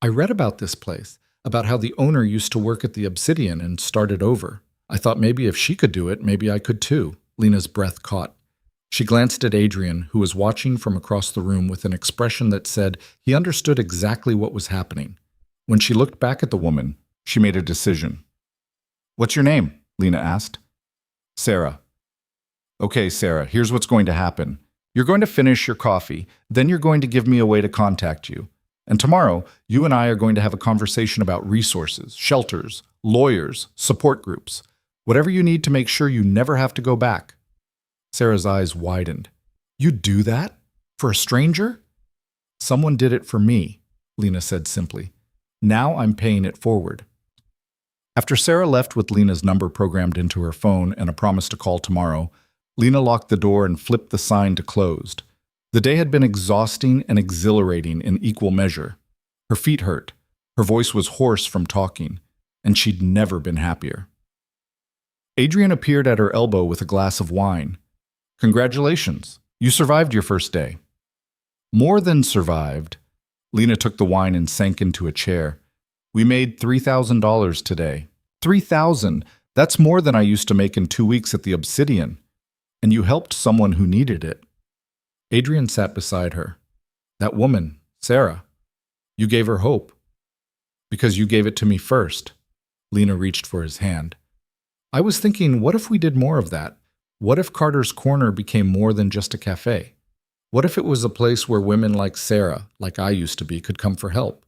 S1: I read about this place, about how the owner used to work at the Obsidian and started over. I thought maybe if she could do it, maybe I could too. Lena's breath caught. She glanced at Adrian, who was watching from across the room with an expression that said he understood exactly what was happening. When she looked back at the woman, she made a decision. What's your name? Lena asked. Sarah. Okay, Sarah, here's what's going to happen. You're going to finish your coffee, then you're going to give me a way to contact you. And tomorrow, you and I are going to have a conversation about resources, shelters, lawyers, support groups, whatever you need to make sure you never have to go back. Sarah's eyes widened. You'd do that? For a stranger? Someone did it for me, Lena said simply. Now I'm paying it forward. After Sarah left with Lena's number programmed into her phone and a promise to call tomorrow, Lena locked the door and flipped the sign to closed. The day had been exhausting and exhilarating in equal measure. Her feet hurt, her voice was hoarse from talking, and she'd never been happier. Adrian appeared at her elbow with a glass of wine. Congratulations, you survived your first day. More than survived. Lena took the wine and sank into a chair. We made $3,000 today. $3,000! That's more than I used to make in 2 weeks at the Obsidian. And you helped someone who needed it. Adrian sat beside her. That woman, Sarah. You gave her hope. Because you gave it to me first. Lena reached for his hand. I was thinking, what if we did more of that? What if Carter's Corner became more than just a cafe? What if it was a place where women like Sarah, like I used to be, could come for help?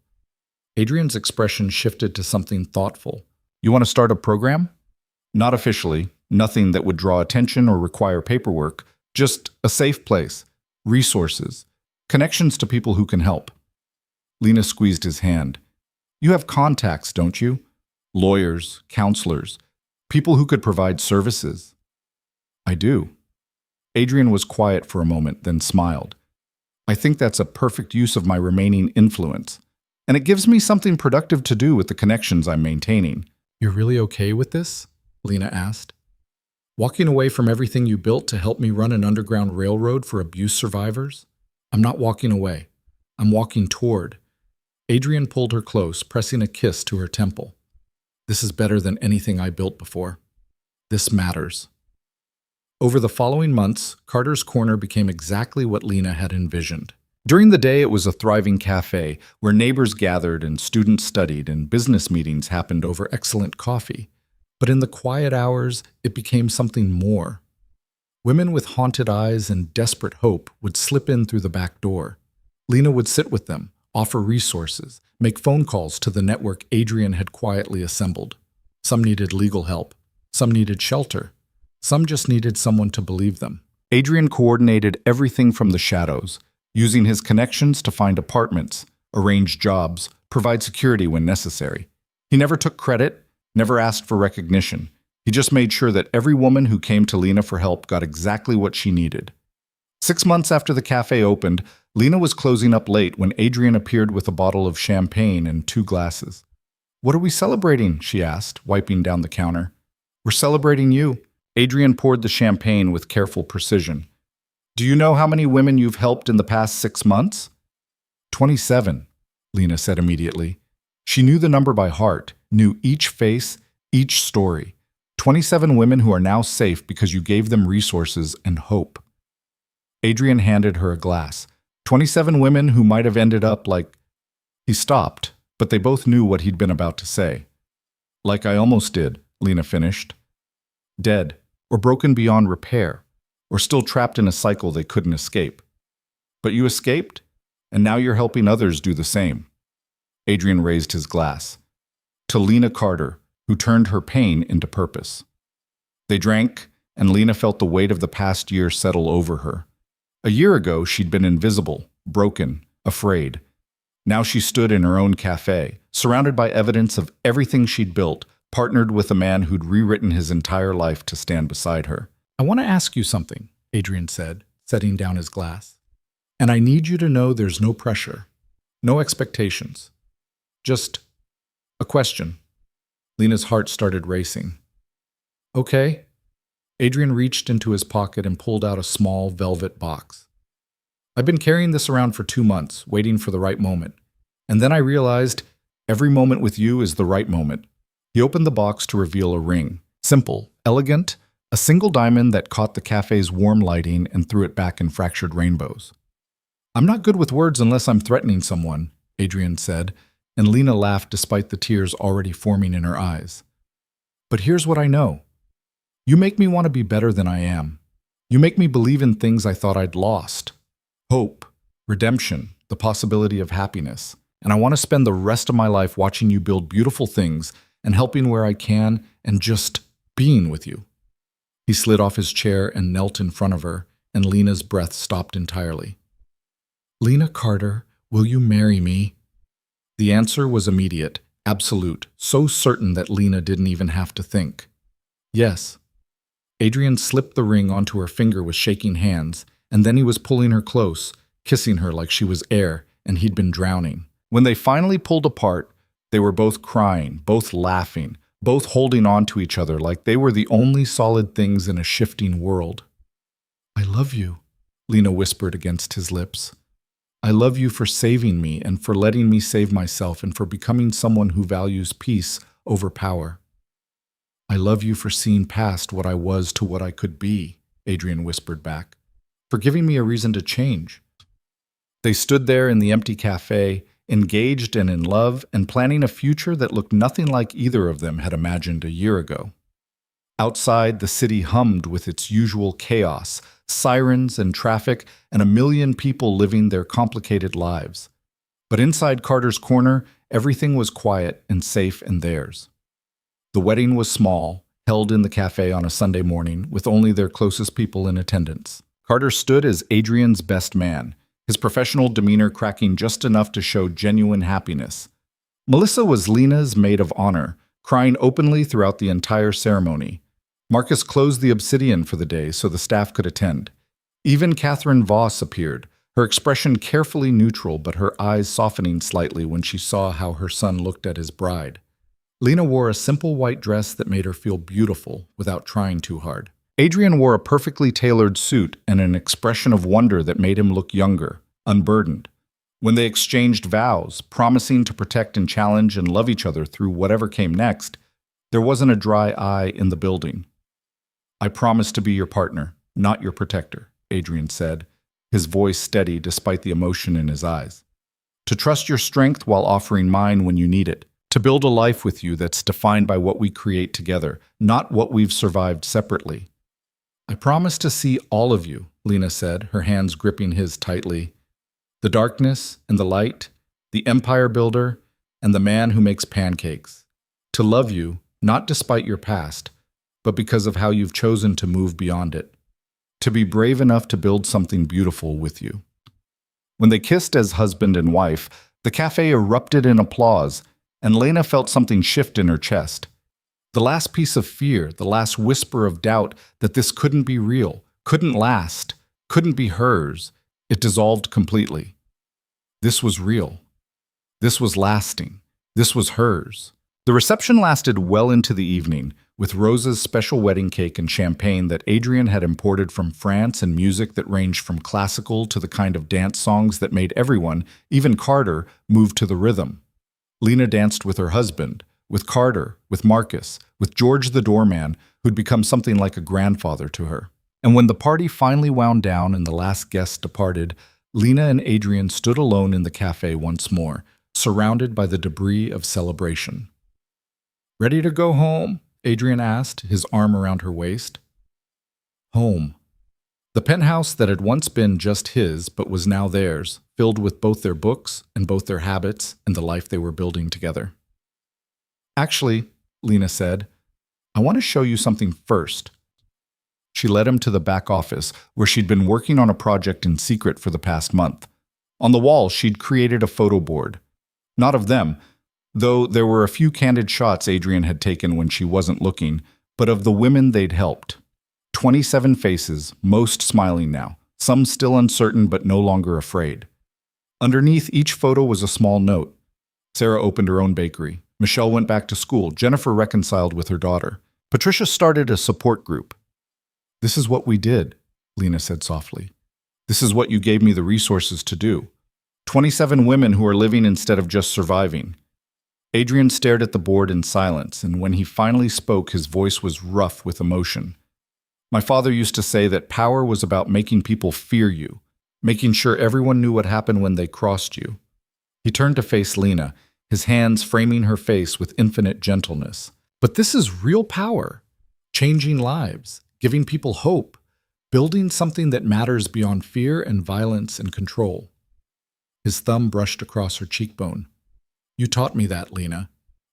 S1: Adrian's expression shifted to something thoughtful. You want to start a program? Not officially, nothing that would draw attention or require paperwork, just a safe place, resources, connections to people who can help. Lena squeezed his hand. You have contacts, don't you? Lawyers, counselors, people who could provide services. I do. Adrian was quiet for a moment, then smiled. I think that's a perfect use of my remaining influence. And it gives me something productive to do with the connections I'm maintaining. You're really okay with this? Lena asked. Walking away from everything you built to help me run an underground railroad for abuse survivors? I'm not walking away. I'm walking toward. Adrian pulled her close, pressing a kiss to her temple. This is better than anything I built before. This matters. Over the following months, Carter's Corner became exactly what Lena had envisioned. During the day, it was a thriving cafe where neighbors gathered and students studied and business meetings happened over excellent coffee. But in the quiet hours, it became something more. Women with haunted eyes and desperate hope would slip in through the back door. Lena would sit with them, offer resources, make phone calls to the network Adrian had quietly assembled. Some needed legal help. Some needed shelter. Some just needed someone to believe them. Adrian coordinated everything from the shadows, using his connections to find apartments, arrange jobs, provide security when necessary. He never took credit, never asked for recognition. He just made sure that every woman who came to Lena for help got exactly what she needed. 6 months after the cafe opened, Lena was closing up late when Adrian appeared with a bottle of champagne and 2 glasses. "What are we celebrating?" she asked, wiping down the counter. "We're celebrating you." Adrian poured the champagne with careful precision. "Do you know how many women you've helped in the past 6 months?" 27, Lena said immediately. She knew the number by heart, knew each face, each story. 27 women who are now safe because you gave them resources and hope. Adrian handed her a glass. 27 women who might have ended up like... He stopped, but they both knew what he'd been about to say. "Like I almost did," Lena finished. "Dead, or broken beyond repair, or still trapped in a cycle they couldn't escape. But you escaped, and now you're helping others do the same." Adrian raised his glass. "To Lena Carter, who turned her pain into purpose." They drank, and Lena felt the weight of the past year settle over her. A year ago, she'd been invisible, broken, afraid. Now she stood in her own cafe, surrounded by evidence of everything she'd built, partnered with a man who'd rewritten his entire life to stand beside her. "I want to ask you something," Adrian said, setting down his glass. "And I need you to know there's no pressure, no expectations. Just a question." Lena's heart started racing. "Okay." Adrian reached into his pocket and pulled out a small velvet box. "I've been carrying this around for 2 months, waiting for the right moment. And then I realized every moment with you is the right moment." He opened the box to reveal a ring. Simple, elegant, a single diamond that caught the cafe's warm lighting and threw it back in fractured rainbows. "I'm not good with words unless I'm threatening someone," Adrian said, and Lena laughed despite the tears already forming in her eyes. "But here's what I know. You make me want to be better than I am. You make me believe in things I thought I'd lost. Hope, redemption, the possibility of happiness. And I want to spend the rest of my life watching you build beautiful things and helping where I can and just being with you." He slid off his chair and knelt in front of her, and Lena's breath stopped entirely. "Lena Carter, will you marry me?" The answer was immediate, absolute, so certain that Lena didn't even have to think. "Yes." Adrian slipped the ring onto her finger with shaking hands, and then he was pulling her close, kissing her like she was air and he'd been drowning. When they finally pulled apart, they were both crying, both laughing, both holding on to each other like they were the only solid things in a shifting world. "I love you," Lena whispered against his lips. "I love you for saving me and for letting me save myself and for becoming someone who values peace over power." "I love you for seeing past what I was to what I could be," Adrian whispered back, "for giving me a reason to change." They stood there in the empty cafe, engaged and in love, and planning a future that looked nothing like either of them had imagined a year ago. Outside, the city hummed with its usual chaos, sirens and traffic, and a million people living their complicated lives. But inside Carter's corner, everything was quiet and safe and theirs. The wedding was small, held in the cafe on a Sunday morning, with only their closest people in attendance. Carter stood as Adrian's best man, his professional demeanor cracking just enough to show genuine happiness. Melissa was Lena's maid of honor, crying openly throughout the entire ceremony. Marcus closed the Obsidian for the day so the staff could attend. Even Catherine Voss appeared, her expression carefully neutral but her eyes softening slightly when she saw how her son looked at his bride. Lena wore a simple white dress that made her feel beautiful without trying too hard. Adrian wore a perfectly tailored suit and an expression of wonder that made him look younger, unburdened. When they exchanged vows, promising to protect and challenge and love each other through whatever came next, there wasn't a dry eye in the building. "I promise to be your partner, not your protector," Adrian said, his voice steady despite the emotion in his eyes. "To trust your strength while offering mine when you need it. To build a life with you that's defined by what we create together, not what we've survived separately." "I promise to see all of you," Lena said, her hands gripping his tightly. "The darkness and the light, the empire builder, and the man who makes pancakes. To love you, not despite your past, but because of how you've chosen to move beyond it. To be brave enough to build something beautiful with you. When they kissed as husband and wife, the cafe erupted in applause, and Lena felt something shift in her chest. The last piece of fear, the last whisper of doubt that this couldn't be real, couldn't last, couldn't be hers, it dissolved completely. This was real. This was lasting. This was hers. The reception lasted well into the evening, with Rosa's special wedding cake and champagne that Adrian had imported from France and music that ranged from classical to the kind of dance songs that made everyone, even Carter, move to the rhythm. Lena danced with her husband, with Carter, with Marcus, with George the doorman, who'd become something like a grandfather to her. And when the party finally wound down and the last guest departed, Lena and Adrian stood alone in the cafe once more, surrounded by the debris of celebration. "Ready to go home?" Adrian asked, his arm around her waist. Home. The penthouse that had once been just his, but was now theirs, filled with both their books and both their habits and the life they were building together. "Actually," Lena said, "I want to show you something first." She led him to the back office, where she'd been working on a project in secret for the past month. On the wall, she'd created a photo board. Not of them, though there were a few candid shots Adrian had taken when she wasn't looking, but of the women they'd helped. 27 faces, most smiling now, some still uncertain but no longer afraid. Underneath each photo was a small note. Sarah opened her own bakery. Michelle went back to school. Jennifer reconciled with her daughter. Patricia started a support group. "This is what we did," Lena said softly. "This is what you gave me the resources to do. 27 women who are living instead of just surviving." Adrian stared at the board in silence, and when he finally spoke, his voice was rough with emotion. "My father used to say that power was about making people fear you, making sure everyone knew what happened when they crossed you." He turned to face Lena, his hands framing her face with infinite gentleness. "But this is real power, changing lives, giving people hope, building something that matters beyond fear and violence and control." His thumb brushed across her cheekbone. "You taught me that, Lena.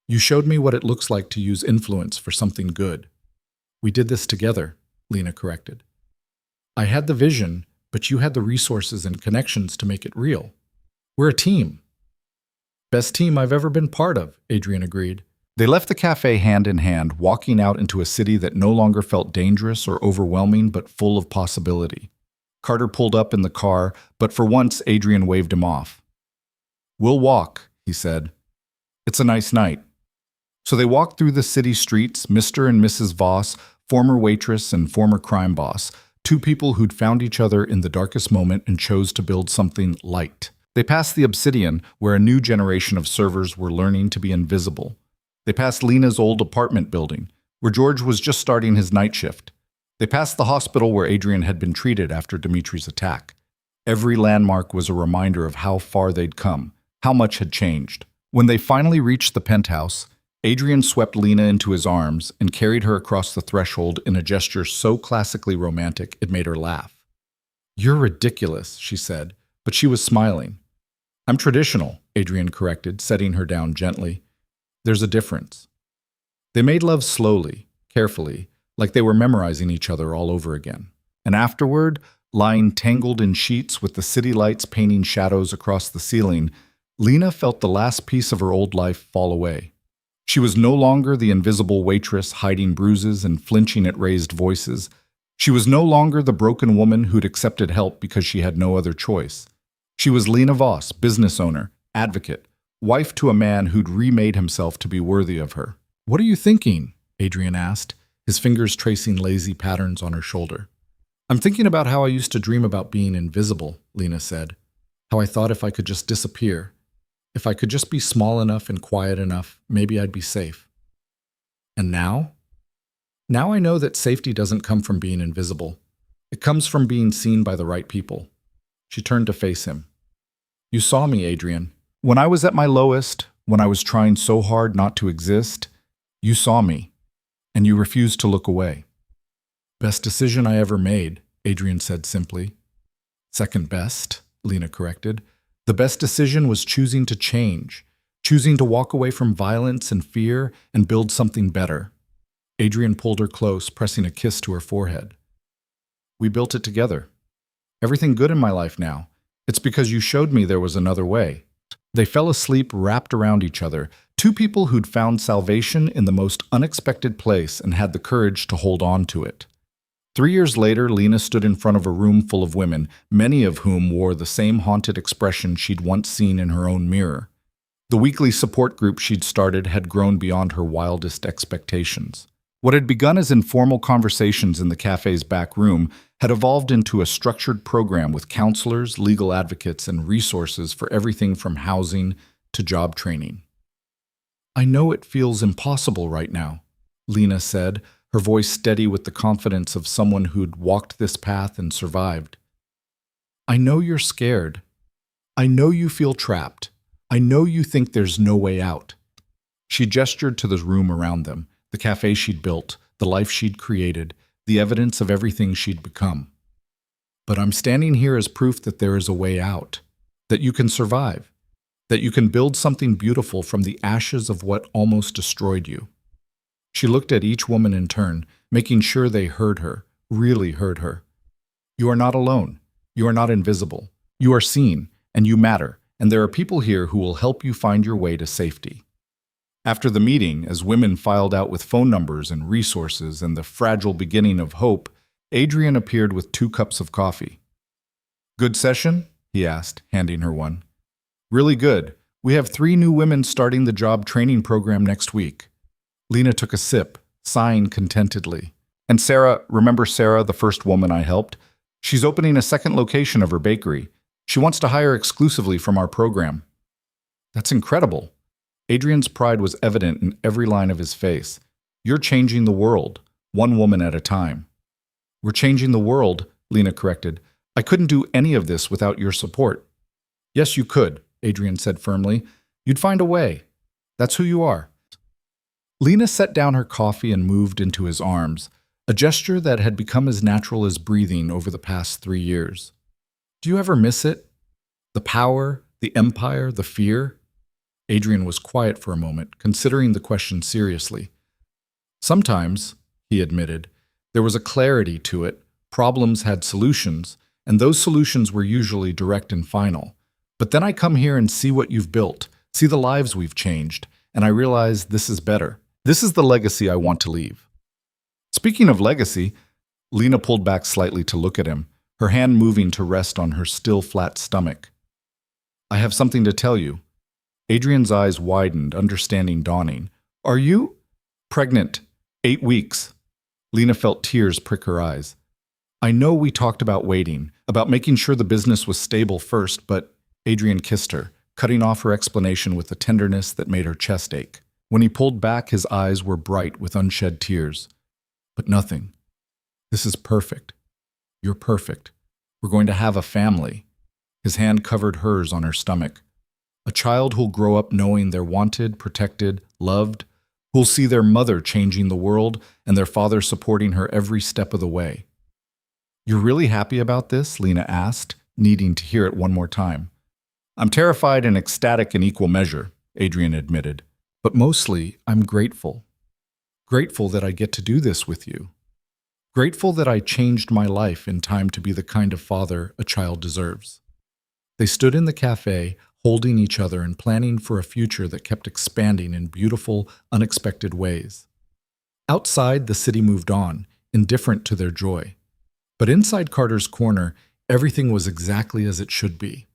S1: You showed me what it looks like to use influence for something good." "We did this together," Lena corrected. "I had the vision, but you had the resources and connections to make it real. We're a team." "Best team I've ever been part of," Adrian agreed. They left the cafe hand in hand, walking out into a city that no longer felt dangerous or overwhelming, but full of possibility. Carter pulled up in the car, but for once Adrian waved him off. "We'll walk," he said. "It's a nice night." So they walked through the city streets, Mr. and Mrs. Voss, former waitress and former crime boss, two people who'd found each other in the darkest moment and chose to build something light. They passed the Obsidian, where a new generation of servers were learning to be invisible. They passed Lena's old apartment building, where George was just starting his night shift. They passed the hospital where Adrian had been treated after Dimitri's attack. Every landmark was a reminder of how far they'd come, how much had changed. When they finally reached the penthouse, Adrian swept Lena into his arms and carried her across the threshold in a gesture so classically romantic it made her laugh. "You're ridiculous," she said, but she was smiling. "I'm traditional," Adrian corrected, setting her down gently. "There's a difference." They made love slowly, carefully, like they were memorizing each other all over again. And afterward, lying tangled in sheets with the city lights painting shadows across the ceiling, Lena felt the last piece of her old life fall away. She was no longer the invisible waitress hiding bruises and flinching at raised voices. She was no longer the broken woman who'd accepted help because she had no other choice. She was Lena Voss, business owner, advocate, wife to a man who'd remade himself to be worthy of her. "What are you thinking?" Adrian asked, his fingers tracing lazy patterns on her shoulder. "I'm thinking about how I used to dream about being invisible," Lena said. "How I thought if I could just disappear, if I could just be small enough and quiet enough, maybe I'd be safe. And now? Now I know that safety doesn't come from being invisible. It comes from being seen by the right people." She turned to face him. "You saw me, Adrian. When I was at my lowest, when I was trying so hard not to exist, you saw me, and you refused to look away." "Best decision I ever made," Adrian said simply. "Second best," Lena corrected. "The best decision was choosing to change, choosing to walk away from violence and fear and build something better." Adrian pulled her close, pressing a kiss to her forehead. We built it together. Everything good in my life now. It's because you showed me there was another way. They fell asleep wrapped around each other, two people who'd found salvation in the most unexpected place and had the courage to hold on to it. 3 years later, Lena stood in front of a room full of women, many of whom wore the same haunted expression she'd once seen in her own mirror. The weekly support group she'd started had grown beyond her wildest expectations. What had begun as informal conversations in the cafe's back room had evolved into a structured program with counselors, legal advocates, and resources for everything from housing to job training. I know it feels impossible right now, Lena said, her voice steady with the confidence of someone who'd walked this path and survived. I know you're scared. I know you feel trapped. I know you think there's no way out. She gestured to the room around them, the cafe she'd built, the life she'd created, the evidence of everything she'd become. But I'm standing here as proof that there is a way out, that you can survive, that you can build something beautiful from the ashes of what almost destroyed you. She looked at each woman in turn, making sure they heard her, really heard her. You are not alone. You are not invisible. You are seen, and you matter, and there are people here who will help you find your way to safety. After the meeting, as women filed out with phone numbers and resources and the fragile beginning of hope, Adrian appeared with 2 cups of coffee. Good session? He asked, handing her one. Really good. We have 3 new women starting the job training program next week. Lena took a sip, sighing contentedly. And Sarah, remember Sarah, the first woman I helped? She's opening a second location of her bakery. She wants to hire exclusively from our program. That's incredible. Adrian's pride was evident in every line of his face. You're changing the world, one woman at a time. We're changing the world, Lena corrected. I couldn't do any of this without your support. Yes, you could, Adrian said firmly. You'd find a way. That's who you are. Lena set down her coffee and moved into his arms, a gesture that had become as natural as breathing over the past 3 years. Do you ever miss it? The power, the empire, the fear? Adrian was quiet for a moment, considering the question seriously. Sometimes, he admitted, there was a clarity to it. Problems had solutions, and those solutions were usually direct and final. But then I come here and see what you've built, see the lives we've changed, and I realize this is better. This is the legacy I want to leave. Speaking of legacy, Lena pulled back slightly to look at him, her hand moving to rest on her still flat stomach. I have something to tell you. Adrian's eyes widened, understanding dawning. Are you? Pregnant. 8 weeks. Lena felt tears prick her eyes. I know we talked about waiting, about making sure the business was stable first, but Adrian kissed her, cutting off her explanation with a tenderness that made her chest ache. When he pulled back, his eyes were bright with unshed tears. But nothing. This is perfect. You're perfect. We're going to have a family. His hand covered hers on her stomach. A child who'll grow up knowing they're wanted, protected, loved, who'll see their mother changing the world and their father supporting her every step of the way. You're really happy about this? Lena asked, needing to hear it one more time. I'm terrified and ecstatic in equal measure, Adrian admitted. But mostly, I'm grateful. Grateful that I get to do this with you. Grateful that I changed my life in time to be the kind of father a child deserves. They stood in the cafe, holding each other and planning for a future that kept expanding in beautiful, unexpected ways. Outside, the city moved on, indifferent to their joy. But inside Carter's corner, everything was exactly as it should be.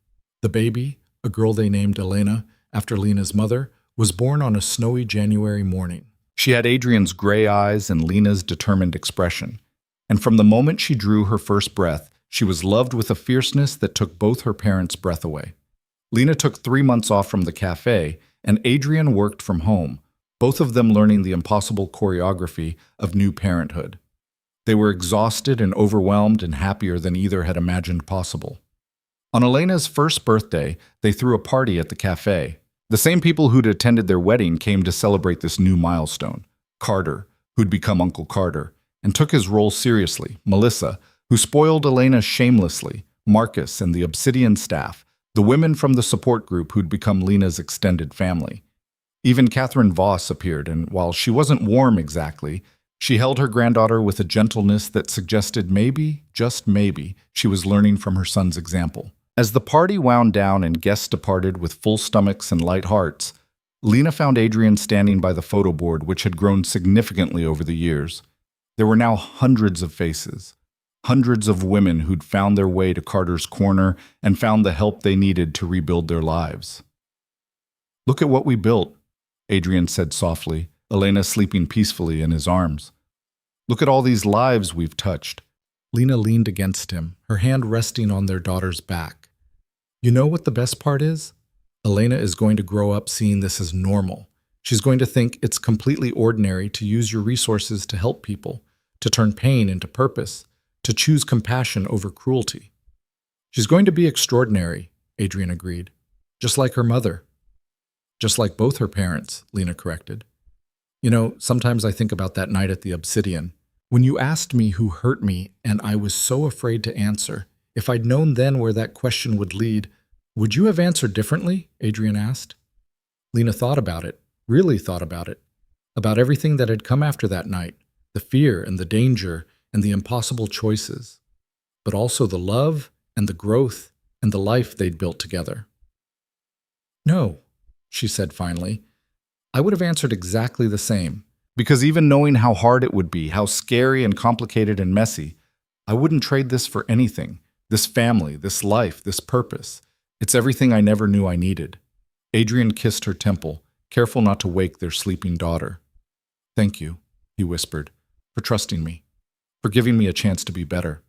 S1: The baby, a girl they named Elena, after Lena's mother, was born on a snowy January morning. She had Adrian's gray eyes and Lena's determined expression. And from the moment she drew her first breath, she was loved with a fierceness that took both her parents' breath away. Lena took 3 months off from the cafe, and Adrian worked from home, both of them learning the impossible choreography of new parenthood. They were exhausted and overwhelmed and happier than either had imagined possible. On Elena's first birthday, they threw a party at the cafe. The same people who'd attended their wedding came to celebrate this new milestone. Carter, who'd become Uncle Carter, and took his role seriously, Melissa, who spoiled Elena shamelessly, Marcus and the Obsidian staff, the women from the support group who'd become Lena's extended family. Even Catherine Voss appeared, and while she wasn't warm exactly, She held her granddaughter with a gentleness that suggested maybe, just maybe, she was learning from her son's example. As the party wound down and guests departed with full stomachs and light hearts, Lena found Adrian standing by the photo board, which had grown significantly over the years. There were now hundreds of faces, hundreds of women who'd found their way to Carter's corner and found the help they needed to rebuild their lives. "Look at what we built," Adrian said softly, Elena sleeping peacefully in his arms. "Look at all these lives we've touched." Lena leaned against him, her hand resting on their daughter's back. "You know what the best part is? Elena is going to grow up seeing this as normal. She's going to think it's completely ordinary to use your resources to help people, to turn pain into purpose, to choose compassion over cruelty." "She's going to be extraordinary," Adrian agreed. "Just like her mother." "Just like both her parents," Lena corrected. "You know, sometimes I think about that night at the Obsidian. When you asked me who hurt me and I was so afraid to answer, if I'd known then where that question would lead, would you have answered differently?" Adrian asked. Lena thought about it, really thought about everything that had come after that night, the fear and the danger and the impossible choices, but also the love and the growth and the life they'd built together. "No," she said finally, "I would have answered exactly the same. Because even knowing how hard it would be, how scary and complicated and messy, I wouldn't trade this for anything. This family, this life, this purpose. It's everything I never knew I needed." Adrian kissed her temple, careful not to wake their sleeping daughter. "Thank you," he whispered, "for trusting me, for giving me a chance to be better,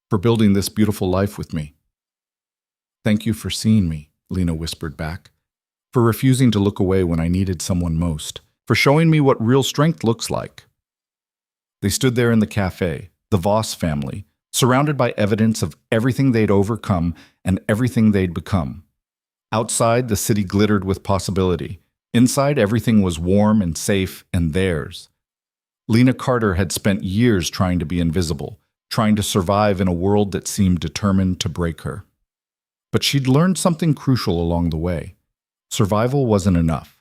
S1: for building this beautiful life with me." "Thank you for seeing me," Lena whispered back, "for refusing to look away when I needed someone most, for showing me what real strength looks like." They stood there in the cafe, the Voss family, surrounded by evidence of everything they'd overcome and everything they'd become. Outside, the city glittered with possibility. Inside, everything was warm and safe and theirs. Lena Carter had spent years trying to be invisible, trying to survive in a world that seemed determined to break her. But she'd learned something crucial along the way. Survival wasn't enough.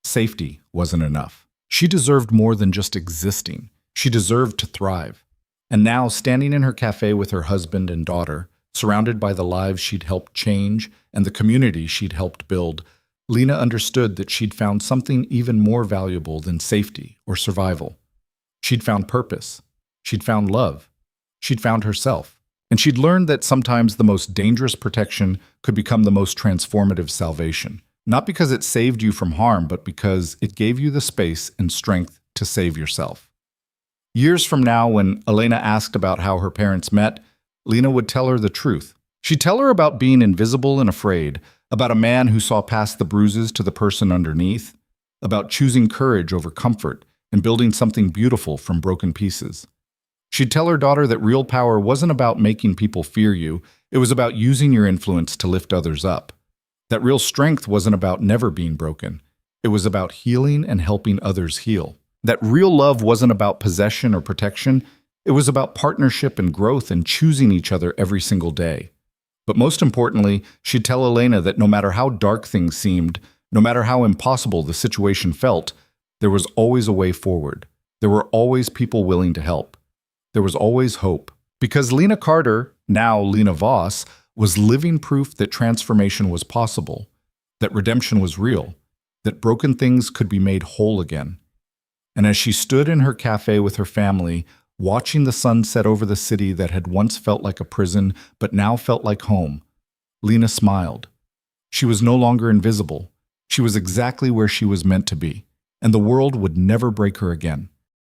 S1: Safety wasn't enough. She deserved more than just existing. She deserved to thrive. And now, standing in her cafe with her husband and daughter, surrounded by the lives she'd helped change and the community she'd helped build, Lena understood that she'd found something even more valuable than safety or survival. She'd found purpose. She'd found love. She'd found herself. And she'd learned that sometimes the most dangerous protection could become the most transformative salvation. Not because it saved you from harm, but because it gave you the space and strength to save yourself. Years from now, when Elena asked about how her parents met, Lena would tell her the truth. She'd tell her about being invisible and afraid, about a man who saw past the bruises to the person underneath, about choosing courage over comfort and building something beautiful from broken pieces. She'd tell her daughter that real power wasn't about making people fear you, it was about using your influence to lift others up. That real strength wasn't about never being broken. It was about healing and helping others heal. That real love wasn't about possession or protection. It was about partnership and growth and choosing each other every single day. But most importantly, she'd tell Elena that no matter how dark things seemed, no matter how impossible the situation felt, there was always a way forward. There were always people willing to help. There was always hope. Because Lena Carter, now Lena Voss, was living proof that transformation was possible, that redemption was real, that broken things could be made whole again. And as she stood in her cafe with her family, watching the sun set over the city that had once felt like a prison but now felt like home, Lena smiled. She was no longer invisible. She was exactly where she was meant to be, and the world would never break her again.